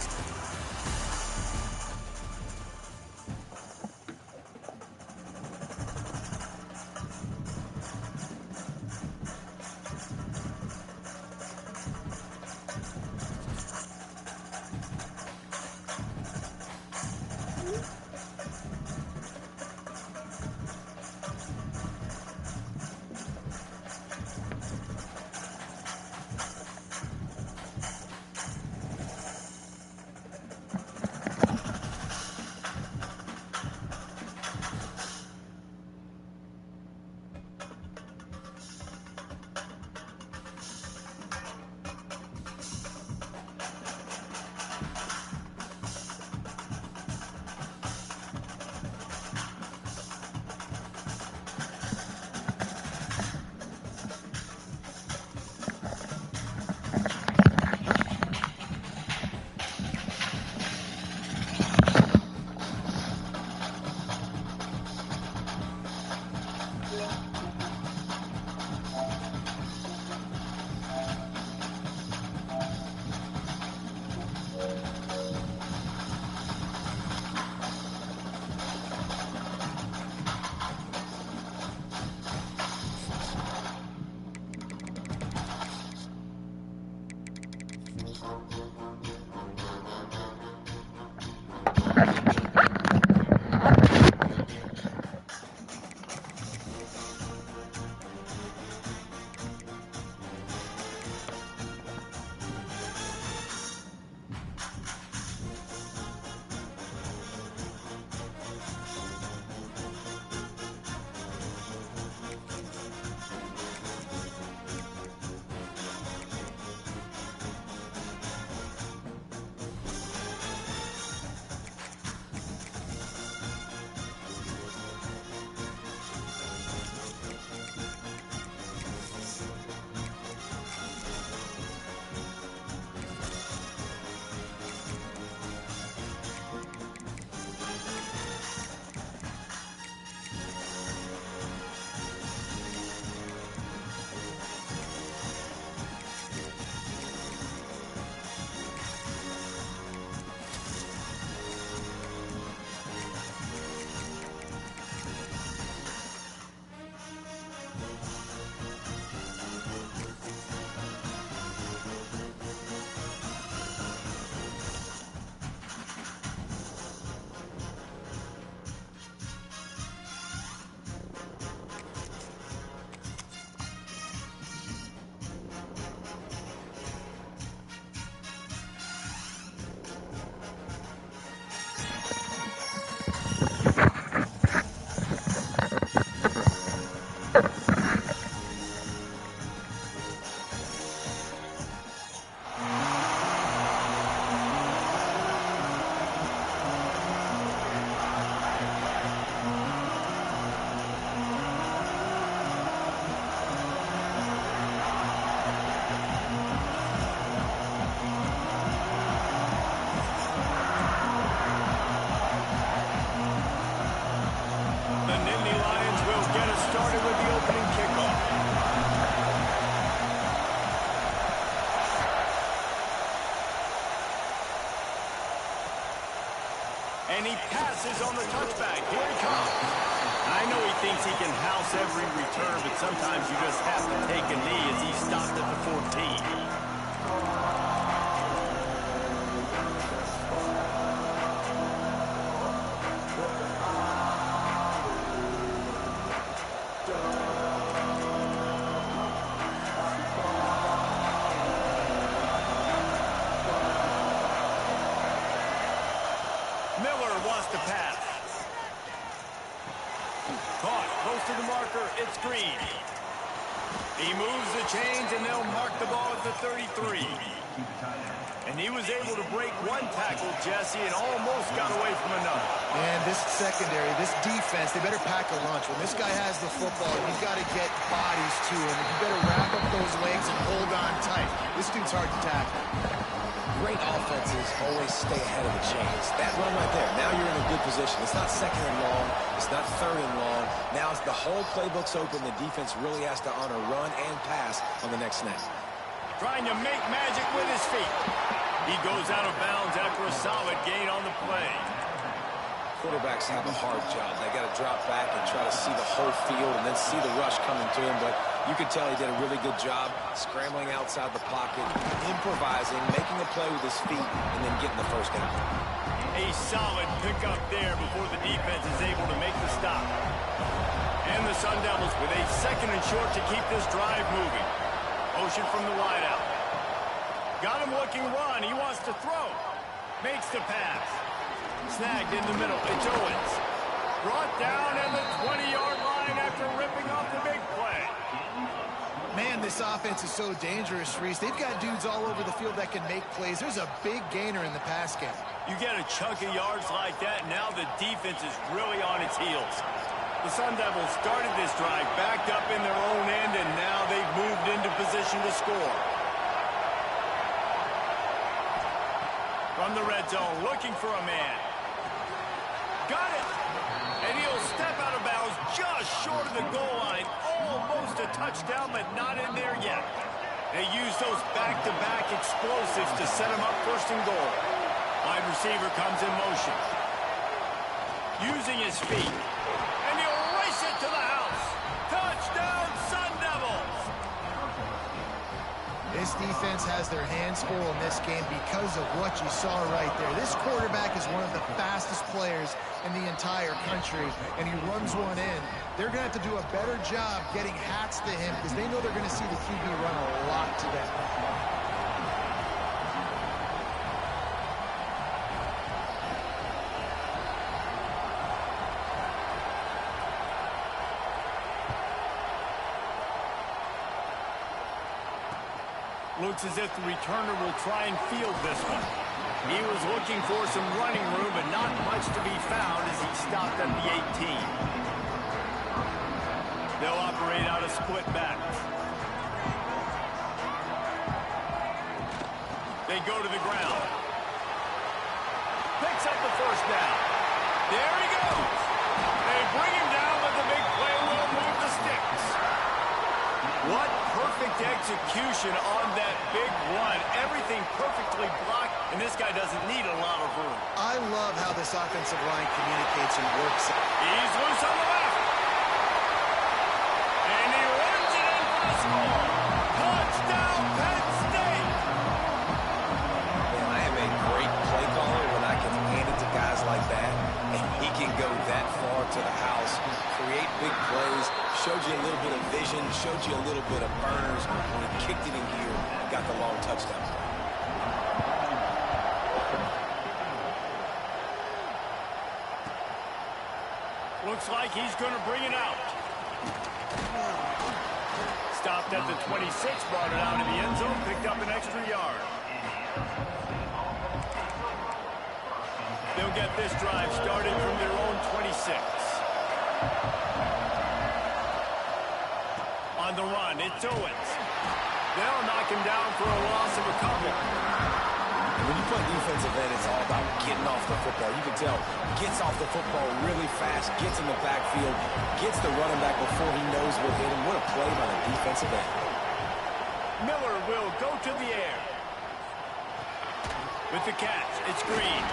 And he passes on the touchback. Here he comes. I know he thinks he can house every return, but sometimes you just have to take a knee as he stopped at the 14. To pass. Caught close to the marker. It's Green. He moves the chains, and they'll mark the ball at the 33. And he was able to break one tackle, Jesse, and almost got away from another. And this secondary, this defense, they better pack a lunch. When this guy has the football, you've got to get bodies to him. You better wrap up those legs and hold on tight. This dude's hard to tackle. Great offenses always stay ahead of the chains. That run right there, now you're in a good position. It's not second and long. It's not third and long. Now it's the whole playbook's open. The defense really has to honor run and pass on the next snap. Trying to make magic with his feet. He goes out of bounds after a solid gain on the play. Quarterbacks have a hard job. They got to drop back and try to see the whole field and then see the rush coming to him. But you can tell he did a really good job scrambling outside the pocket, improvising, making a play with his feet, and then getting the first down. A solid pickup there before the defense is able to make the stop. And the Sun Devils with a second and short to keep this drive moving. Motion from the wideout. Got him looking run. He wants to throw. Makes the pass. Snagged in the middle. It's Owens. Brought down at the 20-yard line after ripping off the big play. Man, this offense is so dangerous, Reese. They've got dudes all over the field that can make plays. There's a big gainer in the pass game. You get a chunk of yards like that, now the defense is really on its heels. The Sun Devils started this drive backed up in their own end, and now they've moved into position to score. From the red zone, looking for a man. Got it! And he'll step out of bounds just short of the goal line. Almost a touchdown, but not in there yet. They use those back-to-back explosives to set him up first and goal. Wide receiver comes in motion. Using his feet. And he'll race it to the house. Touchdown, Sun Devils! This this defense has their hands full in this game because of what you saw right there. This quarterback is one of the fastest players in the entire country, and he runs one in. They're going to have to do a better job getting hats to him because they know they're going to see the QB run a lot today. Looks as if the returner will try and field this one. He was looking for some running room, but not much to be found as he stopped at the 18. They'll operate out a split back. They go to the ground. Picks up the first down. There he goes. They bring him down, but the big play will move the sticks. What perfect execution on that big run. Everything perfectly blocked, and this guy doesn't need a lot of room. I love how this offensive line communicates and works. He's loose on the left. And he runs it in for the score. Touchdown, Penn State. Man, I am a great play caller when I can hand it to guys like that. And he can go that far to the house, create big plays, showed you a little bit of vision, showed you a little bit of burners. When he kicked it in here, got the long touchdown. Looks like he's going to bring it out. Stopped at the 26, brought it out of the end zone, picked up an extra yard. They'll get this drive started from their own 26. On the run, it's Owens. They'll knock him down for a loss of a couple. And when you play defensive end, it's all about getting off the football. You can tell, gets off the football really fast, gets in the backfield, gets the running back before he knows what hit him. What a play by the defensive end. Miller will go to the air. With the catch, it's Green.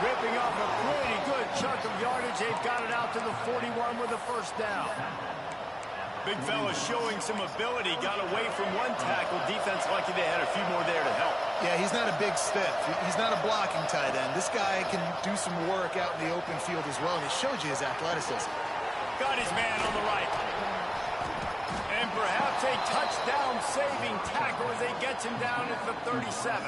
Ripping off a pretty good chunk of yardage. They've got it out to the 41 with a first down. Big fella showing some ability. Got away from one tackle. Defense lucky they had a few more there to help. Yeah, he's not a big stiff. He's not a blocking tight end. This guy can do some work out in the open field as well, and he showed you his athleticism. Got his man on the right. And perhaps a touchdown-saving tackle as they gets him down at the 37.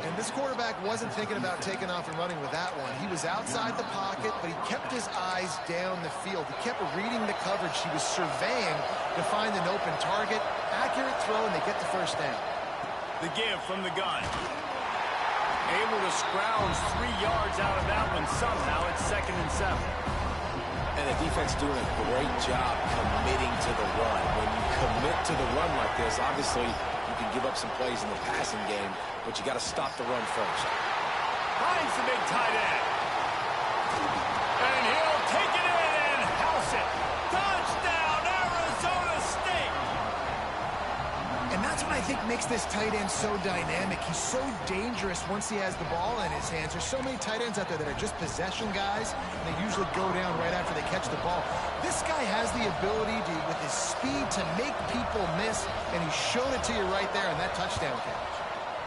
And this quarterback wasn't thinking about taking off and running with that one. He was outside the pocket, but he kept his eyes down the field. He kept reading the coverage. He was surveying to find an open target. Accurate throw, and they get the first down. The give from the gun. Able to scrounge 3 yards out of that one somehow. It's 2nd and 7. And the defense doing a great job committing to the run. When you commit to the run like this, obviously you can give up some plays in the passing game, but you got to stop the run first. Finds the big tight end. And he'll take it in and house it. Touchdown, Arizona State. And that's what I think makes this tight end so dynamic. He's so dangerous once he has the ball in his hands. There's so many tight ends out there that are just possession guys, and they usually go down right after they catch the ball. This guy has the ability to, with his speed, to make people miss, and he showed it to you right there in that touchdown catch.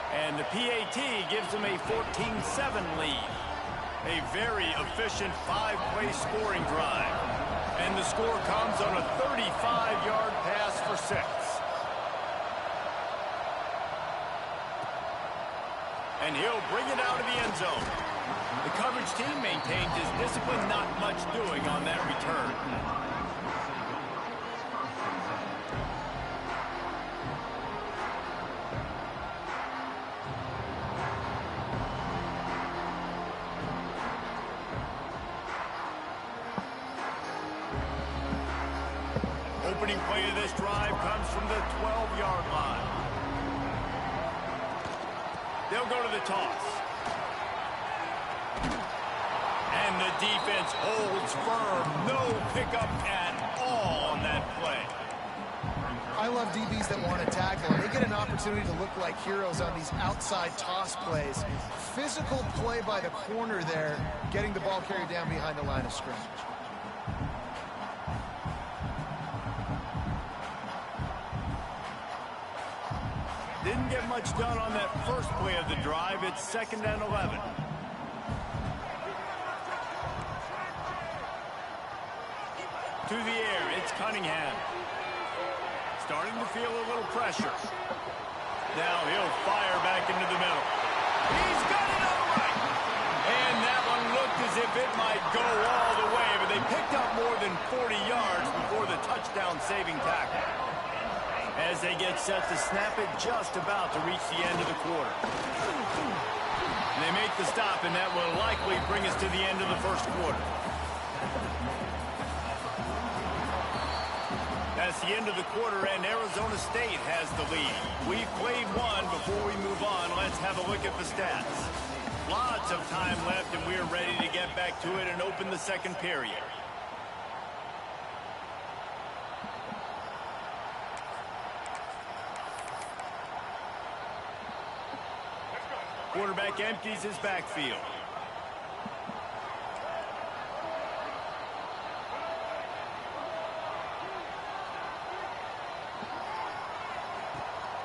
And the PAT gives them a 14-7 lead. A very efficient 5-play scoring drive. And the score comes on a 35-yard pass for 6. And he'll bring it out of the end zone. The coverage team maintained his discipline, not much doing on that return. Opening play of this drive comes from the 12-yard line. They'll go to the toss. And the defense holds firm. No pickup at all on that play. I love DBs that want to tackle. They get an opportunity to look like heroes on these outside toss plays. Physical play by the corner there, getting the ball carried down behind the line of scrimmage. Didn't get much done on that first play of the drive. It's 2nd and 11. To the air, it's Cunningham. Starting to feel a little pressure. Now he'll fire back into the middle. He's got it all right. And that one looked as if it might go all the way, but they picked up more than 40 yards before the touchdown-saving tackle. As they get set to snap it, just about to reach the end of the quarter. And they make the stop, and that will likely bring us to the end of the first quarter. That's the end of the quarter, and Arizona State has the lead. We've played one. Before we move on, let's have a look at the stats. Lots of time left, and we're ready to get back to it and open the second period. Quarterback empties his backfield.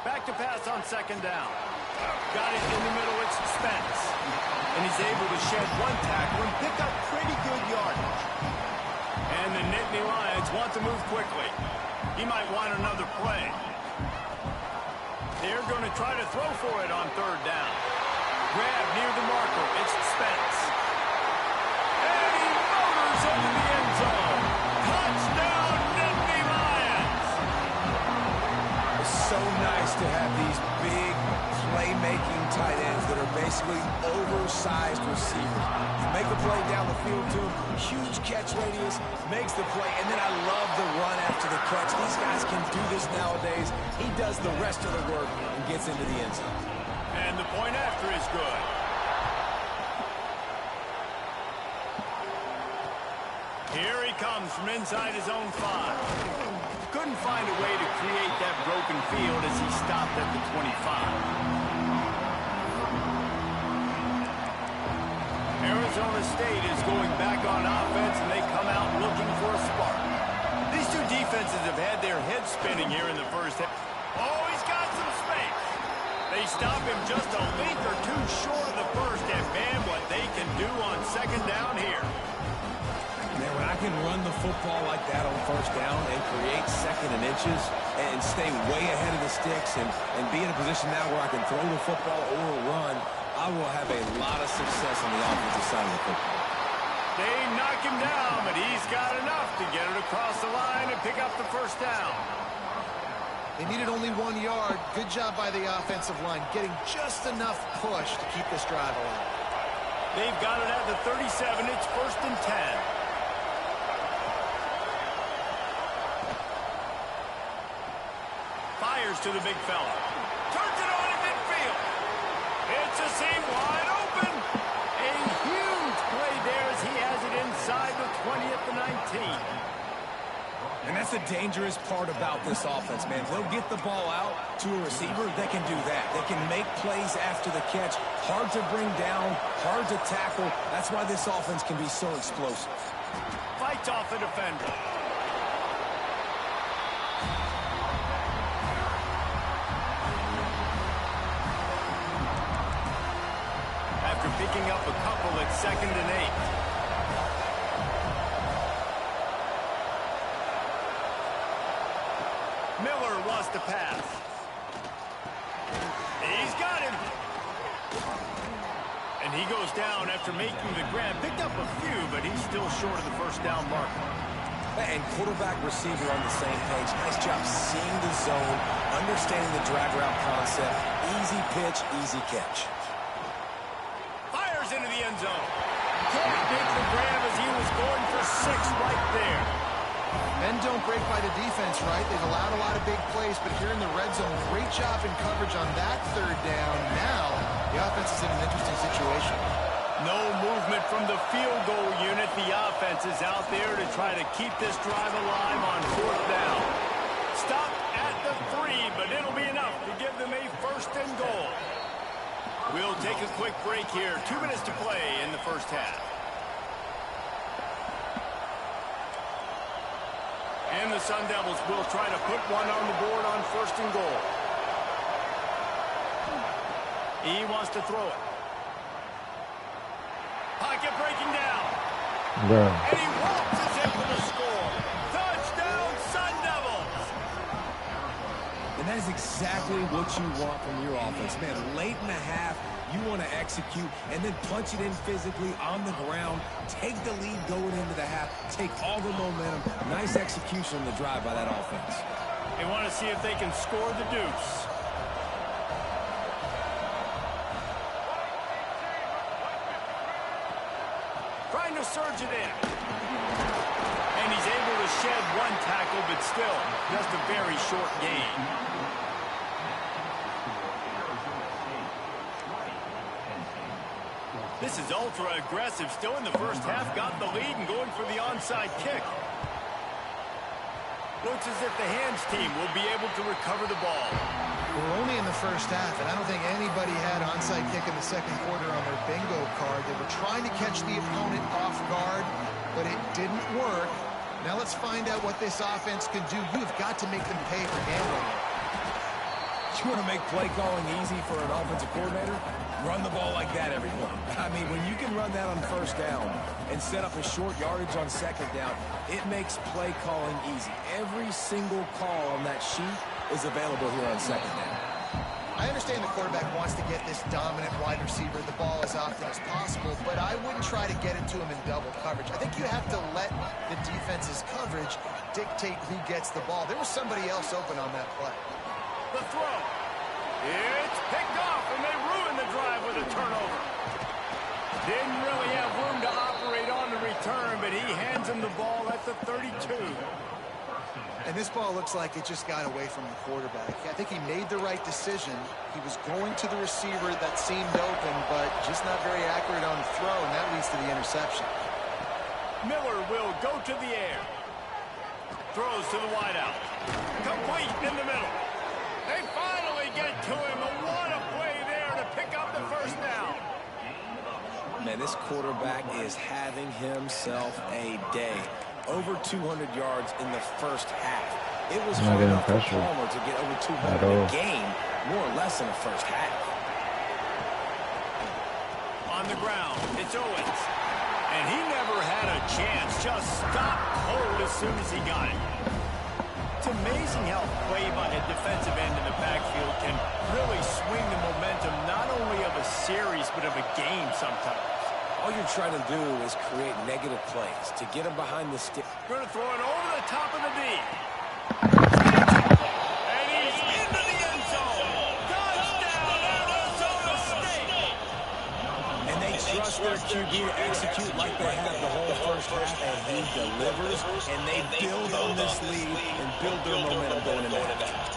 Back to pass on 2nd down. Got it in the middle, it's Spence. And he's able to shed one tackle and pick up pretty good yardage. And the Nittany Lions want to move quickly. He might want another play. They're going to try to throw for it on 3rd down. Grab near the marker, it's Spence. And he motors into the end zone. Touchdown, Nittany Lions! It's so nice to have these big playmaking tight ends that are basically oversized receivers. You make a play down the field to him, huge catch radius, makes the play, and then I love the run after the catch. These guys can do this nowadays. He does the rest of the work and gets into the end zone. And the point after is good. Here he comes from inside his own 5. Couldn't find a way to create that broken field as he stopped at the 25. Arizona State is going back on offense, and they come out looking for a spark. These two defenses have had their heads spinning here in the first half. Oh, he's got some space. They stop him just a length or two short of the first, and man, what they can do on 2nd down here. Man, when I can run the football like that on 1st down and create 2nd and inches and stay way ahead of the sticks and be in a position now where I can throw the football or run, I will have a lot of success on the offensive side of the football. They knock him down, but he's got enough to get it across the line and pick up the 1st down. They needed only 1 yard. Good job by the offensive line, getting just enough push to keep this drive alive. They've got it at the 37. It's 1st and 10. Fires to the big fella. Turns it on in midfield. It's a seam wide open. A huge play there as he has it inside the 20 at the 19. And that's the dangerous part about this offense, man. They'll get the ball out to a receiver. They can do that. They can make plays after the catch. Hard to bring down, hard to tackle. That's why this offense can be so explosive. Fights off the defender. After picking up a couple at 2nd and 8. Miller wants to pass. He's got him. And he goes down after making the grab. Picked up a few, but he's still short of the 1st down marker. And quarterback receiver on the same page. Nice job seeing the zone, understanding the drag route concept. Easy pitch, easy catch. Fires into the end zone. Can't make the grab as he was going for 6 right there. Men don't break by the defense, right? They've allowed a lot of big plays, but here in the red zone, great job in coverage on that 3rd down. Now, the offense is in an interesting situation. No movement from the field goal unit. The offense is out there to try to keep this drive alive on 4th down. Stopped at the 3, but it'll be enough to give them a 1st and goal. We'll take a quick break here. 2 minutes to play in the first half. And the Sun Devils will try to put one on the board on 1st and goal. He wants to throw it. Pocket breaking down. Bro. And he walks us in for the score. Touchdown, Sun Devils. And that is exactly what you want from your offense. Man, late in the half, you want to execute and then punch it in physically on the ground. Take the lead going into the half. Take all the momentum. Nice execution on the drive by that offense. They want to see if they can score the deuce. Trying to surge it in. And he's able to shed one tackle, but still, just a very short gain. This is ultra aggressive. Still in the first half, got the lead and going for the onside kick. Looks as if the hands team will be able to recover the ball. We're only in the first half, and I don't think anybody had onside kick in the second quarter on their bingo card. They were trying to catch the opponent off guard, but it didn't work. Now let's find out what this offense can do. You've got to make them pay for gambling. You want to make play calling easy for an offensive coordinator? Run the ball like that every play. I mean, when you can run that on first down and set up a short yardage on second down, it makes play calling easy. Every single call on that sheet is available here on second down. I understand the quarterback wants to get this dominant wide receiver the ball as often as possible, but I wouldn't try to get it to him in double coverage. I think you have to let the defense's coverage dictate who gets the ball. There was somebody else open on that play. The throw. It's picked off, and they ruin the drive with a turnover. Didn't really have room to operate on the return, but he hands him the ball at the 32. And this ball looks like it just got away from the quarterback. I think he made the right decision. He was going to the receiver that seemed open, but just not very accurate on the throw, and that leads to the interception. Miller will go to the air. Throws to the wideout. Complete in the middle. They finally get to him. What a play there to pick up the first down. Man, this quarterback is having himself a day. Over 200 yards in the first half. It was hard enough for Palmer to get over 200 in a game, more or less in the first half. On the ground, it's Owens. And he never had a chance. Just stopped cold as soon as he got it. It's amazing how play by a defensive end in the backfield can really swing the momentum not only of a series but of a game sometimes. All you're trying to do is create negative plays to get him behind the stick. Going to throw it over the top of the D. And he's into the end zone. Touchdown, Arizona State. And they trust their QB to execute like they have the whole first half, and he delivers, and they build on this lead and build their momentum going into half.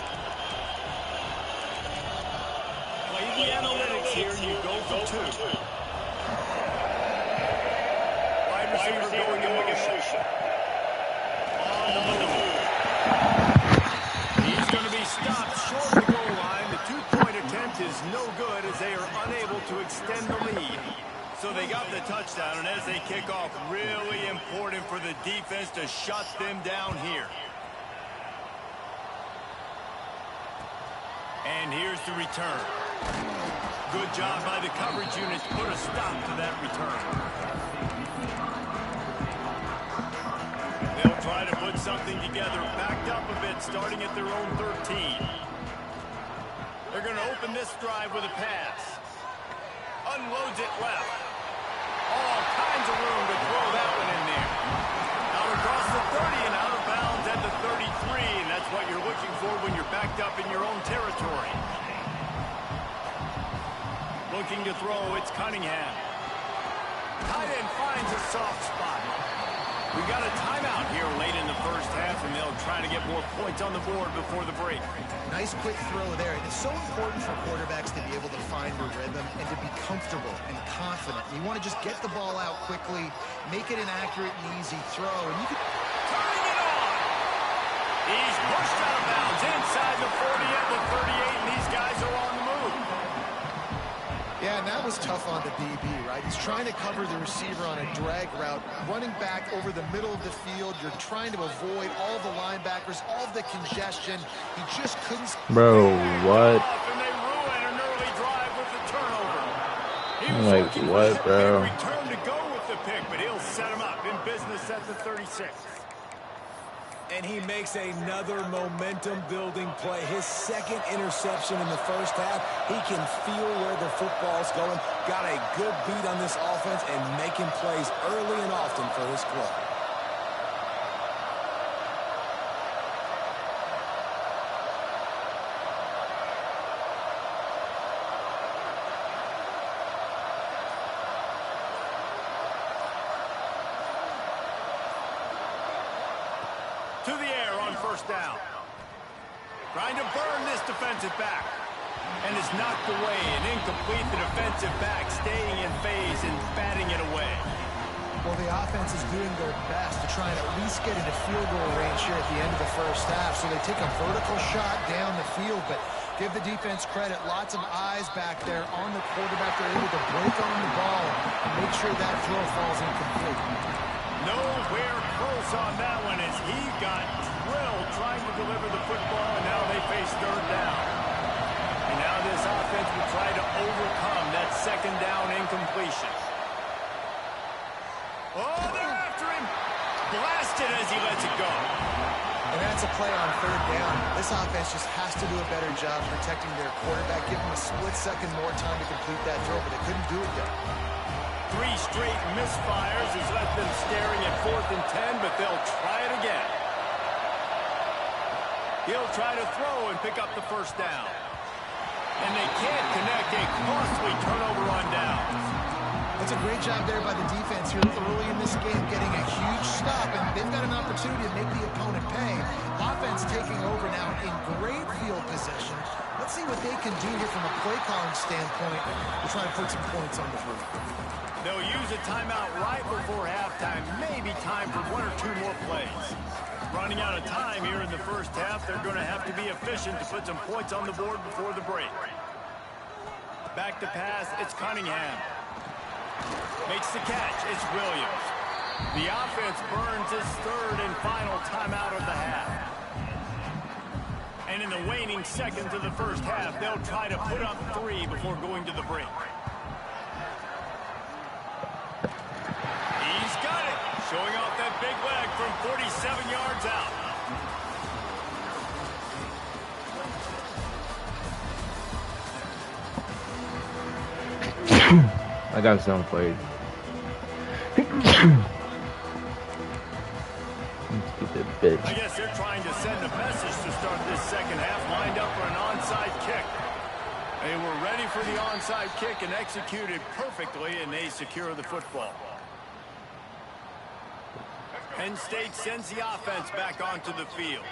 Play the analytics here, and you go for two. Wide receiver going in motion. On the move. He's going to be stopped short of the goal line. The two-point attempt is no good as they are unable to extend the lead. So they got the touchdown, and as they kick off, really important for the defense to shut them down here. And here's the return. Good job by the coverage unit to put a stop to that return. They'll try to put something together, backed up a bit, starting at their own 13. They're going to open this drive with a pass. Unloads it left. All kinds of room to throw that one in there. Out across the 30 and out of bounds at the 33, and that's what you're looking for when you're backed up in your own territory. Looking to throw, it's Cunningham. Tight end finds a soft spot. We got a timeout here late in the first half, and they'll try to get more points on the board before the break. Nice quick throw there. And it's so important for quarterbacks to be able to find a rhythm and to be comfortable and confident. You want to just get the ball out quickly, make it an accurate and easy throw, and you can... Turning it on! He's pushed out of bounds inside the 40 at the 38, and these guys are on the move. Yeah, and that was tough on the DB, right? He's trying to cover the receiver on a drag route, running back over the middle of the field. You're trying to avoid all the linebackers, all the congestion. He just couldn't... Bro, what? And they ruin an early drive with the turnover. I'm like, what, bro? Return to go with the pick, but he'll set him up in business at the 36. And he makes another momentum-building play. His second interception in the first half. He can feel where the football's going. Got a good beat on this offense and making plays early and often for his club. To the air on first down. Trying to burn this defensive back. And it's knocked away and incomplete. The defensive back staying in phase and batting it away. Well, the offense is doing their best to try and at least get into field goal range here at the end of the first half. So they take a vertical shot down the field, but give the defense credit. Lots of eyes back there on the quarterback. They're able to break on the ball and make sure that throw falls incomplete. Nowhere close on that one as he got drilled trying to deliver the football, and now they face third down. And now this offense will try to overcome that second down incompletion. Oh, they're after him. Blasted as he lets it go. And that's a play on third down. This offense just has to do a better job protecting their quarterback, give him a split second more time to complete that throw, but they couldn't do it yet. 3 straight misfires has left them staring at 4th and 10, but they'll try it again. He'll try to throw and pick up the first down. And they can't connect, a costly turnover on downs. That's a great job there by the defense here early in this game, getting a huge stop, and they've got an opportunity to make the opponent pay. Offense taking over now in great field possession. Let's see what they can do here from a play calling standpoint to try and put some points on the board. They'll use a timeout right before halftime. Maybe time for 1 or 2 more plays. Running out of time here in the first half. They're going to have to be efficient to put some points on the board before the break. Back to pass. It's Cunningham. Makes the catch. It's Williams. The offense burns its 3rd and final timeout of the half. And in the waning seconds of the first half, they'll try to put up 3 before going to the break. He's got it. Showing off that big leg from 47 yards out. I got some for you. I guess they're trying to send a message to start this second half, lined up for an onside kick. They were ready for the onside kick and executed perfectly, and they secure the football. Penn State sends the offense back onto the field.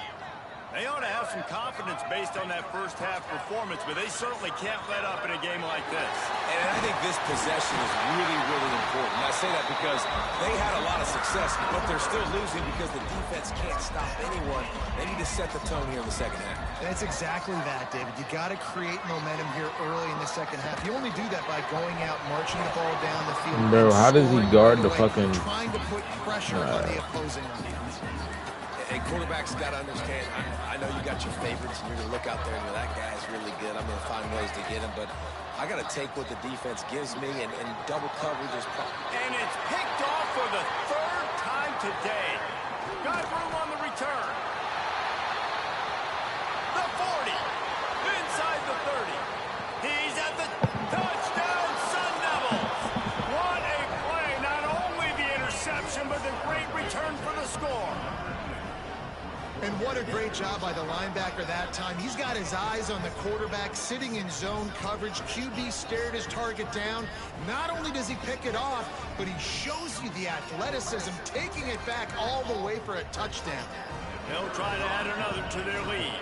They ought to have some confidence based on that first half performance, but they certainly can't let up in a game like this. And I think this possession is really, really important. I say that because they had a lot of success, but they're still losing because the defense can't stop anyone. They need to set the tone here in the second half. That's exactly that, David. You got to create momentum here early in the second half. You only do that by going out, marching the ball down the field. Bro, how does he guard the fucking... Trying to put pressure on the opposing offense. And quarterbacks got to understand, I know you got your favorites, and you're going to look out there and go, that guy's really good. I'm going to find ways to get him, but I got to take what the defense gives me, and double coverage is... And it's picked off for the 3rd time today. Got room on the return. The 40. Inside the 30. He's at the touchdown, Sun Devils. What a play. Not only the interception, but the great return for the score. And what a great job by the linebacker that time. He's got his eyes on the quarterback, sitting in zone coverage. QB stared his target down. Not only does he pick it off, but he shows you the athleticism, taking it back all the way for a touchdown. They'll try to add another to their lead.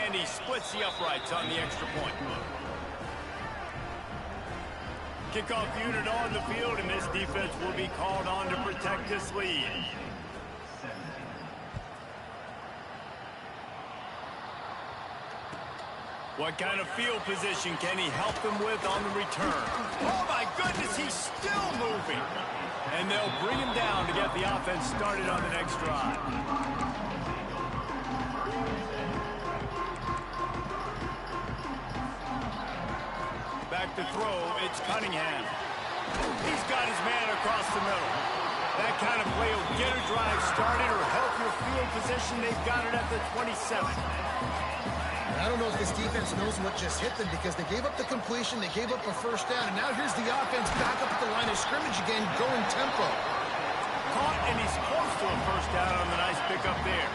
And he splits the uprights on the extra point. Kickoff unit on the field, and this defense will be called on to protect this lead. What kind of field position can he help them with on the return? Oh, my goodness, he's still moving. And they'll bring him down to get the offense started on the next drive. Back to throw, it's Cunningham. He's got his man across the middle. That kind of play will get a drive started or help your field position. They've got it at the 27. I don't know if this defense knows what just hit them because they gave up the completion, they gave up a first down, and now here's the offense back up at the line of scrimmage again, going tempo. Caught, and he's close to a first down on the nice pickup there.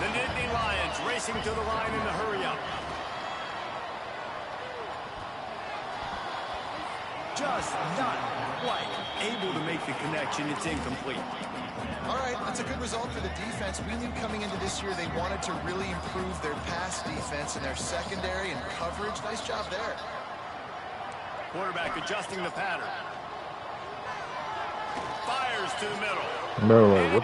The Nittany Lions racing to the line in the hurry-up. Just not quite able to make the connection. It's incomplete. All right, that's a good result for the defense. We knew coming into this year they wanted to really improve their pass defense and their secondary and coverage. Nice job there. Quarterback adjusting the pattern. Fires to the middle. Bro, like, what the